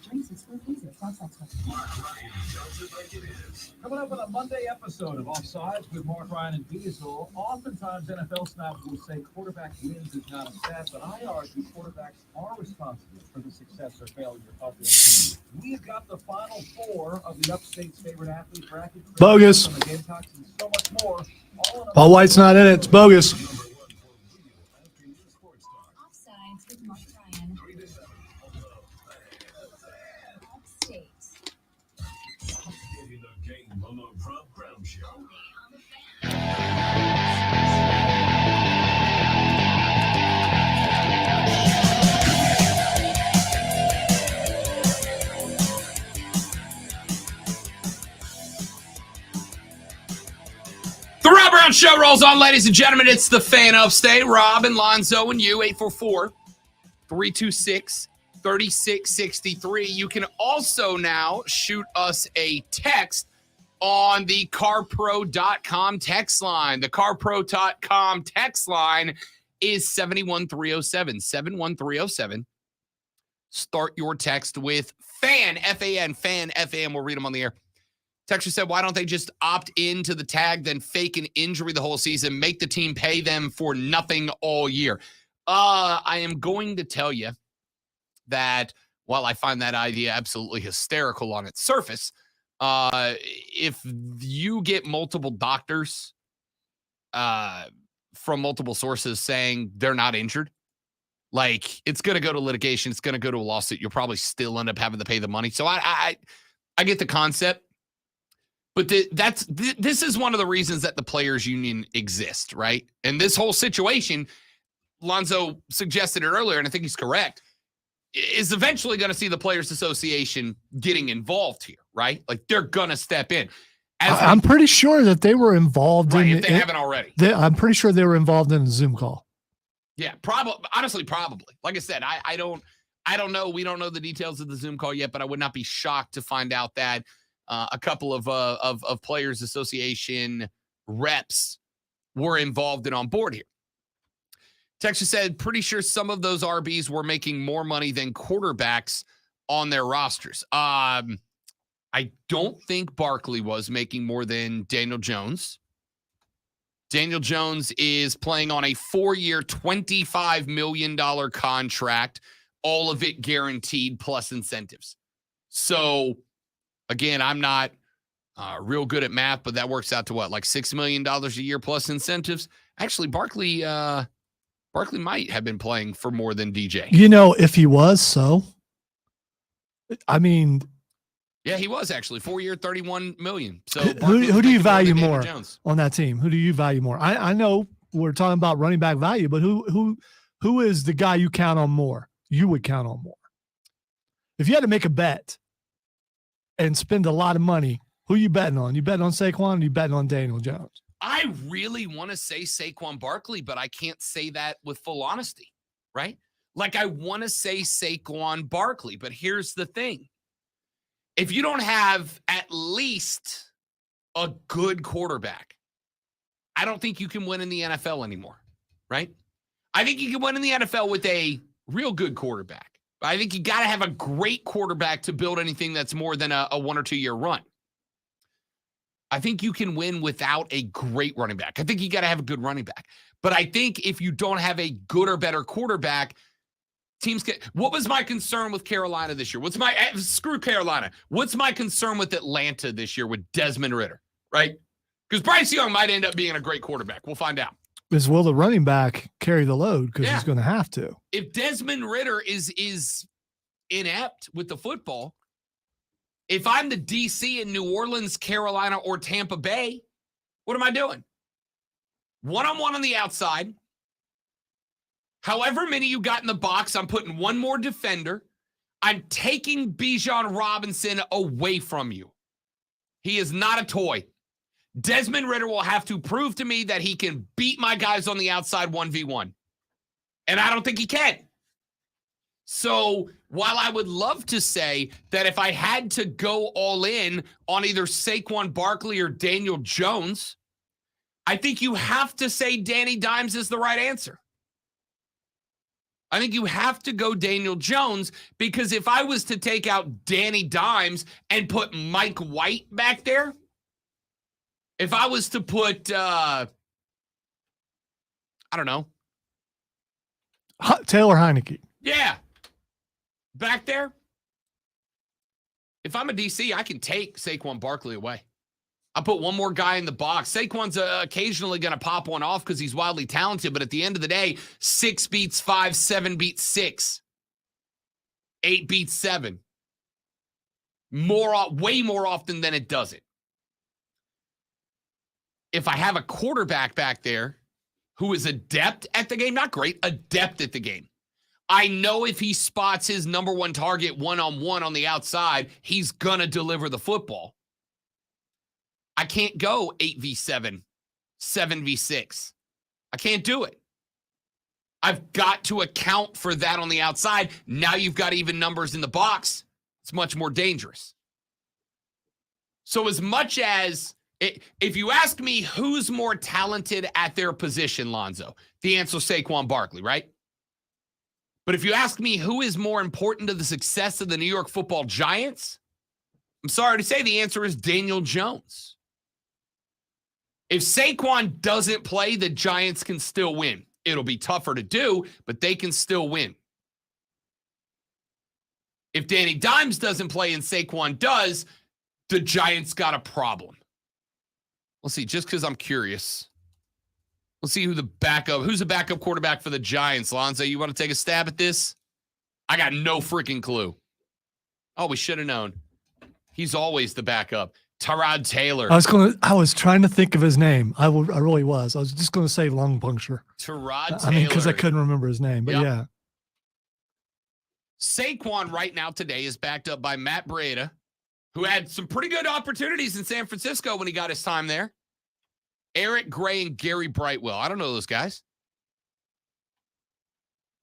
Drinks exclusive. Coming up on a Monday episode of Offsides with Mark, Ryan, and Diesel, oftentimes NFL snobs will say quarterback wins is not a stat, but I argue quarterbacks are responsible for the success or failure of their team. We've got the final four of the Upstate's favorite athlete bracket. Bogus. From the Gamecocks and so much more. Paul White's not in it. It's bogus. Offsides with Mark Ryan. Upstate. Getting the game on the Rob Brown Show. The Rob Brown Show rolls on, ladies and gentlemen. It's the Fan Upstate. Rob and Lonzo and you, 844-326-3663. You can also now shoot us a text on the carpro.com text line. The carpro.com text line is 71307. 71307. Start your text with FAN, F-A-N, FAN, F-A-N. We'll read them on the air. Texture said, why don't they just opt into the tag, then fake an injury the whole season, make the team pay them for nothing all year? I am going to tell you that while I find that idea absolutely hysterical on its surface, if you get multiple doctors from multiple sources saying they're not injured, like it's going to go to litigation, it's going to go to a lawsuit, you'll probably still end up having to pay the money. So I get the concept. But this is one of the reasons that the players union exists, right? And this whole situation, Lonzo suggested it earlier, and I think he's correct, is eventually going to see the Players Association getting involved here, right? Like they're going to step in. I'm pretty sure that they were involved right, in if they haven't already. I'm pretty sure they were involved in a Zoom call. Yeah, probably. Honestly, probably. Like I said, I don't know. We don't know the details of the Zoom call yet, but I would not be shocked to find out that a couple of Players Association reps were involved and on board here. Texas said, pretty sure some of those RBs were making more money than quarterbacks on their rosters. I don't think Barkley was making more than Daniel Jones. Daniel Jones is playing on a 4-year, $25 million contract, all of it guaranteed plus incentives. So, again, I'm not real good at math, but that works out to what, like $6 million a year plus incentives? Actually, Barkley might have been playing for more than DJ. You know, if he was, so I mean, yeah, he was actually 4-year, $31 million. So who do you value more Jones on that team? Who do you value more? I know we're talking about running back value, but who is the guy you count on more? You would count on more. If you had to make a bet and spend a lot of money, who you betting on? You betting on Saquon or you betting on Daniel Jones? I really want to say Saquon Barkley, but I can't say that with full honesty, right? Like I want to say Saquon Barkley, but here's the thing. If you don't have at least a good quarterback, I don't think you can win in the NFL anymore, right? I think you can win in the NFL with a real good quarterback. But I think you got to have a great quarterback to build anything that's more than a 1 or 2 year run. I think you can win without a great running back. I think you got to have a good running back. But I think if you don't have a good or better quarterback, teams can. What was my concern with Carolina this year? Screw Carolina. What's my concern with Atlanta this year with Desmond Ridder, right? Because Bryce Young might end up being a great quarterback. We'll find out. Is will the running back carry the load? Because he's going to have to. If Desmond Ridder is inept with the football, if I'm the DC in New Orleans, Carolina, or Tampa Bay, what am I doing? One-on-one on the outside. However many you got in the box, I'm putting one more defender. I'm taking Bijan Robinson away from you. He is not a toy. Desmond Ridder will have to prove to me that he can beat my guys on the outside 1v1. And I don't think he can. So while I would love to say that if I had to go all in on either Saquon Barkley or Daniel Jones, I think you have to say Danny Dimes is the right answer. I think you have to go Daniel Jones, because if I was to take out Danny Dimes and put Mike White back there, if I was to put, I don't know. Taylor Heineke. Yeah. Back there. If I'm a DC, I can take Saquon Barkley away. I'll put one more guy in the box. Saquon's occasionally going to pop one off because he's wildly talented, but at the end of the day, 6 beats 5, 7 beats 6, 8 beats 7. Way more often than it doesn't. If I have a quarterback back there who is adept at the game, not great, adept at the game, I know if he spots his number one target one-on-one on the outside, he's going to deliver the football. I can't go 8v7, 7v6. I can't do it. I've got to account for that on the outside. Now you've got even numbers in the box. It's much more dangerous. So as much as, if you ask me who's more talented at their position, Lonzo, the answer is Saquon Barkley, right? But if you ask me who is more important to the success of the New York Football Giants, I'm sorry to say the answer is Daniel Jones. If Saquon doesn't play, the Giants can still win. It'll be tougher to do, but they can still win. If Danny Dimes doesn't play and Saquon does, the Giants got a problem. Let's see, just because I'm curious. Let's see who's the backup quarterback for the Giants. Lonzo, you want to take a stab at this? I got no freaking clue. Oh, we should have known. He's always the backup. Tyrod Taylor. I was trying to think of his name. I really was. I was just going to say lung puncture. Tyrod Taylor. I mean, because I couldn't remember his name, but yeah. Saquon right now today is backed up by Matt Breida, who had some pretty good opportunities in San Francisco when he got his time there. Eric Gray and Gary Brightwell. I don't know those guys.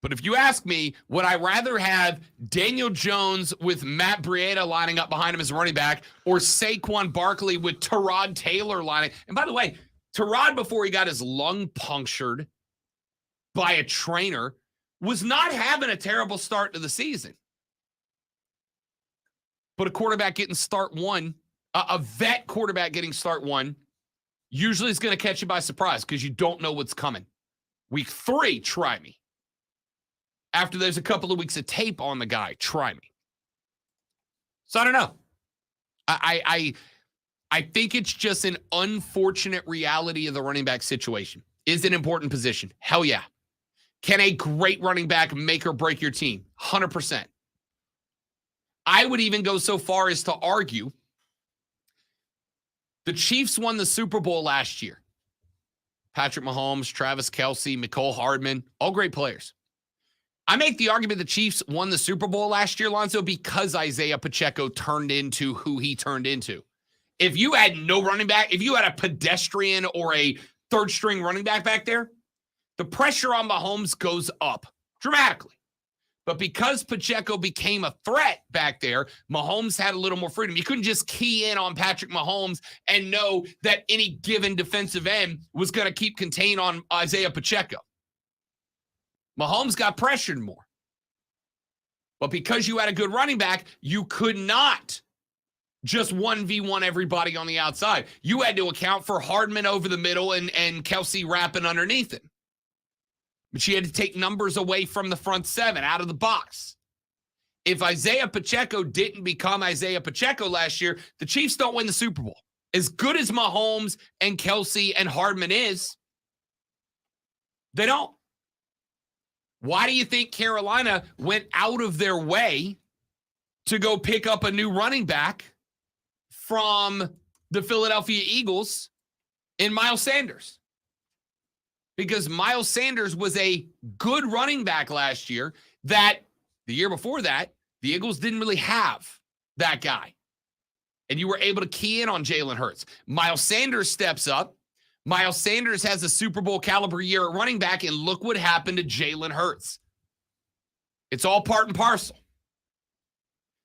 But if you ask me, would I rather have Daniel Jones with Matt Breida lining up behind him as a running back, or Saquon Barkley with Tyrod Taylor lining? And by the way, Tyrod, before he got his lung punctured by a trainer, was not having a terrible start to the season. But a quarterback getting start one, a vet quarterback getting start one, usually is going to catch you by surprise because you don't know what's coming. Week 3, try me. After there's a couple of weeks of tape on the guy, try me. So I don't know. I think it's just an unfortunate reality of the running back situation. Is it an important position? Hell yeah. Can a great running back make or break your team? 100%. I would even go so far as to argue the Chiefs won the Super Bowl last year. Patrick Mahomes, Travis Kelce, Mecole Hardman, all great players. I make the argument the Chiefs won the Super Bowl last year, Lonzo, because Isaiah Pacheco turned into who he turned into. If you had no running back, if you had a pedestrian or a third-string running back there, the pressure on Mahomes goes up dramatically. But because Pacheco became a threat back there, Mahomes had a little more freedom. You couldn't just key in on Patrick Mahomes and know that any given defensive end was going to keep contained on Isaiah Pacheco. Mahomes got pressured more. But because you had a good running back, you could not just 1v1 everybody on the outside. You had to account for Hardman over the middle and Kelce wrapping underneath him. But you had to take numbers away from the front 7 out of the box. If Isaiah Pacheco didn't become Isaiah Pacheco last year, the Chiefs don't win the Super Bowl. As good as Mahomes and Kelce and Hardman is, they don't. Why do you think Carolina went out of their way to go pick up a new running back from the Philadelphia Eagles in Miles Sanders? Because Miles Sanders was a good running back last year that the year before that, the Eagles didn't really have that guy. And you were able to key in on Jalen Hurts. Miles Sanders steps up. Miles Sanders has a Super Bowl caliber year at running back, and look what happened to Jalen Hurts. It's all part and parcel.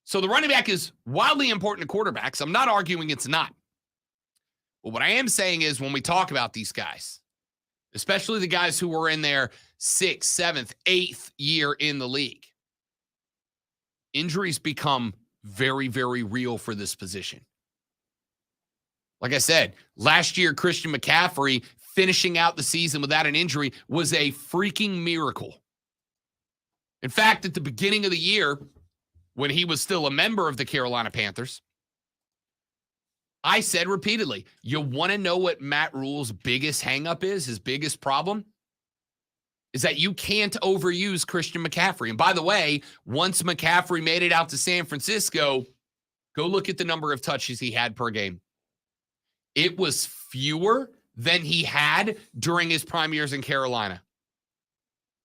So the running back is wildly important to quarterbacks. I'm not arguing it's not. But what I am saying is when we talk about these guys, especially the guys who were in their 6th, 7th, 8th year in the league. Injuries become very, very real for this position. Like I said, last year, Christian McCaffrey finishing out the season without an injury was a freaking miracle. In fact, at the beginning of the year, when he was still a member of the Carolina Panthers, I said repeatedly, you want to know what Matt Rule's biggest hangup is, his biggest problem? Is that you can't overuse Christian McCaffrey. And by the way, once McCaffrey made it out to San Francisco, go look at the number of touches he had per game. It was fewer than he had during his prime years in Carolina.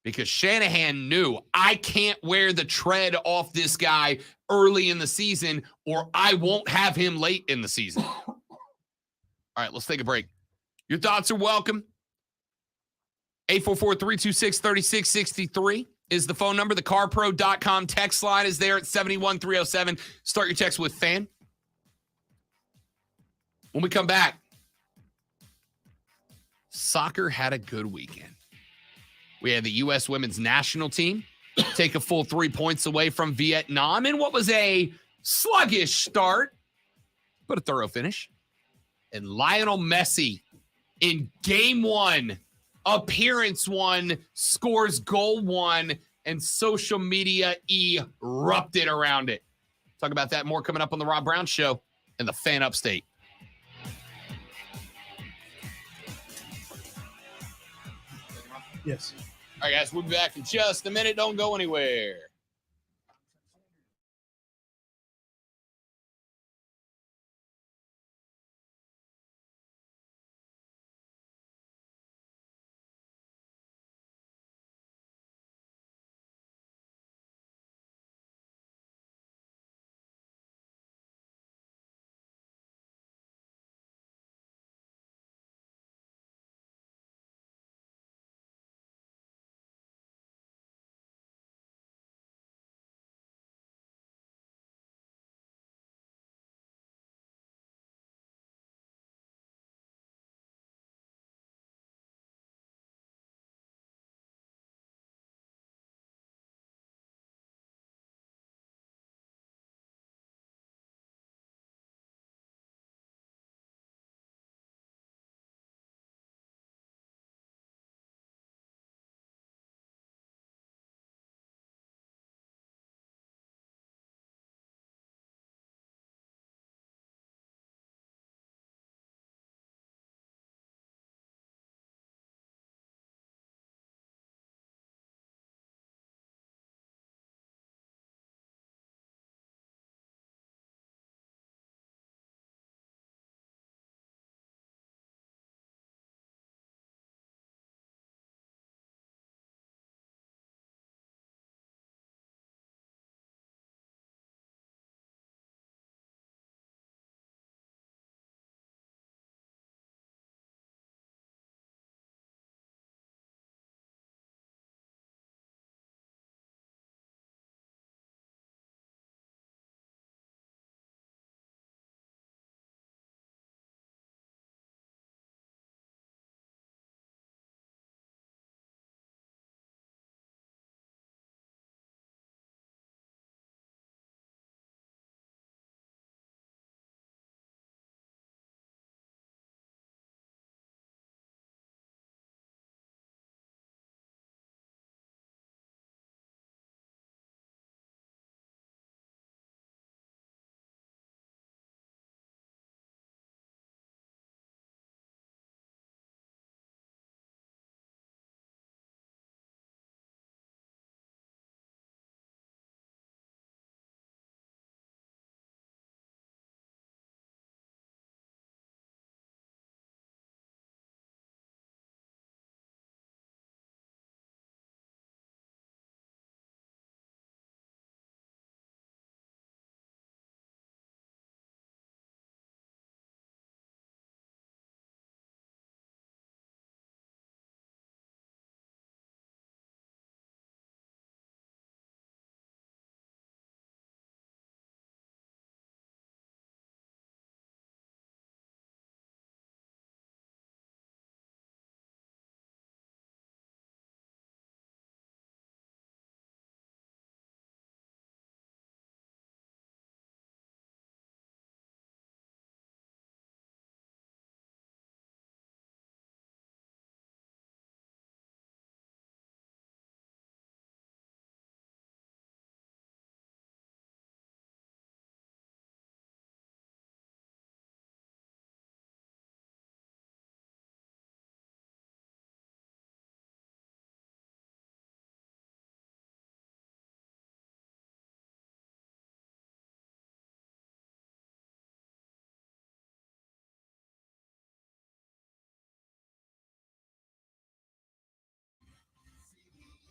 Because Shanahan knew, I can't wear the tread off this guy early in the season, or I won't have him late in the season. All right, let's take a break. Your thoughts are welcome. 844-326-3663 is the phone number. The carpro.com text line is there at 71307. Start your text with FAN. When we come back, soccer had a good weekend. We had the U.S. women's national team take a full 3 points away from Vietnam in what was a sluggish start, but a thorough finish. And Lionel Messi in game 1, appearance 1, scores goal 1, and social media erupted around it. Talk about that more coming up on the Rob Brown Show and the Fan Upstate. Yes. All right, guys, we'll be back in just a minute. Don't go anywhere.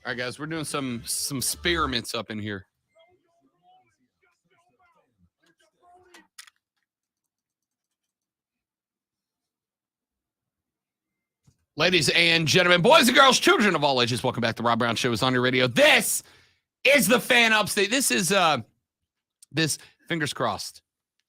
All right, guys, we're doing some experiments up in here. Ladies and gentlemen, boys and girls, children of all ages, welcome back to Rob Brown Show is on your radio. This is the Fan Upstate. This is this fingers crossed.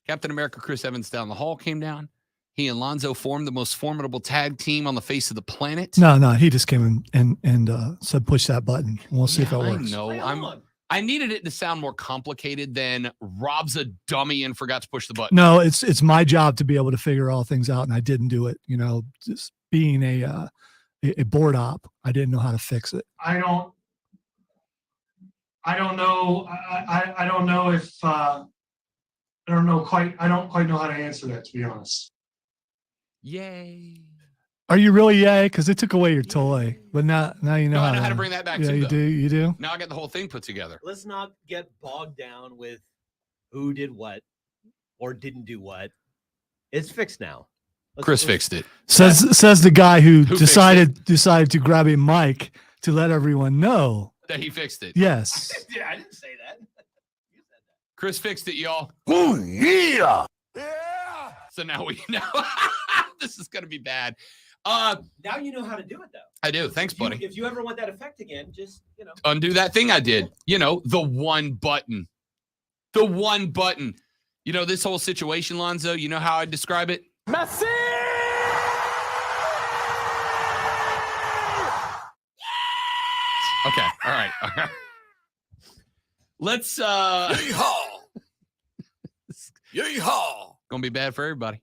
Captain America Chris Evans down the hall came down. He and Lonzo formed the most formidable tag team on the face of the planet. No, he just came in and said push that button. We'll see if it works. I know. I needed it to sound more complicated than Rob's a dummy and forgot to push the button. No, it's my job to be able to figure all things out, and I didn't do it. Just being a board op, I didn't know how to fix it. I don't know. I don't know if I don't quite know how to answer that, to be honest. Yay. Are you really yay? Because it took away your toy, but now you know. No, I know how to bring that back. Yeah, too, you do. Now I got the whole thing put together. Let's not get bogged down with who did what or didn't do what. It's fixed now. Chris fixed it. Says the guy who decided to grab a mic to let everyone know that he fixed it. Yes. Yeah, I didn't say that. You said that. Chris fixed it, y'all. Oh yeah. So now we know this is gonna be bad. Now you know how to do it, though. I do. Thanks, buddy. If you ever want that effect again, just undo that thing I did. The one button. The one button. This whole situation, Lonzo, you know how I describe it? Messy! Okay. All right. Let's Yeehaw! Yeehaw! Gonna be bad for everybody.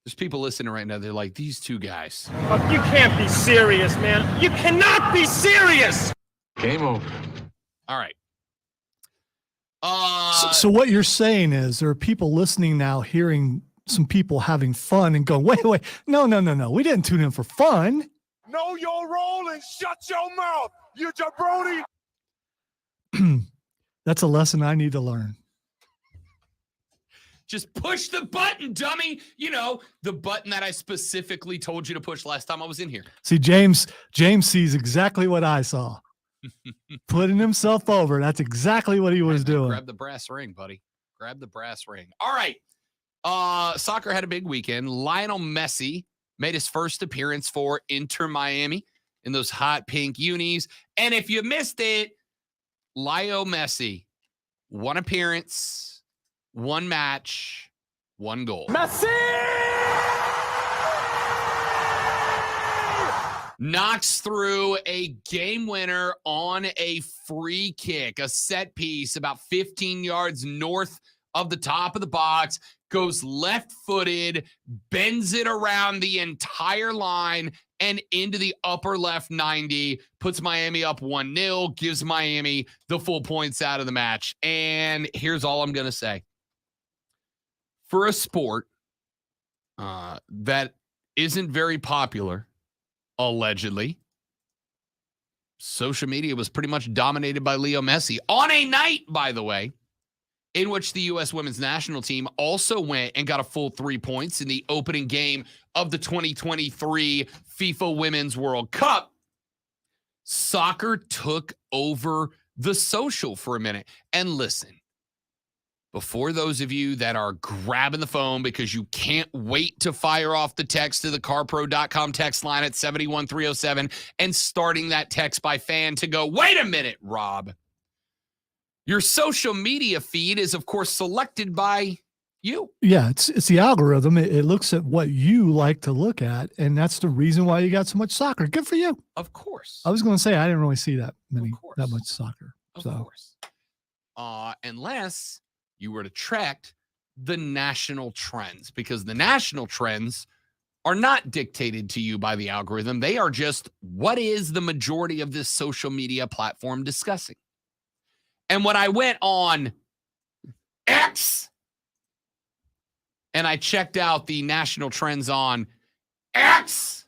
There's people listening right now. They're like, these two guys. You can't be serious, man. You cannot be serious. Game over. All right. So what you're saying is there are people listening now hearing some people having fun and going, wait, no. We didn't tune in for fun. Know your role and shut your mouth, you jabroni. That's a lesson I need to learn. Just push the button, dummy. The button that I specifically told you to push last time I was in here. See, James sees exactly what I saw. Putting himself over. That's exactly what he was doing. Grab the brass ring, buddy. Grab the brass ring. All right. Soccer had a big weekend. Lionel Messi made his first appearance for Inter Miami in those hot pink unis. And if you missed it, Lionel Messi, one appearance, one match, one goal. Messi! Knocks through a game winner on a free kick, a set piece about 15 yards north of the top of the box, goes left-footed, bends it around the entire line and into the upper left 90, puts Miami up 1-0, gives Miami the full points out of the match. And here's all I'm going to say. For a sport that isn't very popular, allegedly, social media was pretty much dominated by Leo Messi on a night, by the way, in which the U.S. women's national team also went and got a full 3 points in the opening game of the 2023 FIFA Women's World Cup. Soccer took over the social for a minute. And listen, before those of you that are grabbing the phone because you can't wait to fire off the text to the carpro.com text line at 71307 and starting that text by fan to go, wait a minute, Rob. Your social media feed is, of course, selected by you. Yeah, it's the algorithm. It looks at what you like to look at, and that's the reason why you got so much soccer. Good for you. Of course. I was going to say I didn't really see that much soccer. Of course. Unless you were to track the national trends, because the national trends are not dictated to you by the algorithm. They are just what is the majority of this social media platform discussing. And when I went on X and I checked out the national trends on X,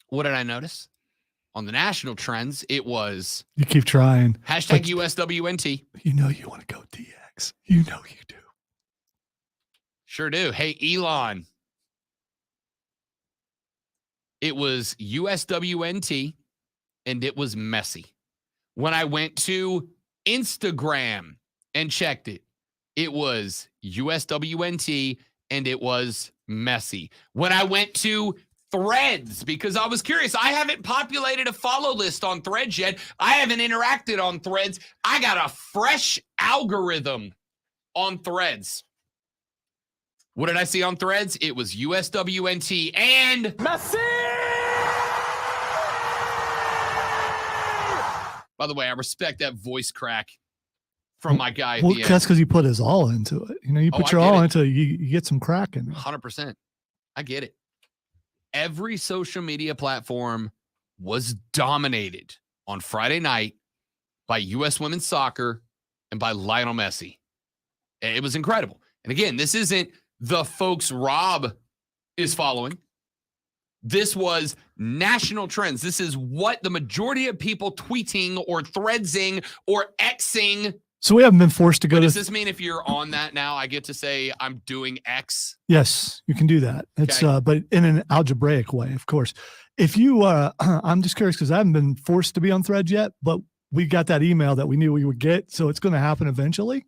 what did I notice? On the national trends, it was... You keep trying. Hashtag USWNT. You know you want to go DX. You know you do. Sure do. Hey, Elon. It was USWNT, and it was messy. When I went to Instagram and checked it, it was USWNT and it was messy. When I went to Threads, because I was curious, I haven't populated a follow list on Threads yet. I haven't interacted on Threads. I got a fresh algorithm on Threads. What did I see on Threads? It was USWNT and messy. By the way, I respect that voice crack from my guy. At Well, the that's end. because you put his all into it. You know, you put your all into it, you get some crack in it. 100%. I get it. Every social media platform was dominated on Friday night by U.S. women's soccer and by Lionel Messi. It was incredible. And again, this isn't the folks Rob is following. This was national trends. This is what the majority of people tweeting or threadsing or Xing. So we haven't been forced to go Does to. this mean if you're on that now, I get to say I'm doing X? Yes, you can do that. It's but in an algebraic way, of course. If you, I'm just curious because I haven't been forced to be on Threads yet, but we got that email that we knew we would get, so it's going to happen eventually.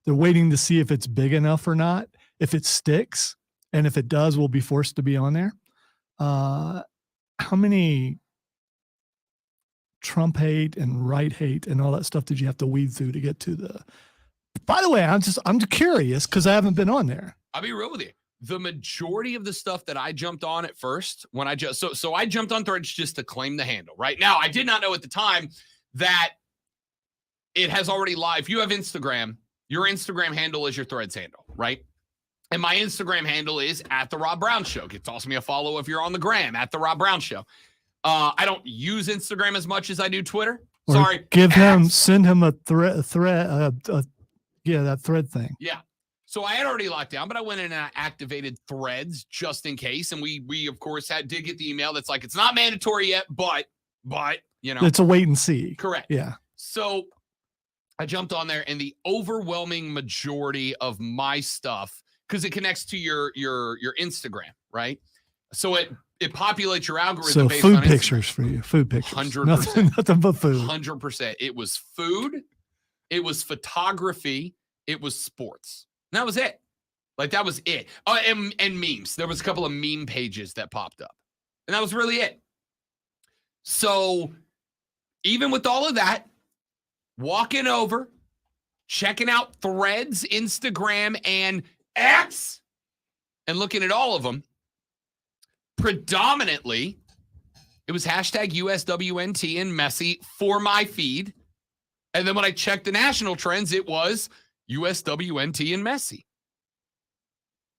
They're waiting to see if it's big enough or not, if it sticks, and if it does, we'll be forced to be on there. How many Trump hate and right hate and all that stuff did you have to weed through to get to the? By the way, I'm curious because I haven't been on there. I'll be real with you. The majority of the stuff that I jumped on at first, when I just so I jumped on Threads just to claim the handle. Right now, I did not know at the time that it has already live. If you have Instagram, your Instagram handle is your Threads handle, right? And my Instagram handle is @The Rob Brown Show. Toss me a follow if you're on the gram, @The Rob Brown Show. I don't use Instagram as much as I do Twitter. Or Sorry. send him a thread, that thread thing. Yeah. So I had already locked down, but I went in and I activated Threads just in case. And we of course did get the email that's like, it's not mandatory yet, but you know. It's a wait and see. Correct. Yeah. So I jumped on there and the overwhelming majority of my stuff, because it connects to your Instagram, right? So it populates your algorithm So based food on pictures for you, food pictures. 100%. Nothing but food. 100%. It was food, it was photography, it was sports. And that was it. Like, that was it. Oh, and memes. There was a couple of meme pages that popped up. And that was really it. So even with all of that, walking over, checking out Threads, Instagram, and X, and looking at all of them, predominantly, it was #USWNT and Messi for my feed. And then when I checked the national trends, it was USWNT and Messi.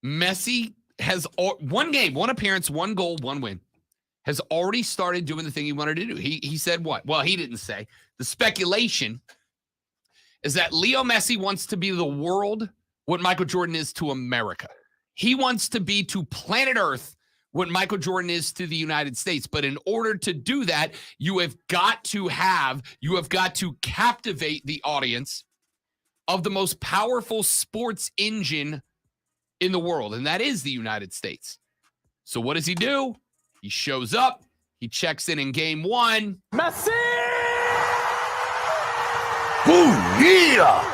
Messi has one game, one appearance, one goal, one win. Has already started doing the thing he wanted to do. He said what? Well, he didn't say. The speculation is that Leo Messi wants to be the world what Michael Jordan is to America. He wants to be to planet Earth what Michael Jordan is to the United States. But in order to do that, you have got to captivate the audience of the most powerful sports engine in the world, and that is the United States. So what does he do? He shows up. He checks in game one. Messi! Boom! Yeah!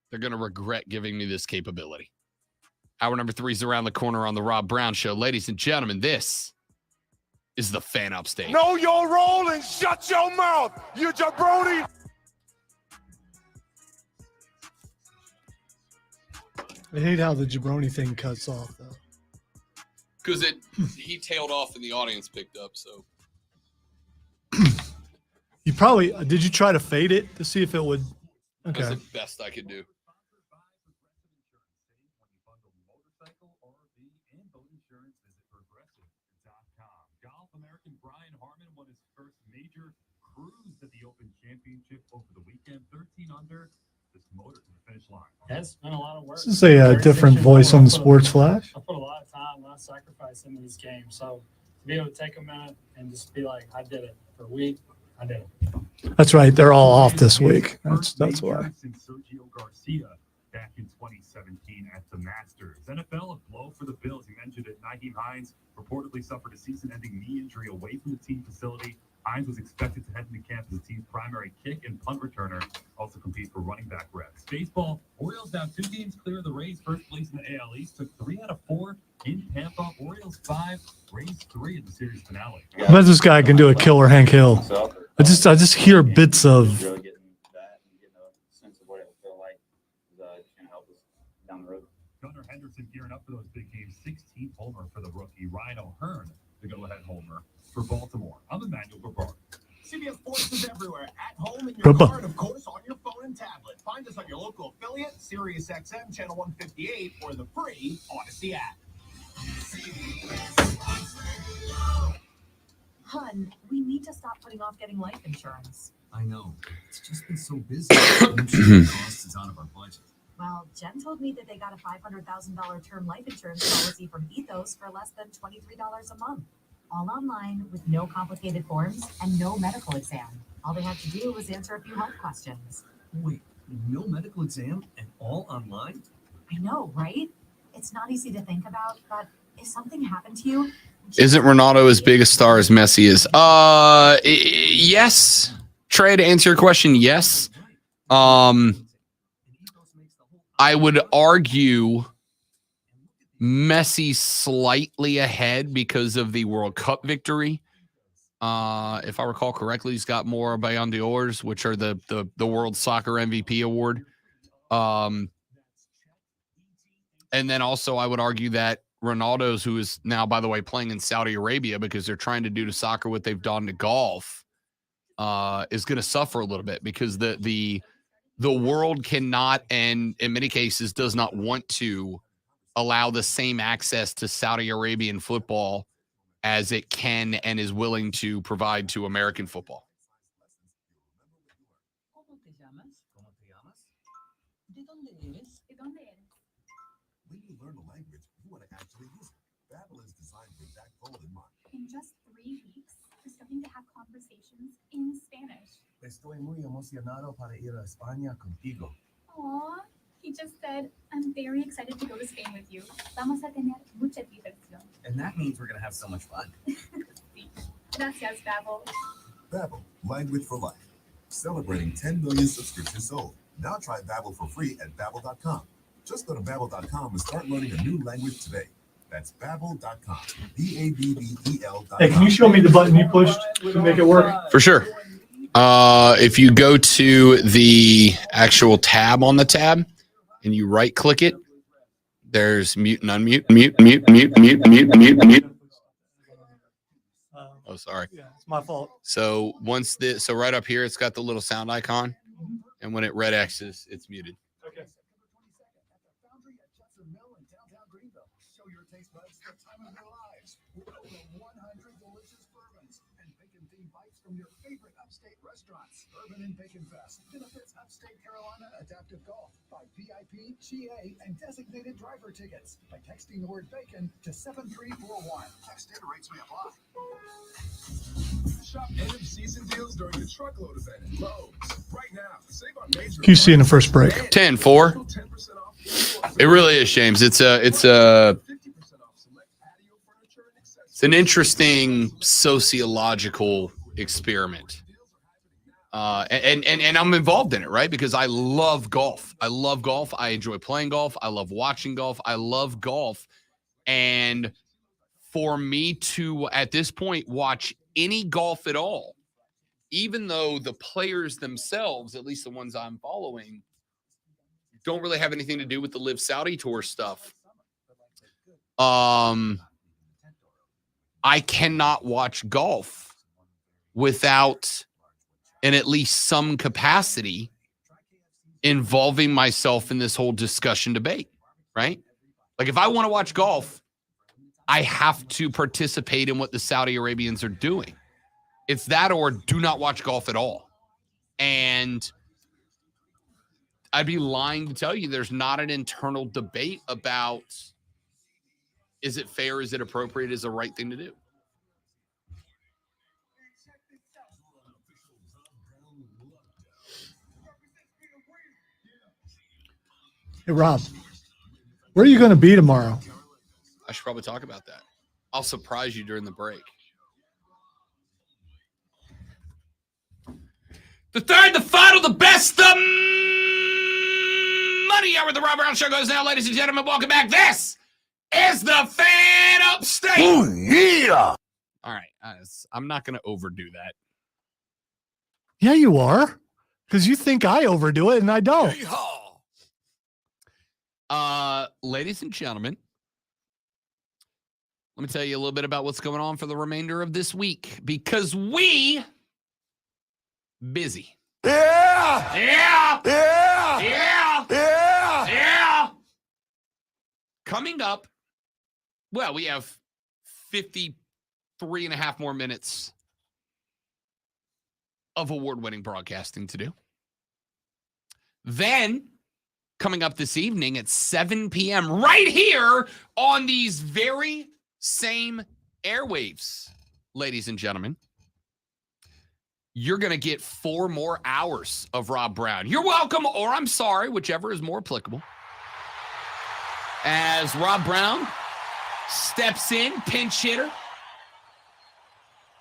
They're going to regret giving me this capability. Hour number 3 is around the corner on the Rob Brown Show. Ladies and gentlemen, this is the Fan Upstate. Know your role and shut your mouth, you jabroni. I hate how the jabroni thing cuts off, though. Because he tailed off and the audience picked up, so. You probably, did you try to fade it to see if it would? Okay. That's the best I could do. American Brian Harmon won his first major cruise at the Open Championship over the weekend. 13 under, this motor to the finish line. That's been a lot of work. This is a different voice on the Sports Flash. I put a lot of time, a lot of sacrifice into this game. So to be able to take a minute and just be like, I did it for a week, I did it. That's right. They're all off this week. That's why. Since Sergio Garcia back in 2017 at the Masters. NFL, a blow for the Bills. You mentioned it. Nyheim Hines reportedly suffered a season-ending knee injury away from the team facility. Hines was expected to head into camp as the team's primary kick and punt returner, also compete for running back reps. Baseball, Orioles now 2 games clear of the Rays, first place in the AL East, took 3 out of 4 in Tampa. Orioles 5, Rays 3 in the series finale. I bet this guy can do a killer Hank Hill. I just hear bits of. Really getting that and getting a sense of what it will feel like is going to help us down the road. Gunnar Henderson gearing up for those big games. 16th homer for the rookie. Ryan O'Hearn, the go-ahead homer for Baltimore. I'm Emmanuel Barbaro. CBS Sports is everywhere, at home, in your car, and of course on your phone and tablet. Find us on your local affiliate, Sirius XM, Channel 158, or the free Odyssey app. Hun, we need to stop putting off getting life insurance. I know. It's just been so busy. Insurance costs is out of our budget. Well, Jen told me that they got a $500,000 term life insurance policy from Ethos for less than $23 a month. All online with no complicated forms and no medical exam. All they had to do was answer a few health questions. Wait, no medical exam and all online? I know, right? It's not easy to think about, but if something happened to you... Isn't Ronaldo as big a star as Messi is? Yes. Trey, to answer your question, yes. I would argue Messi slightly ahead because of the World Cup victory. If I recall correctly, he's got more Ballon d'Ors, which are the World Soccer MVP award. And then also I would argue that Ronaldo's, who is now, by the way, playing in Saudi Arabia because they're trying to do to soccer what they've done to golf, is going to suffer a little bit because the world cannot, and in many cases does not want to, allow the same access to Saudi Arabian football as it can and is willing to provide to American football. When you learn a language, you want to actually use it. Babbel is designed with that goal in mind. In just 3 weeks, we're starting to have conversations in Spanish. Estoy muy emocionado para ir a España contigo. Aw, he just said, I'm very excited to go to Spain with you. Vamos a tener mucha diversión. And that means we're going to have so much fun. Gracias, Babbel. Babbel, language for life. Celebrating 10 million subscriptions sold. Now try Babbel for free at Babbel.com. Just go to Babbel.com and start learning a new language today. That's Babbel.com. Babbel.com. Hey, can you show me the button you pushed to make it work? For sure. If you go to the actual tab on the tab and you right click it, there's mute and unmute, mute. Oh, sorry. Yeah, it's my fault. So so right up here, it's got the little sound icon, and when it red X's, it's muted. Okay. Show your taste buds the time of their lives with over 100 delicious bourbons and bacon-themed bites from your favorite upstate restaurants. Bourbon and Bacon Fest benefits Upstate Carolina Adaptive Golf by VIP, GA, and designated driver tickets by texting the word bacon to 7341. Text data rates may apply. Shop end of season deals during the truckload event at Lowe's. Right now, save on major. QC in the first break. 10-4. It really is, James. It's an interesting sociological experiment. And I'm involved in it, right? Because I love golf. I enjoy playing golf. I love watching golf. I love golf. And for me to, at this point, watch any golf at all, even though the players themselves, at least the ones I'm following, don't really have anything to do with the Live Saudi Tour stuff. I cannot watch golf without, in at least some capacity, involving myself in this whole discussion debate, right? Like if I want to watch golf, I have to participate in what the Saudi Arabians are doing. It's that or do not watch golf at all. And I'd be lying to tell you there's not an internal debate about, is it fair, is it appropriate, is the right thing to do? Hey, Rob, where are you going to be tomorrow? I should probably talk about that. I'll surprise you during the break. The third, the final, the best, the money hour of the Rob Brown Show goes now, ladies and gentlemen. Welcome back. This is the Fan Upstate. Oh, yeah. All right. I'm not going to overdo that. Yeah, you are. Because you think I overdo it, and I don't. Ladies and gentlemen, let me tell you a little bit about what's going on for the remainder of this week. Because we busy. Yeah. Yeah. Yeah. Yeah. Yeah. Yeah. Coming up, well, we have 53 and a half more minutes of award-winning broadcasting to do. Then, coming up this evening at 7 p.m., right here on these very same airwaves, ladies and gentlemen, you're going to get 4 more hours of Rob Brown. You're welcome, or I'm sorry, whichever is more applicable. As Rob Brown steps in, pinch hitter.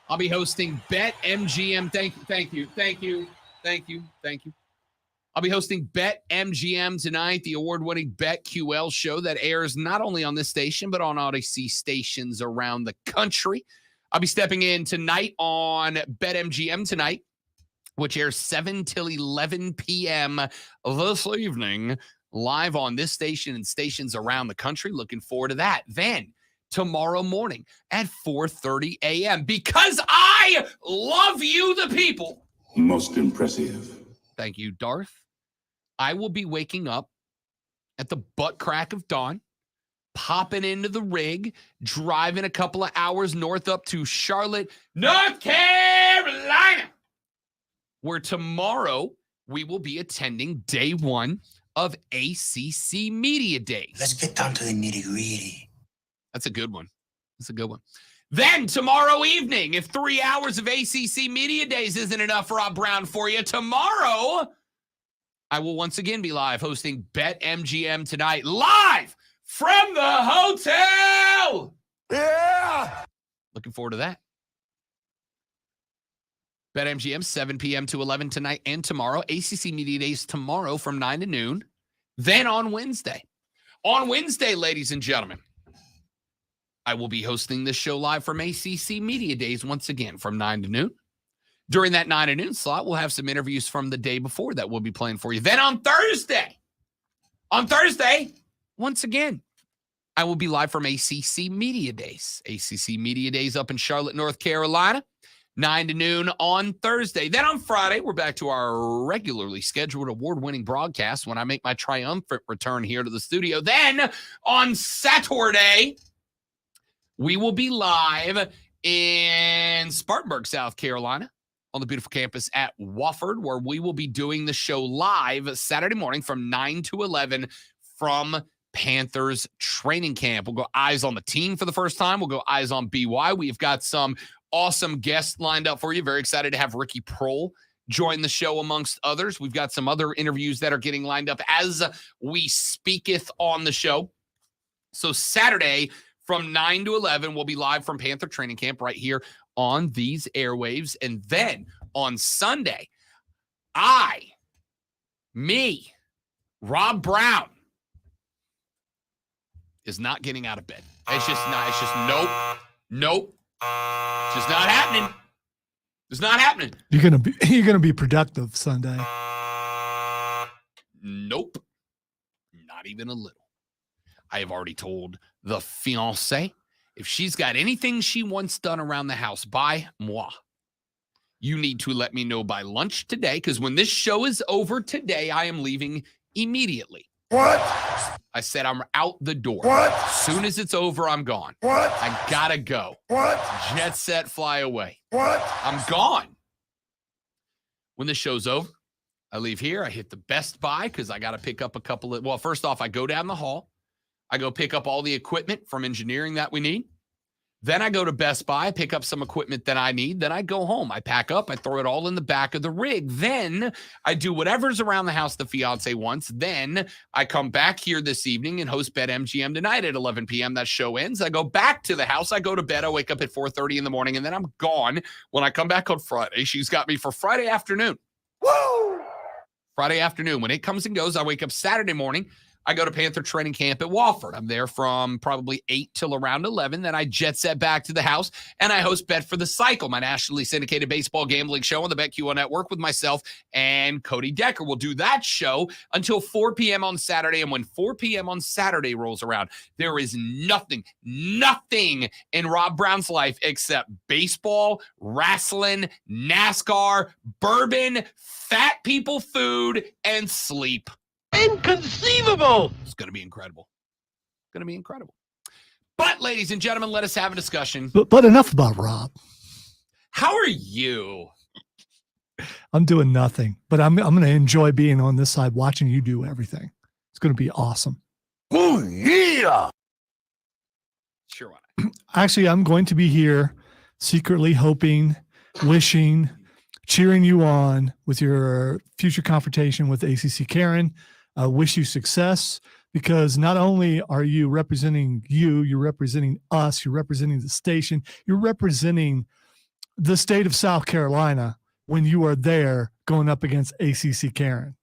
I'll be hosting Bet MGM. Thank you. I'll be hosting Bet MGM tonight, the award-winning BetQL show that airs not only on this station, but on Odyssey stations around the country. I'll be stepping in tonight on BetMGM tonight, which airs 7 till 11 p.m. this evening, live on this station and stations around the country. Looking forward to that. Then, tomorrow morning at 4:30 a.m., because I love you, the people. Most impressive. Thank you, Darth. I will be waking up at the butt crack of dawn, popping into the rig, driving a couple of hours north up to Charlotte, North Carolina, where tomorrow we will be attending day 1 of ACC Media Days. Let's get down to the nitty-gritty. That's a good one. Then tomorrow evening, if 3 hours of ACC Media Days isn't enough, Rob Brown, for you, tomorrow I will once again be live hosting Bet MGM tonight, live from the hotel. Yeah. Looking forward to that. Bet MGM, 7 p.m. to 11 tonight and tomorrow. ACC Media Days tomorrow from 9 to noon. Then on Wednesday. On Wednesday, ladies and gentlemen, I will be hosting this show live from ACC Media Days once again from 9 to noon. During that 9 to noon slot, we'll have some interviews from the day before that we'll be playing for you. Then on Thursday, once again, I will be live from ACC Media Days. ACC Media Days up in Charlotte, North Carolina, 9 to noon on Thursday. Then on Friday, we're back to our regularly scheduled award-winning broadcast when I make my triumphant return here to the studio. Then on Saturday, we will be live in Spartanburg, South Carolina, on the beautiful campus at Wofford, where we will be doing the show live Saturday morning from 9 to 11 from Panthers training camp. We'll go eyes on the team for the first time. We'll go eyes on BY. We've got some awesome guests lined up for you. Very excited to have Ricky Prohl join the show amongst others. We've got some other interviews that are getting lined up as we speaketh on the show. So Saturday from 9 to 11, we'll be live from Panther training camp right here on these airwaves. And then on Sunday, Rob Brown, is not getting out of bed. Nope. Just not happening. It's not happening. You're gonna be productive Sunday. Nope. Not even a little. I have already told the fiancé, if she's got anything she wants done around the house, by moi, you need to let me know by lunch today, because when this show is over today, I am leaving immediately. What? I said I'm out the door. What? As soon as it's over, I'm gone. What? I gotta go. What? Jet set, fly away. What? I'm gone. When the show's over, I leave here. I hit the Best Buy because I got to pick up a couple of, well, first off, I go down the hall. I go pick up all the equipment from engineering that we need. Then I go to Best Buy, pick up some equipment that I need. Then I go home. I pack up. I throw it all in the back of the rig. Then I do whatever's around the house the fiance wants. Then I come back here this evening and host BetMGM tonight at 11 p.m. That show ends. I go back to the house. I go to bed. I wake up at 4:30 in the morning, and then I'm gone. When I come back on Friday, she's got me for Friday afternoon. Woo! Friday afternoon. When it comes and goes, I wake up Saturday morning. I go to Panther training camp at Wofford. I'm there from probably 8 till around 11. Then I jet set back to the house, and I host Bet for the Cycle, my nationally syndicated baseball gambling show on the BetQL network with myself and Cody Decker. We'll do that show until 4 p.m. on Saturday, and when 4 p.m. on Saturday rolls around, there is nothing in Rob Brown's life except baseball, wrestling, NASCAR, bourbon, fat people food, and sleep. Inconceivable. It's going to be incredible. Going to be incredible. But, ladies and gentlemen, let us have a discussion. But enough about Rob. How are you? I'm doing nothing, but I'm going to enjoy being on this side, watching you do everything. It's going to be awesome. Oh, yeah. Sure. Actually, I'm going to be here secretly hoping, wishing, cheering you on with your future confrontation with ACC Karen. I wish you success, because not only are you representing you're representing us, you're representing the station, you're representing the state of South Carolina when you are there going up against ACC Karen.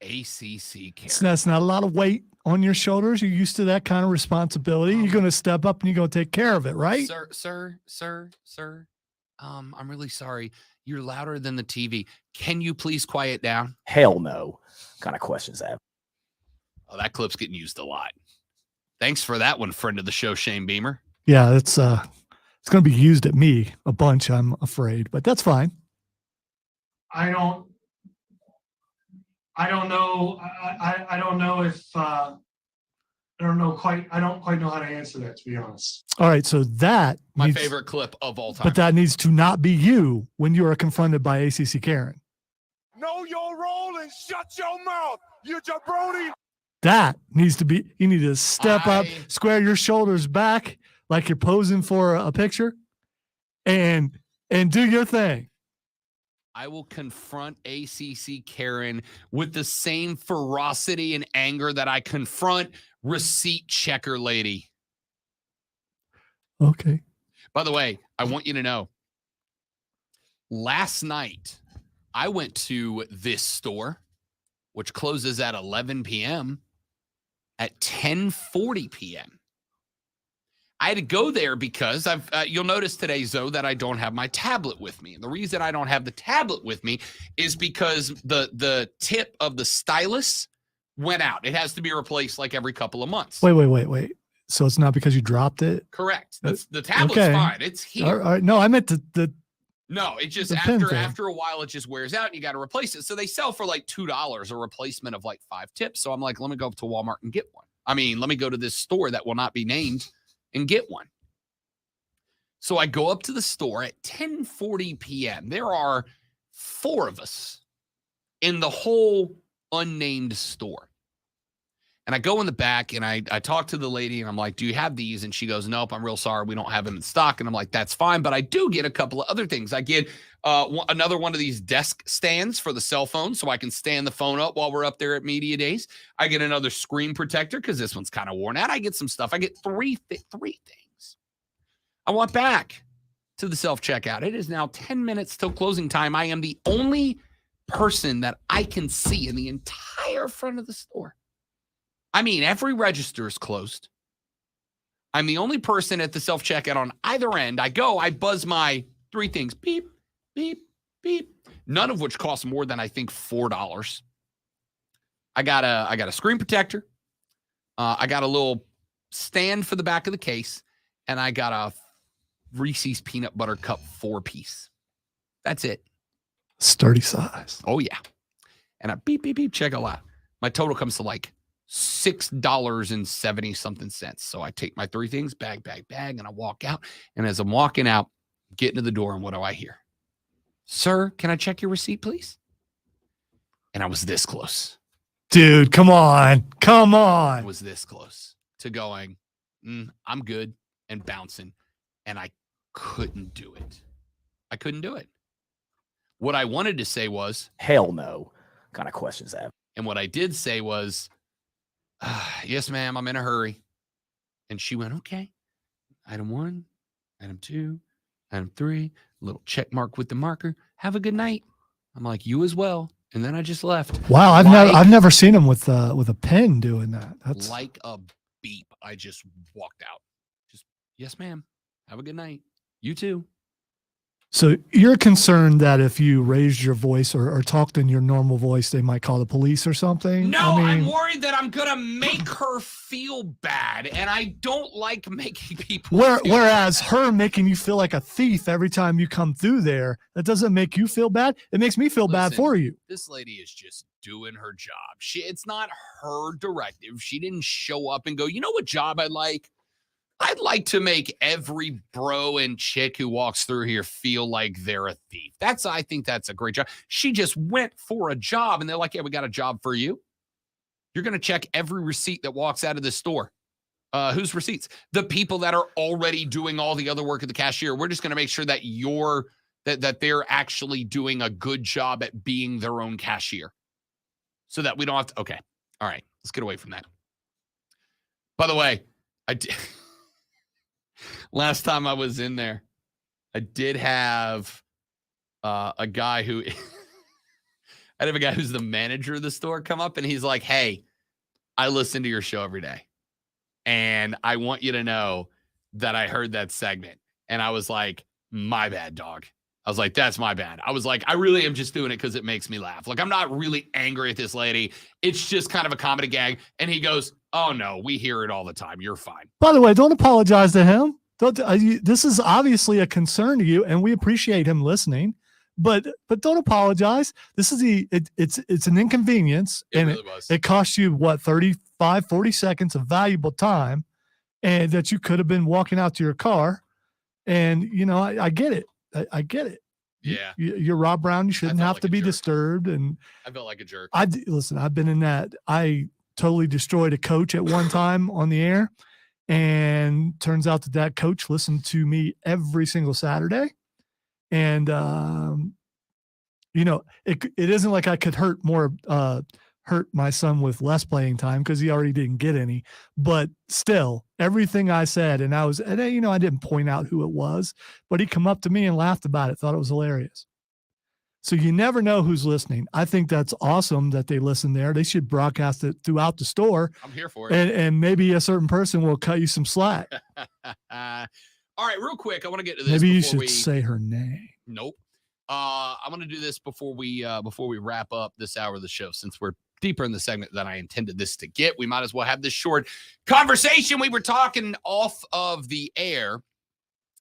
ACC Karen. So that's not a lot of weight on your shoulders. You're used to that kind of responsibility. You're going to step up and you're going to take care of it, right? Sir. I'm really sorry. You're louder than the TV. Can you please quiet down? Hell no. What kind of questions that? Oh, that clip's getting used a lot. Thanks for that one, friend of the show, Shane Beamer. Yeah, it's going to be used at me a bunch, I'm afraid, but that's fine. I don't know. I don't know if I don't quite know how to answer that, to be honest. All right, so that my favorite clip of all time. But that needs to not be you when you are confronted by ACC Karen. Know your role and shut your mouth, you jabroni. That needs to be, you need to step up, square your shoulders back like you're posing for a picture, and do your thing. I will confront ACC Karen with the same ferocity and anger that I confront receipt checker lady. Okay. By the way, I want you to know, last night I went to this store, which closes at 11 p.m. at 10:40 p.m. I had to go there because you'll notice today, Zoe, that I don't have my tablet with me. And the reason I don't have the tablet with me is because the tip of the stylus went out. It has to be replaced like every couple of months. Wait. So it's not because you dropped it? Correct. The tablet's fine. It's here. All right. No, I meant the No, it just after a while it just wears out and you got to replace it. So they sell for like $2 a replacement of like 5 tips. So I'm like, let me go up to Walmart and get one. I mean, let me go to this store that will not be named and get one. So I go up to the store at 10:40 p.m. There are 4 of us in the whole unnamed store. And I go in the back and I talk to the lady and I'm like, do you have these? And she goes, nope, I'm real sorry. We don't have them in stock. And I'm like, that's fine. But I do get a couple of other things. I get another one of these desk stands for the cell phone so I can stand the phone up while we're up there at Media Days. I get another screen protector because this one's kind of worn out. I get some stuff. I get three things. I went back to the self-checkout. It is now 10 minutes till closing time. I am the only person that I can see in the entire front of the store. I mean, every register is closed. I'm the only person at the self-checkout on either end. I buzz my 3 things. Beep, beep, beep. None of which cost more than, I think, $4. I got a screen protector. I got a little stand for the back of the case. And I got a Reese's Peanut Butter Cup 4-piece. That's it. Sturdy size. Oh, yeah. And I beep, beep, beep, check it out. My total comes to like $6.70 something cents. So I take my 3 things, bag, and I walk out. And as I'm walking out, getting to the door, and what do I hear? Sir, can I check your receipt, please? And I was this close. Dude, come on. I was this close to going, I'm good and bouncing. And I couldn't do it. I couldn't do it. What I wanted to say was, hell no. Kind of questions that. And what I did say was, yes, ma'am, I'm in a hurry. And she went, okay. Item 1, item 2, item 3, little check mark with the marker. Have a good night. I'm like, you as well. And then I just left. Wow, I've never seen him with a pen doing that. That's like a beep. I just walked out. Just, yes, ma'am. Have a good night. You too. So you're concerned that if you raised your voice or talked in your normal voice, they might call the police or something? No, I'm worried that I'm going to make her feel bad, and I don't like making people feel whereas bad. her making you feel like a thief every time you come through there, that doesn't make you feel bad. It makes me feel bad for you. This lady is just doing her job. It's not her directive. She didn't show up and go, you know what job I like? I'd like to make every bro and chick who walks through here feel like they're a thief. I think that's a great job. She just went for a job and they're like, yeah, we got a job for you. You're going to check every receipt that walks out of this store. Whose receipts? The people that are already doing all the other work at the cashier. We're just going to make sure that that they're actually doing a good job at being their own cashier so that we don't have to. Okay. All right. Let's get away from that. By the way, I did. Last time I was in there, I did have a guy who I have a guy who's the manager of the store come up and he's like, hey, I listen to your show every day. And I want you to know that I heard that segment. And I was like, my bad, dog. I was like, that's my bad. I was like, I really am just doing it because it makes me laugh. Like, I'm not really angry at this lady. It's just kind of a comedy gag. And he goes, oh, no, we hear it all the time. You're fine. By the way, don't apologize to him. This is obviously a concern to you, and we appreciate him listening. But don't apologize. This is it's an inconvenience, and really it costs you what 35, 40 seconds of valuable time, and that you could have been walking out to your car. And I get it. I get it. Yeah, you're Rob Brown. You shouldn't have to be disturbed. And I felt like a jerk. Listen. I've been in that. I totally destroyed a coach at one time on the air. And turns out that coach listened to me every single Saturday. And, it isn't like I could hurt my son with less playing time because he already didn't get any. But still, everything I said, and I didn't point out who it was, but he come up to me and laughed about it, thought it was hilarious. So you never know who's listening. I think that's awesome that they listen there. They should broadcast it throughout the store. I'm here for it. And maybe a certain person will cut you some slack. All right, real quick, I want to get to this. Maybe you should say her name. Nope. I want to do this before we wrap up this hour of the show. Since we're deeper in the segment than I intended this to get, we might as well have this short conversation. We were talking off of the air.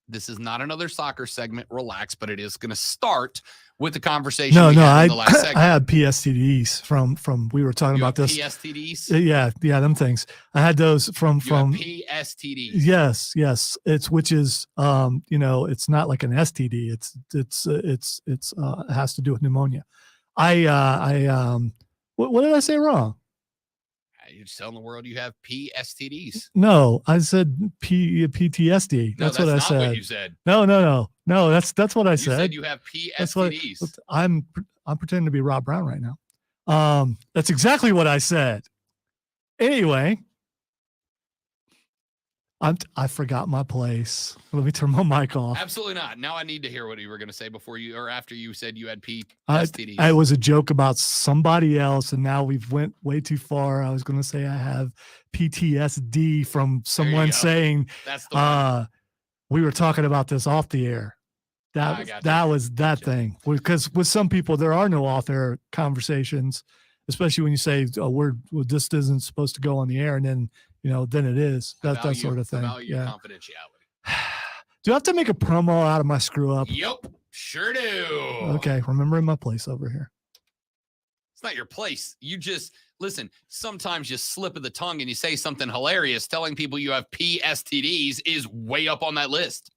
This is not another soccer segment. Relax, but it is going to start with the conversation. No, I segment. I had PSTDs from we were talking about this. PSTDs? Yeah, them things. I had those from PSTDs. Yes. It's which is it's not like an STD. It has to do with pneumonia. What did I say wrong? You're just telling the world you have PSTDs. No, I said PTSD. That's what I said. Not what you said. No. That's what I said. You said you have PSTDs. I'm pretending to be Rob Brown right now. That's exactly what I said. Anyway, I forgot my place. Let me turn my mic off. Absolutely not. Now I need to hear what you were going to say before you or after you said you had PSTDs. It was a joke about somebody else, and now we've went way too far. I was going to say I have PTSD from someone saying that's the one. We were talking about this off the air. That was that thing. Because with some people, there are no off-air conversations, especially when you say a word, well, this isn't supposed to go on the air, and then then it is that sort of thing. Yeah. Confidentiality. Do I have to make a promo out of my screw up? Yep, sure do. Okay, remembering my place over here. It's not your place. You just listen. Sometimes you slip of the tongue and you say something hilarious. Telling people you have PSTDs is way up on that list.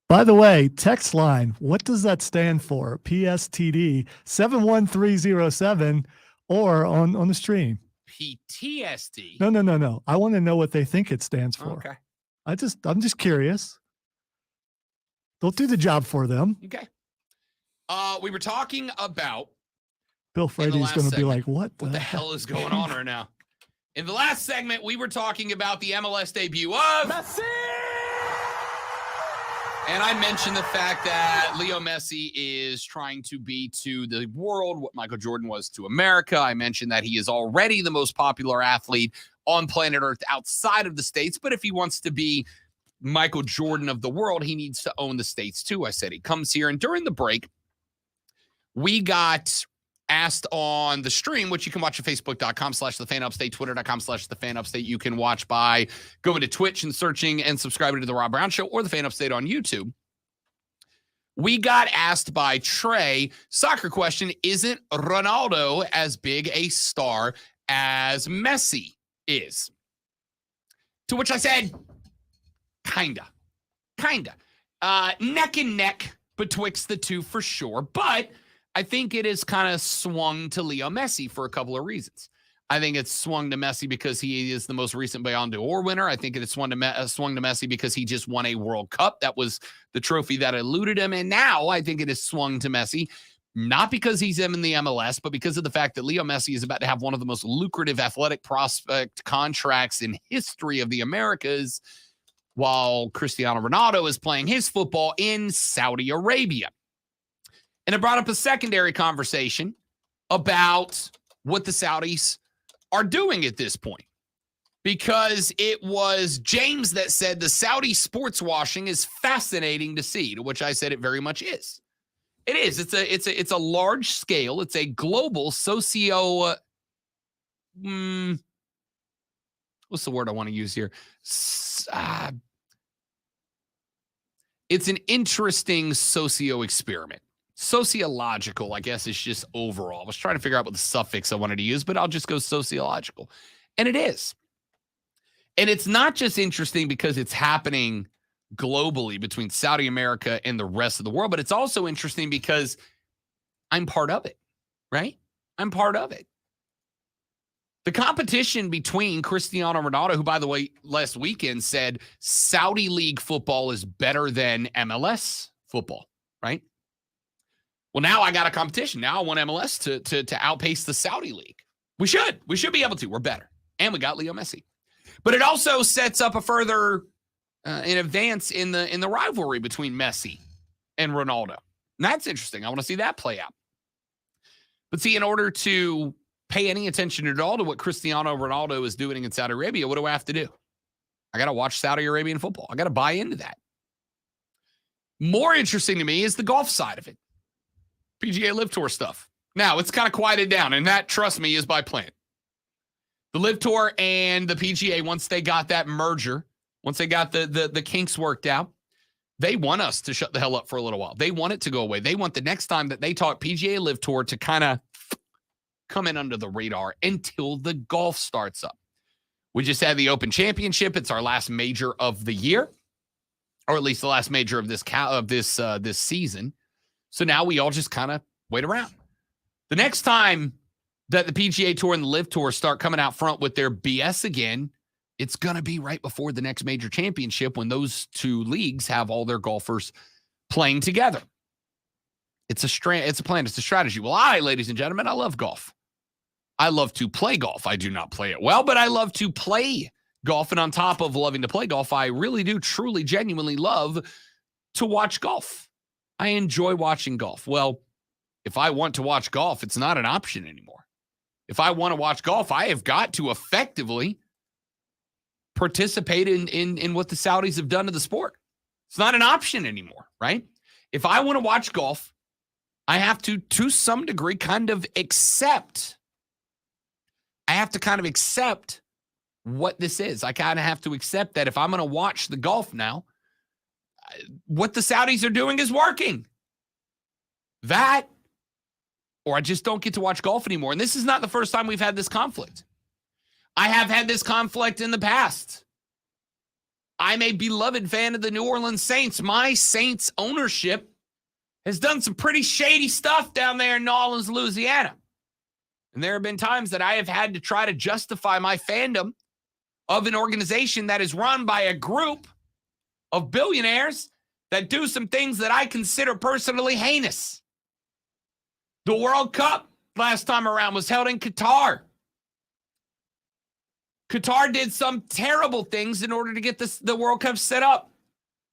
By the way, text line. What does that stand for? PSTD 71307 or on the stream. PTSD. No. I want to know what they think it stands for. Okay. I'm just curious. Don't do the job for them. Okay. We were talking about Bill Freddy's going to be like, what the hell is going on right now? In the last segment, we were talking about the MLS debut of Messi. And I mentioned the fact that Leo Messi is trying to be to the world what Michael Jordan was to America. I mentioned that he is already the most popular athlete on planet Earth outside of the States. But if he wants to be Michael Jordan of the world, he needs to own the States too. I said he comes here. And during the break, we got asked on the stream, which you can watch at facebook.com/thefanupstate, twitter.com/thefanupstate. You can watch by going to Twitch and searching and subscribing to the Rob Brown Show or the Fan Upstate on YouTube. We got asked by Trey, soccer question, isn't Ronaldo as big a star as Messi is? To which I said, kinda. Neck and neck betwixt the two for sure, but I think it is kind of swung to Leo Messi for a couple of reasons. I think it's swung to Messi because he is the most recent Ballon d'Or winner. I think it's swung to Messi because he just won a World Cup. That was the trophy that eluded him. And now I think it is swung to Messi, not because he's in the MLS, but because of the fact that Leo Messi is about to have one of the most lucrative athletic prospect contracts in history of the Americas, while Cristiano Ronaldo is playing his football in Saudi Arabia. And it brought up a secondary conversation about what the Saudis are doing at this point. Because it was James that said the Saudi sports washing is fascinating to see, to which I said it very much is. It is. It's a large scale. It's a global socio. What's the word I want to use here? It's an interesting socio experiment. Sociological, I guess, is just overall. I was trying to figure out what the suffix I wanted to use, but I'll just go sociological. And it is. And it's not just interesting because it's happening globally between Saudi America and the rest of the world, but it's also interesting because I'm part of it, right? I'm part of it. The competition between Cristiano Ronaldo, who, by the way, last weekend said Saudi League football is better than MLS football, right? Well, now I got a competition. Now I want MLS to outpace the Saudi League. We should be able to. We're better. And we got Leo Messi. But it also sets up a further an advance in the rivalry between Messi and Ronaldo. And that's interesting. I want to see that play out. But see, in order to pay any attention at all to what Cristiano Ronaldo is doing in Saudi Arabia, what do I have to do? I got to watch Saudi Arabian football. I got to buy into that. More interesting to me is the golf side of it. PGA Live Tour stuff. Now, it's kind of quieted down, and that, trust me, is by plan. The Live Tour and the PGA, once they got that merger, once they got the kinks worked out, they want us to shut the hell up for a little while. They want it to go away. They want the next time that they talk PGA Live Tour to kind of come in under the radar until the golf starts up. We just had the Open Championship. It's our last major of the year, or at least the last major of this season. So now we all just kind of wait around. The next time that the PGA Tour and the Live Tour start coming out front with their BS again, it's going to be right before the next major championship when those two leagues have all their golfers playing together. It's a plan. It's a strategy. Well, ladies and gentlemen, I love golf. I love to play golf. I do not play it well, but I love to play golf. And on top of loving to play golf, I really do truly, genuinely love to watch golf. I enjoy watching golf. Well, if I want to watch golf, it's not an option anymore. If I want to watch golf, I have got to effectively participate in what the Saudis have done to the sport. It's not an option anymore, right? If I want to watch golf, I have to some degree, kind of accept. I have to kind of accept what this is. I kind of have to accept that if I'm going to watch the golf now, what the Saudis are doing is working. That, or I just don't get to watch golf anymore. And this is not the first time we've had this conflict. I have had this conflict in the past. I'm a beloved fan of the New Orleans Saints. My Saints ownership has done some pretty shady stuff down there in New Orleans, Louisiana. And there have been times that I have had to try to justify my fandom of an organization that is run by a group of billionaires that do some things that I consider personally heinous. The World Cup last time around was held in Qatar. Qatar did some terrible things in order to get the World Cup set up.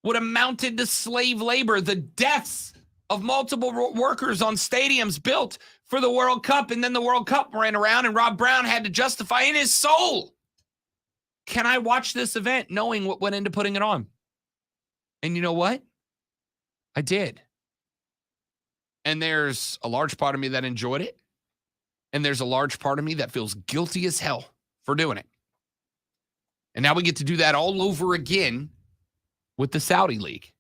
What amounted to slave labor, the deaths of multiple workers on stadiums built for the World Cup, and then the World Cup ran around and Rob Brown had to justify in his soul, can I watch this event knowing what went into putting it on? And you know what? I did. And there's a large part of me that enjoyed it. And there's a large part of me that feels guilty as hell for doing it. And now we get to do that all over again with the Saudi League.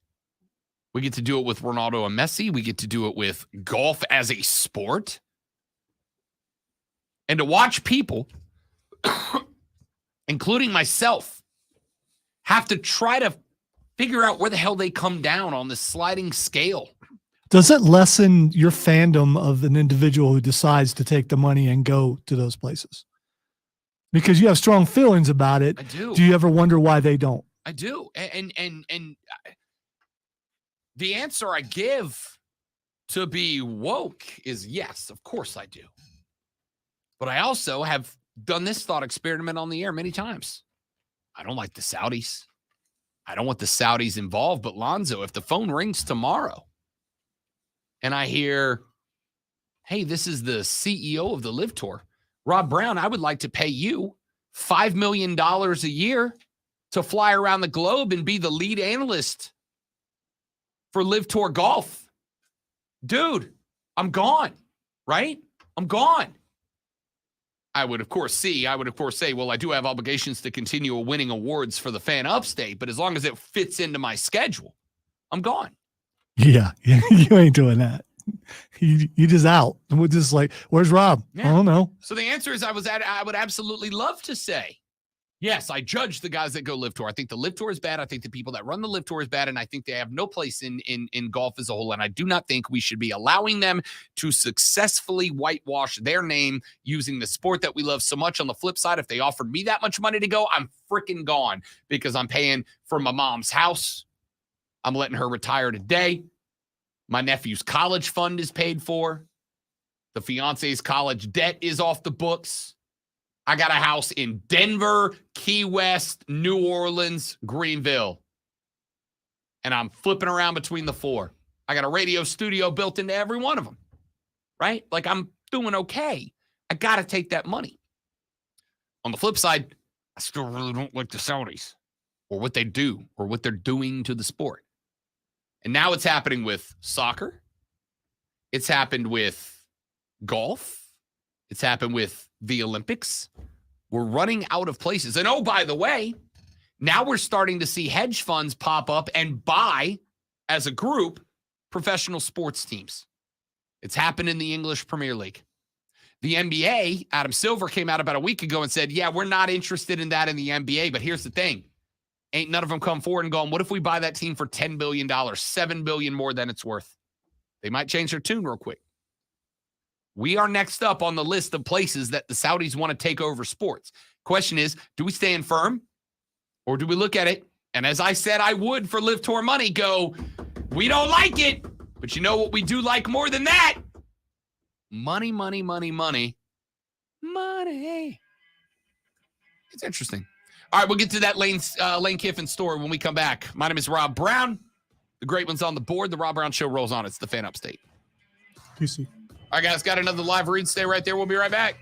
We get to do it with Ronaldo and Messi. We get to do it with golf as a sport. And to watch people, including myself, have to try to figure out where the hell they come down on this sliding scale. Does it lessen your fandom of an individual who decides to take the money and go to those places? Because you have strong feelings about it. I do. Do you ever wonder why they don't? I do. And the answer I give to be woke is yes, of course I do. But I also have done this thought experiment on the air many times. I don't like the Saudis. I don't want the Saudis involved. But Lonzo, if the phone rings tomorrow and I hear, hey, this is the CEO of the Live Tour, Rob Brown, I would like to pay you $5 million a year to fly around the globe and be the lead analyst for Live Tour Golf. Dude, I'm gone, right? I'm gone. I would, of course, say, well, I do have obligations to continue winning awards for the Fan Upstate, but as long as it fits into my schedule, I'm gone. Yeah, you ain't doing that. You just out. We're just like, where's Rob? Yeah. I don't know. So the answer is I would absolutely love to say, yes, I judge the guys that go Live Tour. I think the Live Tour is bad. I think the people that run the Live Tour is bad, and I think they have no place in golf as a whole. And I do not think we should be allowing them to successfully whitewash their name using the sport that we love so much. On the flip side, if they offered me that much money to go, I'm freaking gone because I'm paying for my mom's house. I'm letting her retire today. My nephew's college fund is paid for. The fiance's college debt is off the books. I got a house in Denver, Key West, New Orleans, Greenville. And I'm flipping around between the four. I got a radio studio built into every one of them, right? Like I'm doing okay. I got to take that money. On the flip side, I still really don't like the Saudis or what they do or what they're doing to the sport. And now it's happening with soccer. It's happened with golf. It's happened with the Olympics. We're running out of places. And oh, by the way, now we're starting to see hedge funds pop up and buy, as a group, professional sports teams. It's happened in the English Premier League. The NBA, Adam Silver came out about a week ago and said, yeah, we're not interested in that in the NBA. But here's the thing. Ain't none of them come forward and gone, what if we buy that team for $10 billion, $7 billion more than it's worth? They might change their tune real quick. We are next up on the list of places that the Saudis want to take over sports. Question is, do we stand firm or do we look at it? And as I said, I would for Live Tour money go, we don't like it, but you know what we do like more than that? Money, money, money, money, money. It's interesting. All right, we'll get to that Lane Kiffin story when we come back. My name is Rob Brown. The great one's on the board. The Rob Brown Show rolls on. It's the Fan Upstate. PC. All right, guys, got another live read. Stay right there. We'll be right back.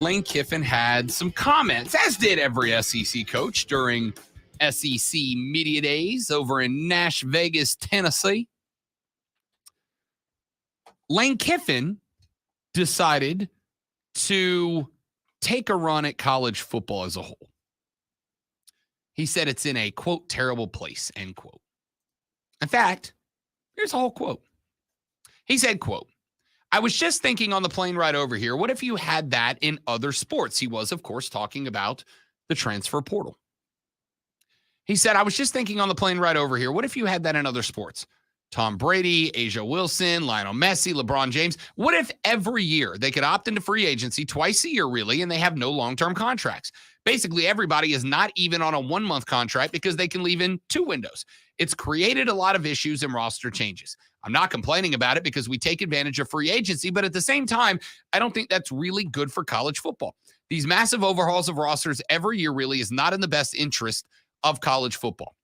Lane Kiffin had some comments, as did every SEC coach during SEC Media Days over in Nash Vegas, Tennessee. Lane Kiffin decided to take a run at college football as a whole. He said it's in a, quote, terrible place, end quote. In fact, here's a whole quote. He said, quote, I was just thinking on the plane ride over here, what if you had that in other sports? He was, of course, talking about the transfer portal. He said, I was just thinking on the plane ride over here, what if you had that in other sports? Tom Brady, Asia Wilson, Lionel Messi, LeBron James. What if every year they could opt into free agency twice a year, really, and they have no long-term contracts? Basically, everybody is not even on a 1-month contract because they can leave in 2 windows. It's created a lot of issues and roster changes. I'm not complaining about it because we take advantage of free agency, but at the same time, I don't think that's really good for college football. These massive overhauls of rosters every year really is not in the best interest of college football.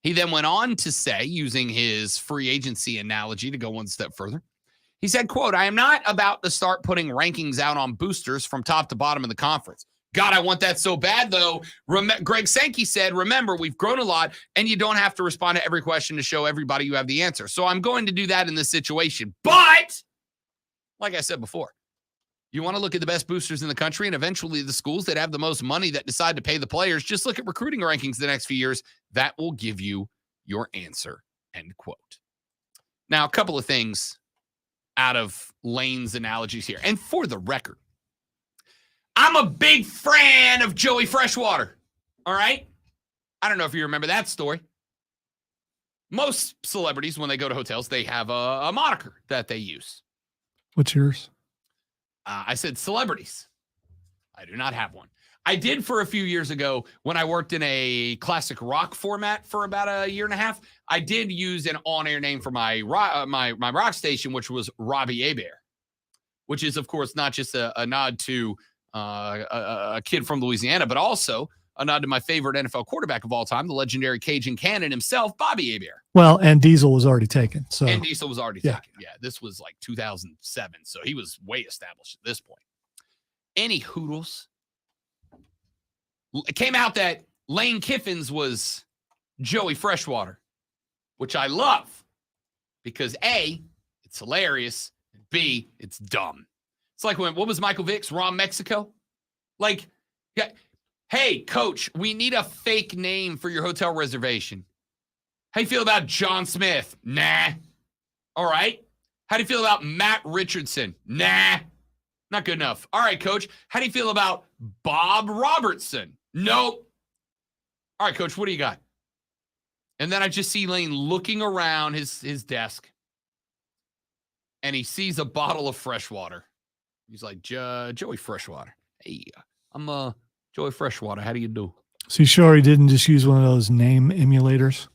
He then went on to say, using his free agency analogy to go one step further, he said, quote, I am not about to start putting rankings out on boosters from top to bottom of the conference. God, I want that so bad, though. Greg Sankey said, remember, we've grown a lot, and you don't have to respond to every question to show everybody you have the answer. So I'm going to do that in this situation. But, like I said before, you want to look at the best boosters in the country and eventually the schools that have the most money that decide to pay the players. Just look at recruiting rankings the next few years. That will give you your answer, end quote. Now, a couple of things out of Lane's analogies here. And for the record, I'm a big fan of Joey Freshwater, all right? I don't know if you remember that story. Most celebrities, when they go to hotels, they have a moniker that they use. What's yours? I said celebrities. I do not have one. I did for a few years ago when I worked in a classic rock format for about a year and a half. I did use an on-air name for my rock station, which was Robbie Hebert, which is, of course, not just a nod to a kid from Louisiana, but also a nod to my favorite NFL quarterback of all time, the legendary Cajun Cannon himself, Bobby Hebert. Well, and Diesel was already taken. So And Diesel was already taken. Yeah, this was like 2007, so he was way established at this point. Any hoodles. It came out that Lane Kiffin's was Joey Freshwater, which I love because A, it's hilarious, and B, it's dumb. It's like what was Michael Vick's Raw Mexico? Like, yeah, hey, coach, we need a fake name for your hotel reservation. How do you feel about John Smith? Nah. All right. How do you feel about Matt Richardson? Nah. Not good enough. All right, coach. How do you feel about Bob Robertson? Nope. All right, coach, what do you got? And then I just see Lane looking around his desk, and he sees a bottle of fresh water. He's like, Joey Freshwater. Hey, I'm Joey Freshwater. How do you do? So you sure he didn't just use one of those name emulators?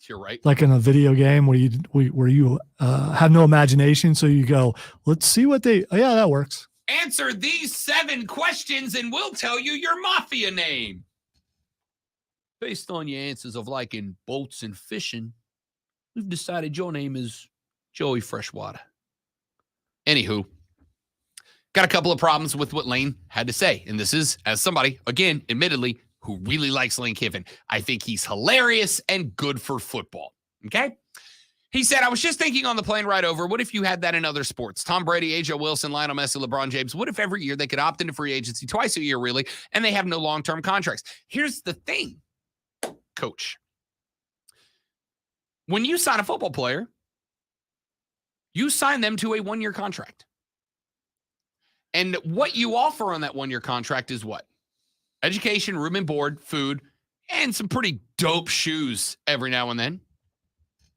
You're right. Like in a video game where you have no imagination. So you go, let's see what yeah, that works. Answer these 7 questions and we'll tell you your mafia name. Based on your answers of liking boats and fishing, we've decided your name is Joey Freshwater. Anywho, got a couple of problems with what Lane had to say. And this is, as somebody, again, admittedly, who really likes Lane Kiffin. I think he's hilarious and good for football. Okay? He said, I was just thinking on the plane ride over, what if you had that in other sports? Tom Brady, Asia Wilson, Lionel Messi, LeBron James. What if every year they could opt into free agency twice a year, really, and they have no long-term contracts? Here's the thing, coach. When you sign a football player, you sign them to a 1-year contract. And what you offer on that 1-year contract is what? Education, room and board, food, and some pretty dope shoes every now and then.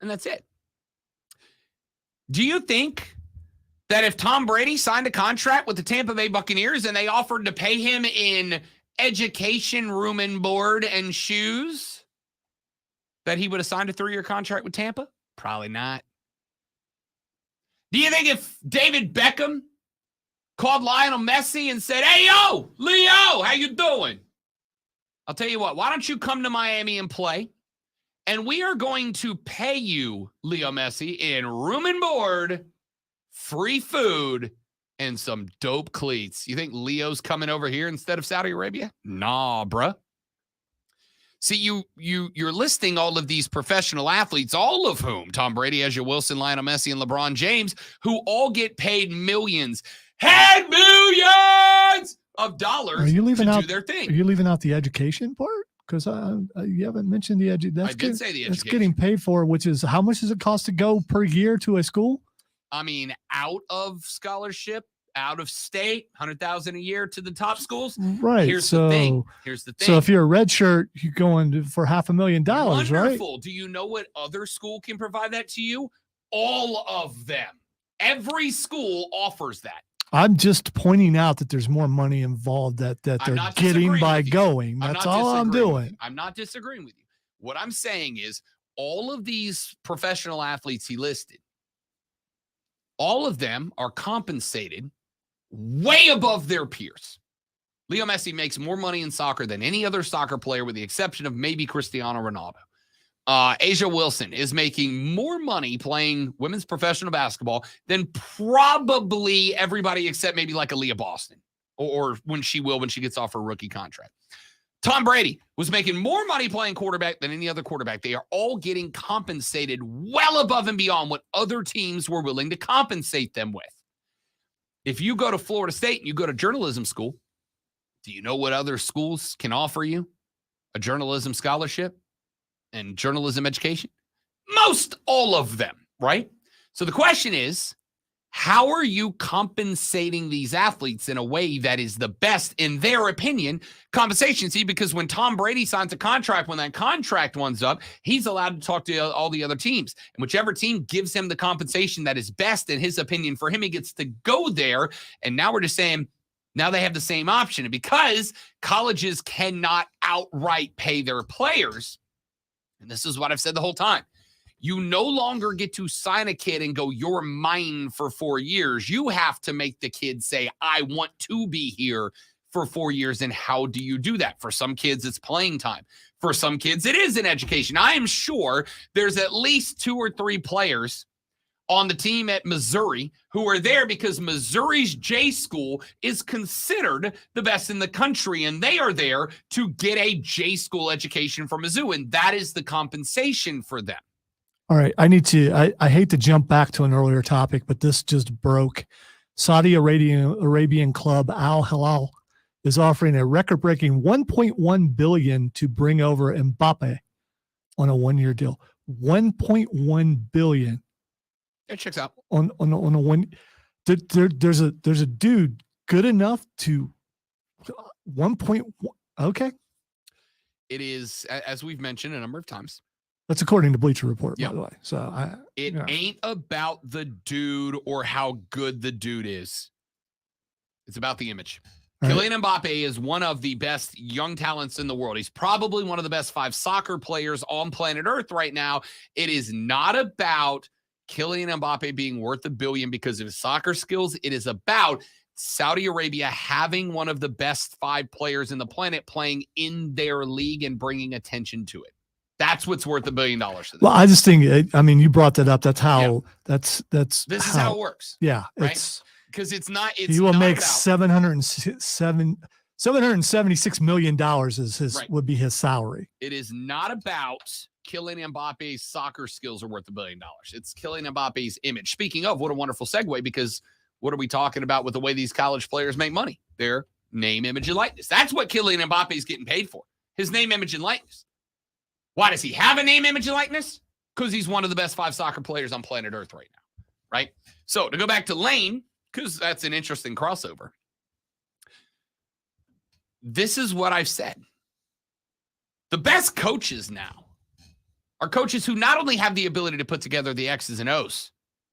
And that's it. Do you think that if Tom Brady signed a contract with the Tampa Bay Buccaneers and they offered to pay him in education, room and board, and shoes, that he would have signed a 3-year contract with Tampa? Probably not. Do you think if David Beckham called Lionel Messi and said, hey, yo, Leo, how you doing? I'll tell you what, why don't you come to Miami and play? And we are going to pay you, Leo Messi, in room and board, free food, and some dope cleats. You think Leo's coming over here instead of Saudi Arabia? Nah, bruh. See, you're listing all of these professional athletes, all of whom, Tom Brady, Asia Wilson, Lionel Messi, and LeBron James, who all get paid millions of dollars to do their thing. Are you leaving out the education part? Because you haven't mentioned the education. I did say the education. That's getting paid for, which is how much does it cost to go per year to a school? I mean, out of scholarship, out of state, $100,000 a year to the top schools. Right. Here's the thing. So if you're a red shirt, you're going for $500,000, right? Wonderful. Do you know what other school can provide that to you? All of them. Every school offers that. I'm just pointing out that there's more money involved that they're getting by going. That's all I'm doing. I'm not disagreeing with you. What I'm saying is all of these professional athletes he listed, all of them are compensated way above their peers. Leo Messi makes more money in soccer than any other soccer player, with the exception of maybe Cristiano Ronaldo. Asia Wilson is making more money playing women's professional basketball than probably everybody except maybe like Aaliyah Boston, or when she gets off her rookie contract. Tom Brady was making more money playing quarterback than any other quarterback. They are all getting compensated well above and beyond what other teams were willing to compensate them with. If you go to Florida State and you go to journalism school, do you know what other schools can offer you? A journalism scholarship and journalism education? Most all of them, right? So the question is, how are you compensating these athletes in a way that is the best, in their opinion, compensation? See, because when Tom Brady signs a contract, when that contract one's up, he's allowed to talk to all the other teams. And whichever team gives him the compensation that is best, in his opinion, for him, he gets to go there. And now we're just saying, now they have the same option. And because colleges cannot outright pay their players, and this is what I've said the whole time, you no longer get to sign a kid and go, you're mine for 4 years. You have to make the kid say, I want to be here for 4 years. And how do you do that? For some kids, it's playing time. For some kids, it is an education. I am sure there's at least 2 or 3 players on the team at Missouri who are there because Missouri's J school is considered the best in the country, and they are there to get a J school education from Mizzou, and that is the compensation for them. All right. I hate to jump back to an earlier topic, but this just broke. Saudi Arabian club Al Hilal is offering a record-breaking $1.1 billion to bring over Mbappe on a 1-year deal. $1.1 billion. It checks out. On a one. There's a dude good enough to 1.1. Okay. It is, as we've mentioned a number of times. That's according to Bleacher Report, by the way. So it ain't about the dude or how good the dude is. It's about the image. Right. Kylian Mbappe is one of the best young talents in the world. He's probably one of the best 5 soccer players on planet Earth right now. It is not about Kylian Mbappe being worth $1 billion because of his soccer skills. It is about Saudi Arabia having one of the best 5 players in the planet playing in their league and bringing attention to it. That's what's worth $1 billion to them. Well, I just think, I mean, you brought that up. That's how, this is how it works. Yeah. Right? It's because it's you will make about, $776 million would be his salary. It is not about Kylian Mbappe's soccer skills are worth $1 billion. It's Kylian Mbappe's image. Speaking of, what a wonderful segue, because what are we talking about with the way these college players make money? Their name, image, and likeness. That's what Kylian Mbappe is getting paid for. His name, image, and likeness. Why does he have a name, image, and likeness? Because he's one of the best 5 soccer players on planet Earth right now, right? So to go back to Lane, because that's an interesting crossover. This is what I've said. The best coaches now are coaches who not only have the ability to put together the X's and O's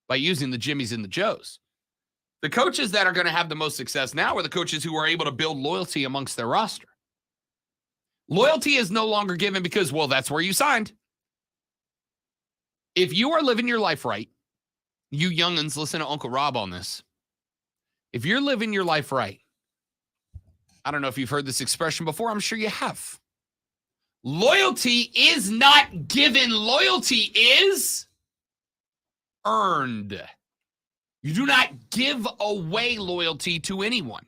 by using the Jimmies and the Joes. The coaches that are going to have the most success now are the coaches who are able to build loyalty amongst their roster. Loyalty is no longer given because, well, that's where you signed. If you are living your life right, you youngins, listen to Uncle Rob on this. If you're living your life right, I don't know if you've heard this expression before. I'm sure you have. Loyalty is not given. Loyalty is earned. You do not give away loyalty to anyone.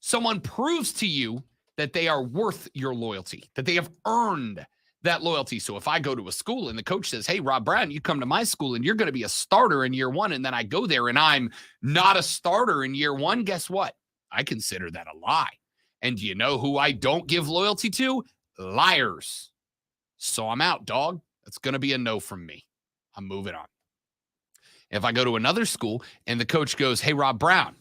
Someone proves to you that they are worth your loyalty, that they have earned that loyalty. So if I go to a school and the coach says, hey, Rob Brown, you come to my school and you're going to be a starter in year one, and then I go there and I'm not a starter in year one, guess what? I consider that a lie. And do you know who I don't give loyalty to? Liars. So I'm out, dog. That's going to be a no from me. I'm moving on. If I go to another school and the coach goes, hey, Rob Brown,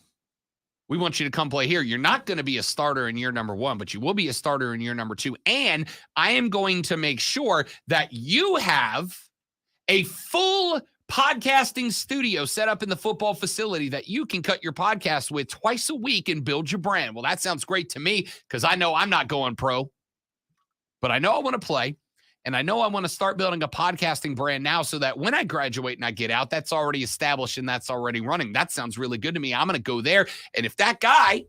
we want you to come play here. You're not going to be a starter in year number one, but you will be a starter in year number two. And I am going to make sure that you have a full podcasting studio set up in the football facility that you can cut your podcast with twice a week and build your brand. Well, that sounds great to me because I know I'm not going pro, but I know I want to play. And I know I want to start building a podcasting brand now so that when I graduate and I get out, that's already established and that's already running. That sounds really good to me. I'm going to go there. And if that guy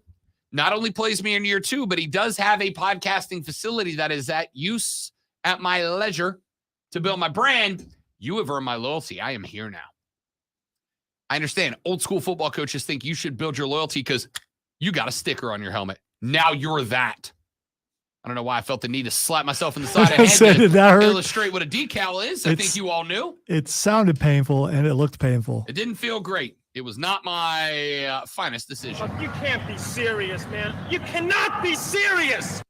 not only plays me in year two, but he does have a podcasting facility that is at use at my leisure to build my brand, you have earned my loyalty. I am here now. I understand old school football coaches think you should build your loyalty because you got a sticker on your helmet. Now you're that. I don't know why I felt the need to slap myself in the side of the head to illustrate what a decal is. I think you all knew. It sounded painful and it looked painful. It didn't feel great. It was not my finest decision. You can't be serious, man. You cannot be serious.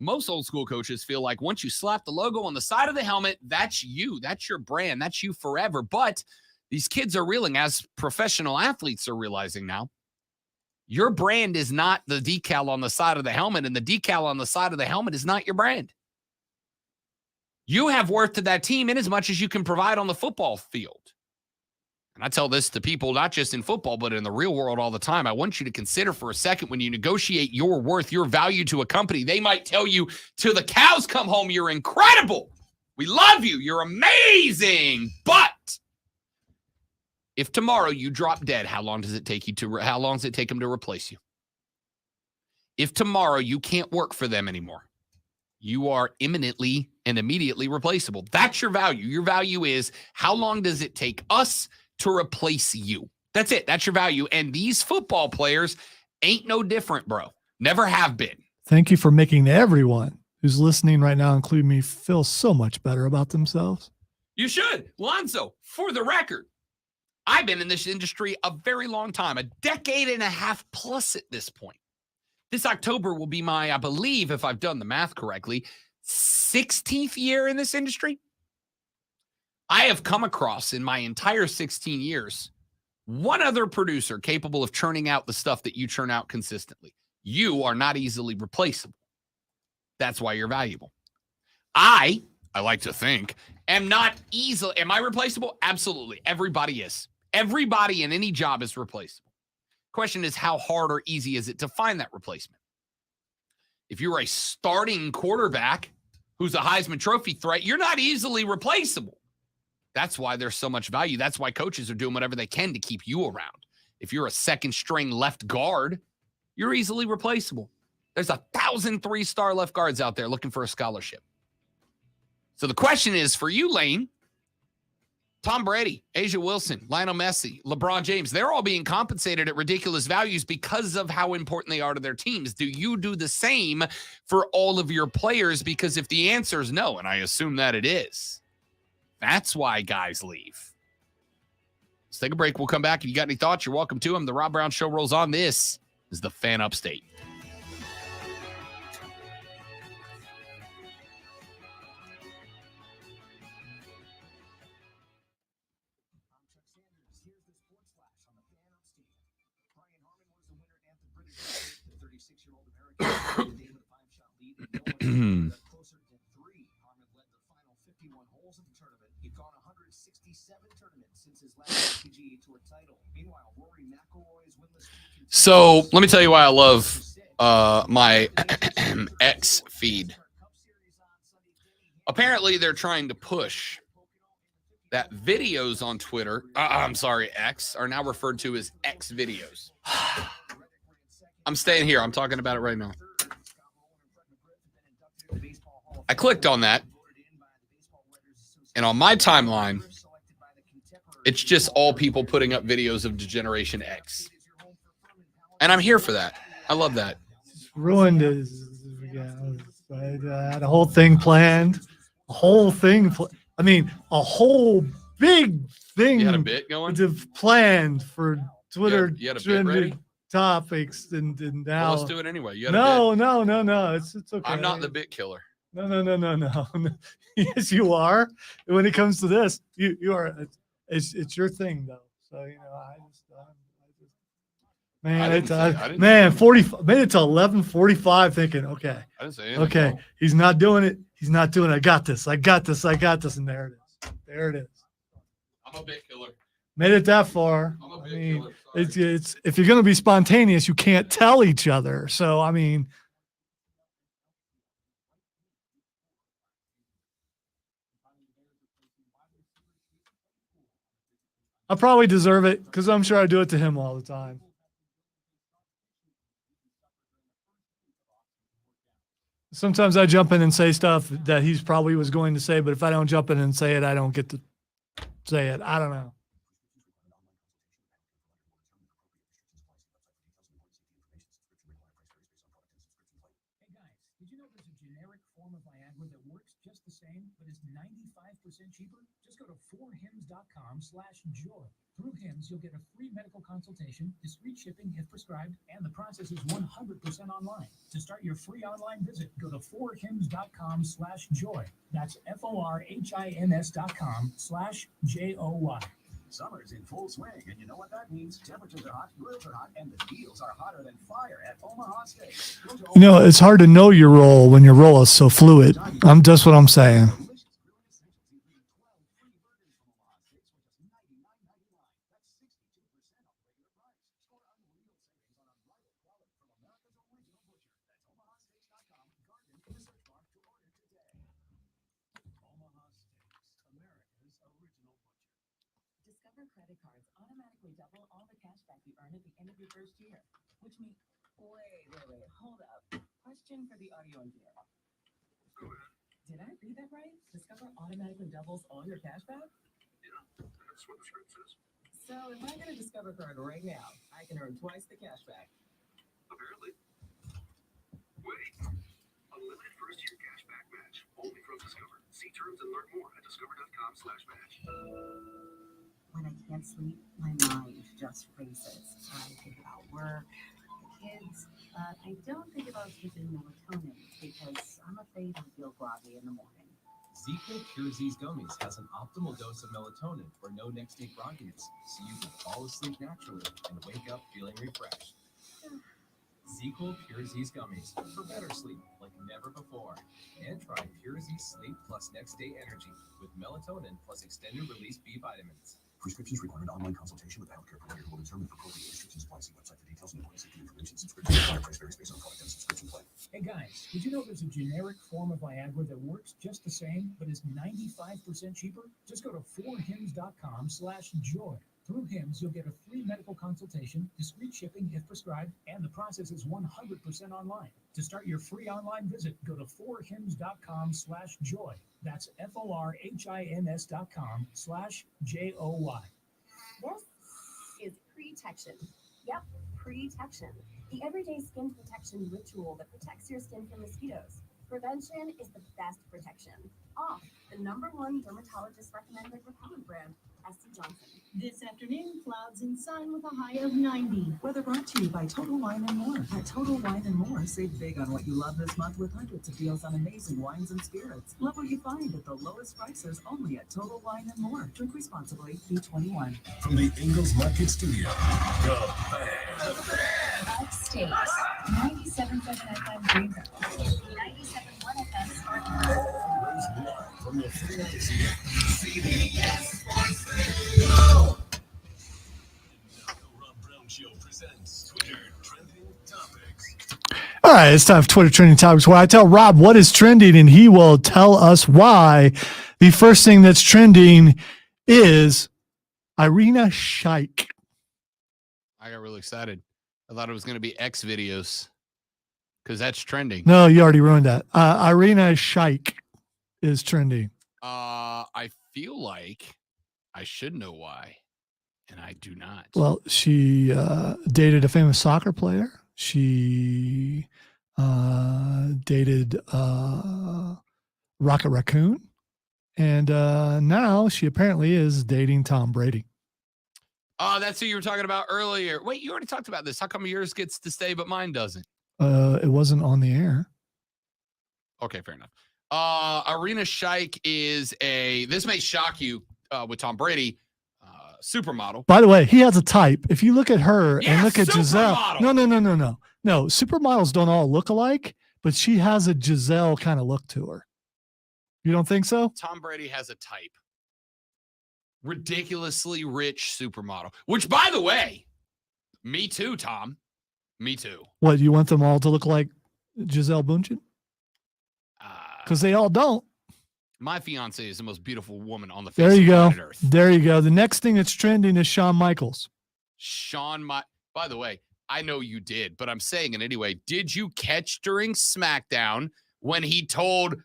Most old school coaches feel like once you slap the logo on the side of the helmet, that's you. That's your brand. That's you forever. But these kids are realizing, as professional athletes are realizing now, your brand is not the decal on the side of the helmet, and the decal on the side of the helmet is not your brand. You have worth to that team in as much as you can provide on the football field. And I tell this to people, not just in football, but in the real world all the time. I want you to consider for a second when you negotiate your worth, your value to a company, they might tell you till the cows come home, you're incredible. We love you. You're amazing. But if tomorrow you drop dead, how long does it take them to replace you? If tomorrow you can't work for them anymore, you are imminently and immediately replaceable. That's your value. Your value is how long does it take us to replace you? That's it. That's your value. And these football players ain't no different, bro. Never have been. Thank you for making everyone who's listening right now, including me, feel so much better about themselves. You should. Lonzo, for the record, I've been in this industry a very long time, a decade and a half plus at this point. This October will be my, I believe, if I've done the math correctly, 16th year in this industry. I have come across in my entire 16 years one other producer capable of churning out the stuff that you churn out consistently. You are not easily replaceable. That's why you're valuable. I like to think, am not easily. Am I replaceable? Absolutely. Everybody is. Everybody in any job is replaceable. Question is, how hard or easy is it to find that replacement? If you're a starting quarterback who's a Heisman Trophy threat, you're not easily replaceable. That's why there's so much value. That's why coaches are doing whatever they can to keep you around. If you're a second string left guard, you're easily replaceable. There's 1,000 3-star left guards out there looking for a scholarship. So the question is for you, Lane, Tom Brady, Asia Wilson, Lionel Messi, LeBron James, they're all being compensated at ridiculous values because of how important they are to their teams. Do you do the same for all of your players? Because if the answer is no, and I assume that it is, that's why guys leave. Let's take a break. We'll come back. If you got any thoughts, you're welcome to them. The Rob Brown Show rolls on. This is the Fan Upstate. So let me tell you why I love my X feed. Apparently, they're trying to push that videos on Twitter, X, are now referred to as X videos. I'm staying here. I'm talking about it right now. I clicked on that, and on my timeline, It's just all people putting up videos of Degeneration X. And I'm here for that. I love that. Ruined his, yeah. I had a whole thing planned. A whole thing. I mean, a whole big thing. You had a bit going? Planned for Twitter You had a bit trending ready? topics, and now. Well, let's do it anyway. You had No. a bit. No. It's okay. I'm not the bit killer. No. Yes, you are. When it comes to this, you are. It's your thing, though. So man, 40 made it to 11:45, thinking, okay, I didn't say anything. okay, wrong. he's not doing it. He's not doing it. I got this, and there it is. There it is. I'm a bit killer. Made it that far. I'm a I bit mean, killer. it's if you're going to be spontaneous, you can't tell each other. So I mean. I probably deserve it because I'm sure I do it to him all the time. Sometimes I jump in and say stuff that he's probably was going to say, but if I don't jump in and say it, I don't get to say it. I don't know. Hey guys, did you know there's a generic form of Viagra that works just the same, but is 95% cheaper? Just go to 4hims.com/joy. Through Hims, you'll get a free medical consultation, discreet shipping if prescribed, and the process is 100% online. To start your free online visit, go to 4hims.com/joy. That's FORHINS.com/JOY. Summer's in full swing, and you know what that means. Temperatures are hot, grills are hot, and the deals are hotter than fire at Omaha Steaks. You know, it's hard to know your role when your role is so fluid. That's what I'm saying. Discover credit cards automatically double all the cash back you earn at the end of your first year, which means, wait, hold up. Question for the audio engineer. Did I read that right? Discover automatically doubles all your cash back? Yeah, that's what the script says. So if I get a Discover card right now, I can earn twice the cash back. Apparently. Wait. Unlimited first-year cashback match only from Discover. See terms and learn more at discover.com/match. When I can't sleep, my mind just races. I think about work, the kids, but I don't think about taking melatonin because I'm afraid I'll feel groggy in the morning. ZQuil Pure Z's Gummies has an optimal dose of melatonin for no next-day grogginess, so you can fall asleep naturally and wake up feeling refreshed. ZQuil Pure Z's Gummies for better sleep like never before. And try Pure Z Sleep Plus Next Day Energy with melatonin plus extended release B vitamins. Prescriptions require an online consultation with a healthcare provider who will determine if appropriate restrictions apply. See website for details and important safety information. Subscription price varies based on product and subscription plan. Hey guys, did you know there's a generic form of Viagra that works just the same, but is 95% cheaper? Just go to 4hims.com/joy. Through Hims, you'll get a free medical consultation, discreet shipping if prescribed, and the process is 100% online. To start your free online visit, go to 4hims.com/joy. That's FORHINS.com/JOY. This is Protection. Yep, Protection. The everyday skin protection ritual that protects your skin from mosquitoes. Prevention is the best protection. Off the #1 dermatologist recommended repellent brand, S.C. Johnson. This afternoon, clouds and sun with a high of 90. Weather brought to you by Total Wine & More. At Total Wine & More, save big on what you love this month with hundreds of deals on amazing wines and spirits. Love what you find at the lowest prices only at Total Wine & More. Drink responsibly. B21. From the Ingalls Market Studio, the Upstate, 97.7 FM Greenville, 97.1 FM Spartanburg. from the CBS Sports Radio. Rob Brown Show presents Twitter Trending Topics. All right, it's time for Twitter Trending Topics, where I tell Rob what is trending, and he will tell us why. The first thing that's trending is Irina Shayk. I got really excited. I thought it was going to be X videos because that's trending. No, you already ruined that. Irina Shayk is trending. I feel like I should know why, and I do not. Well, she dated a famous soccer player. She dated Rocket Raccoon. And now she apparently is dating Tom Brady. Oh, that's who you were talking about earlier. Wait, you already talked about this. How come yours gets to stay but mine doesn't? It wasn't on the air. Okay, fair enough. Arena Shike is this may shock you with Tom Brady, supermodel. By the way, he has a type. If you look at her and look at Giselle. Supermodel. No, supermodels don't all look alike, but she has a Giselle kind of look to her. You don't think so? Tom Brady has a type. Ridiculously rich supermodel. Which, by the way, me too, Tom. Me too. What, you want them all to look like Giselle Bundchen? Because they all don't. My fiance is the most beautiful woman on the face There you of go. planet Earth. There you go. The next thing that's trending is Shawn Michaels. By the way, I know you did, but I'm saying it anyway. Did you catch during SmackDown when he told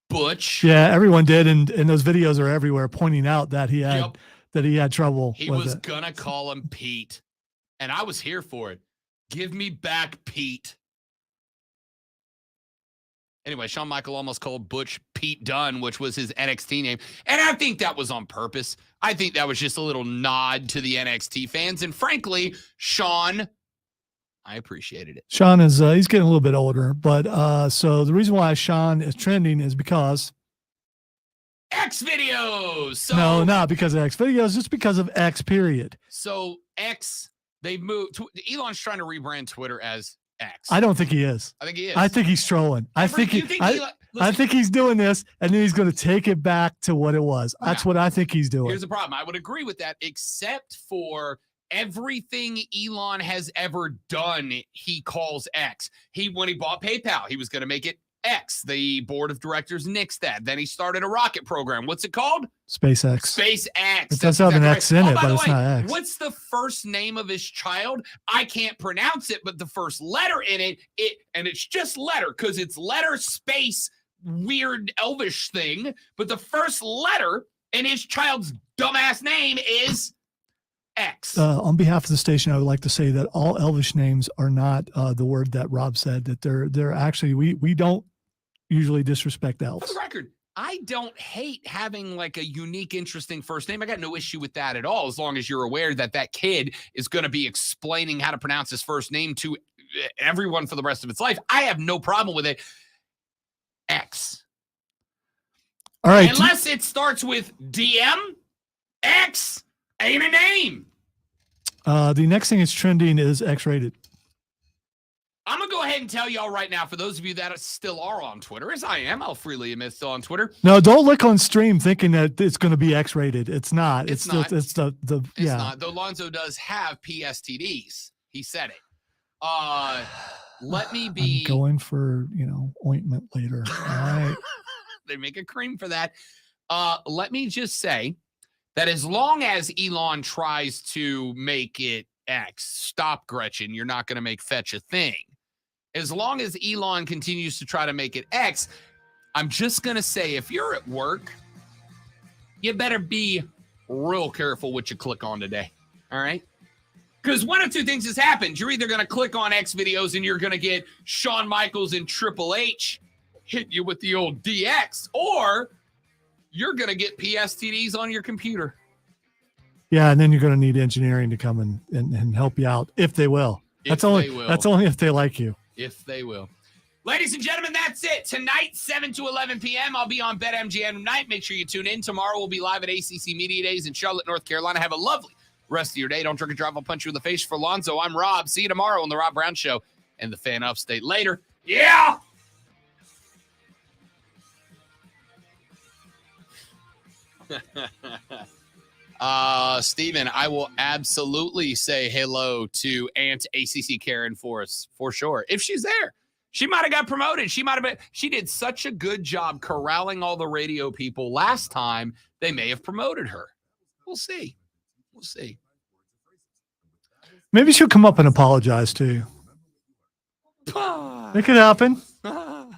Butch? Yeah, everyone did, and those videos are everywhere pointing out that he had trouble. He was gonna call him Pete, and I was here for it. Give me back Pete. Anyway, Shawn Michael almost called Butch Pete Dunne, which was his NXT name, and I think that was on purpose. I think that was just a little nod to the NXT fans, and frankly, Shawn, I appreciated it. Shawn is he's getting a little bit older, but so the reason why Shawn is trending is because X videos. So, no, not because of X videos, just because of X period. So X, they moved. Elon's trying to rebrand Twitter as X. I don't think he is. I think he is. I think he's trolling. I think he's doing this, and then he's going to take it back to what it was. That's what I think he's doing. Here's the problem. I would agree with that, except for everything Elon has ever done, he calls X. When he bought PayPal, he was going to make it X. The board of directors nixed that. Then he started a rocket program. What's it called? SpaceX. SpaceX. It does have an X in it, but it's not X. What's the first name of his child? I can't pronounce it, but the first letter in it, and it's just letter because it's letter space weird elvish thing, but the first letter in his child's dumbass name is X. On behalf of the station, I would like to say that all Elvish names are not the word that Rob said, that they're actually, we don't usually disrespect elves. For the record, I don't hate having like a unique, interesting first name. I got no issue with that at all, as long as you're aware that that kid is going to be explaining how to pronounce his first name to everyone for the rest of its life. I have no problem with it. X. All right. Unless it starts with DM, X ain't a name. The next thing that's trending is X-rated. I'm going to go ahead and tell y'all right now, for those of you that still are on Twitter, as I am, I'll freely admit still on Twitter. No, don't look on stream thinking that it's going to be X-rated. It's not. It's not. It's the It's not. Though Lonzo does have PSTDs. He said it. Let me be. I'm going for, ointment later. All right. They make a cream for that. Let me just say that as long as Elon tries to make it X, stop Gretchen, you're not going to make fetch a thing. As long as Elon continues to try to make it X, I'm just going to say, if you're at work, you better be real careful what you click on today. All right? Because one of two things has happened. You're either going to click on X videos and you're going to get Shawn Michaels and Triple H hit you with the old DX, or you're going to get PSTDs on your computer. Yeah, and then you're going to need engineering to come and help you out, if they will. That's only if they like you. If they will. Ladies and gentlemen, that's it. Tonight, 7 to 11 p.m., I'll be on BetMGM tonight. Make sure you tune in. Tomorrow, we'll be live at ACC Media Days in Charlotte, North Carolina. Have a lovely rest of your day. Don't drink and drive. I'll punch you in the face. For Lonzo, I'm Rob. See you tomorrow on The Rob Brown Show and the Fan Upstate. Later. Yeah! Steven, I will absolutely say hello to Aunt ACC Karen for us, for sure. If she's there, she might have got promoted. She did such a good job corralling all the radio people last time. They may have promoted her. We'll see. We'll see. Maybe she'll come up and apologize to you. It could happen. You know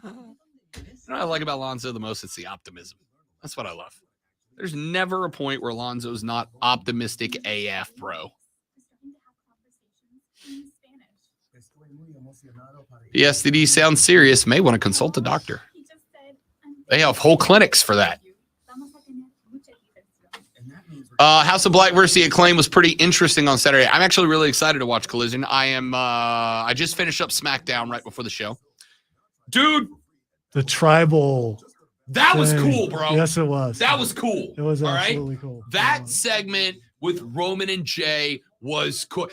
what I like about Lonzo the most? It's the optimism. That's what I love. There's never a point where Lonzo's not optimistic AF, bro. The STD sounds serious. May want to consult a doctor. They have whole clinics for that. House of Black versus the Acclaim was pretty interesting on Saturday. I'm actually really excited to watch Collision. I just finished up SmackDown right before the show. Dude. The tribal. That was cool, bro. Yes, it was. That was cool. It was all absolutely right? cool. That segment with Roman and Jay was cool.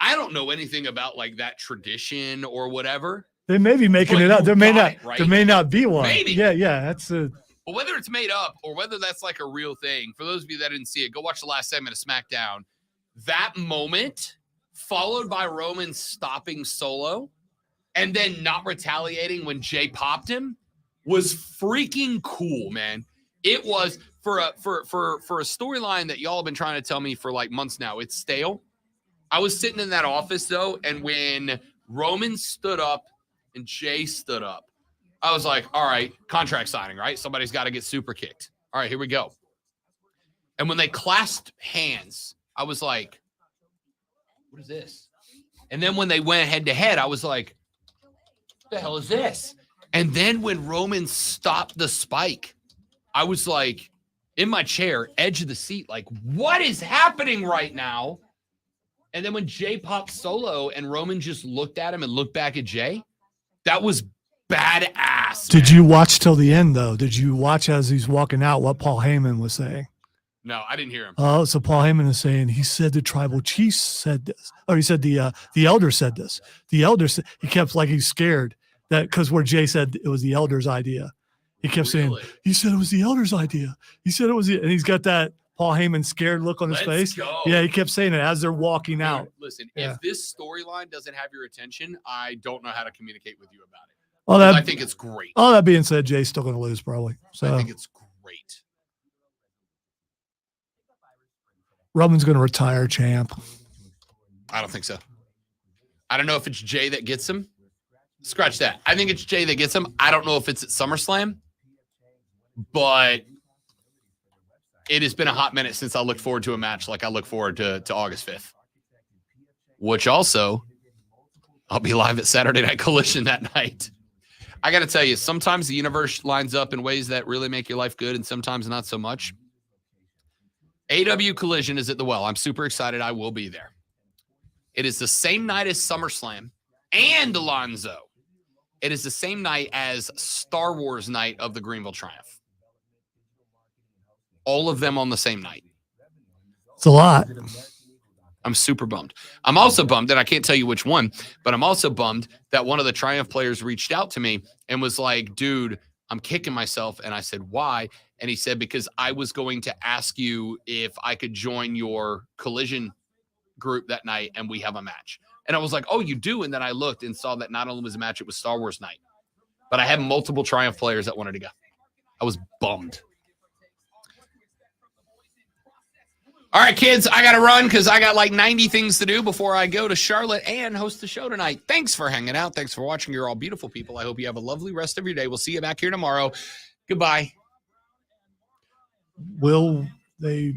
I don't know anything about like that tradition or whatever. They may be making it up. There may not. Right? There may not be one. Maybe. Yeah. That's a. But whether it's made up or whether that's like a real thing, for those of you that didn't see it, go watch the last segment of SmackDown. That moment, followed by Roman stopping Solo and then not retaliating when Jay popped him, was freaking cool, man. It was for a storyline that y'all have been trying to tell me for like months now. It's stale. I was sitting in that office though, and when Roman stood up and Jay stood up, I was like, all right, contract signing, right? Somebody's got to get super kicked. All right, here we go. And when they clasped hands, I was like, what is this? And then when they went head to head, I was like, what the hell is this? And then when Roman stopped the spike, I was like in my chair, edge of the seat, like, what is happening right now? And then when Jay popped Solo and Roman just looked at him and looked back at Jay, that was badass. Did you watch till the end though? Did you watch as he's walking out what Paul Heyman was saying? No, I didn't hear him. Oh, so Paul Heyman is saying he said the tribal chiefs said this, or he said the elder said this. The elder said, he kept like he's scared that because where Jay said it was the elder's idea, he kept saying he said it was the elder's idea. He said it was, and he's got that Paul Heyman scared look on his face. Go. Yeah, he kept saying it as they're walking out. Listen, Yeah. if this storyline doesn't have your attention, I don't know how to communicate with you about it. All that, I think it's great. All that being said, Jay's still going to lose probably. So I think it's great. Roman's going to retire champ. I don't think so. I don't know if it's Jay that gets him. Scratch that. I think it's Jay that gets him. I don't know if it's at SummerSlam, but it has been a hot minute since I looked forward to a match like I look forward to August 5th, which also I'll be live at Saturday Night Collision that night. I got to tell you, sometimes the universe lines up in ways that really make your life good and sometimes not so much. AW Collision is at the Well. I'm super excited. I will be there. It is the same night as SummerSlam and Alonzo. It is the same night as Star Wars night of the Greenville Triumph. All of them on the same night. It's a lot. I'm super bummed. I'm also bummed, and I can't tell you which one, but I'm also bummed that one of the Triumph players reached out to me and was like, dude, I'm kicking myself. And I said, why? And he said, because I was going to ask you if I could join your Collision group that night and we have a match. And I was like, oh, you do? And then I looked and saw that not only was a match, it was Star Wars night. But I had multiple Triumph players that wanted to go. I was bummed. All right, kids, I got to run because I got like 90 things to do before I go to Charlotte and host the show tonight. Thanks for hanging out. Thanks for watching. You're all beautiful people. I hope you have a lovely rest of your day. We'll see you back here tomorrow. Goodbye. Will they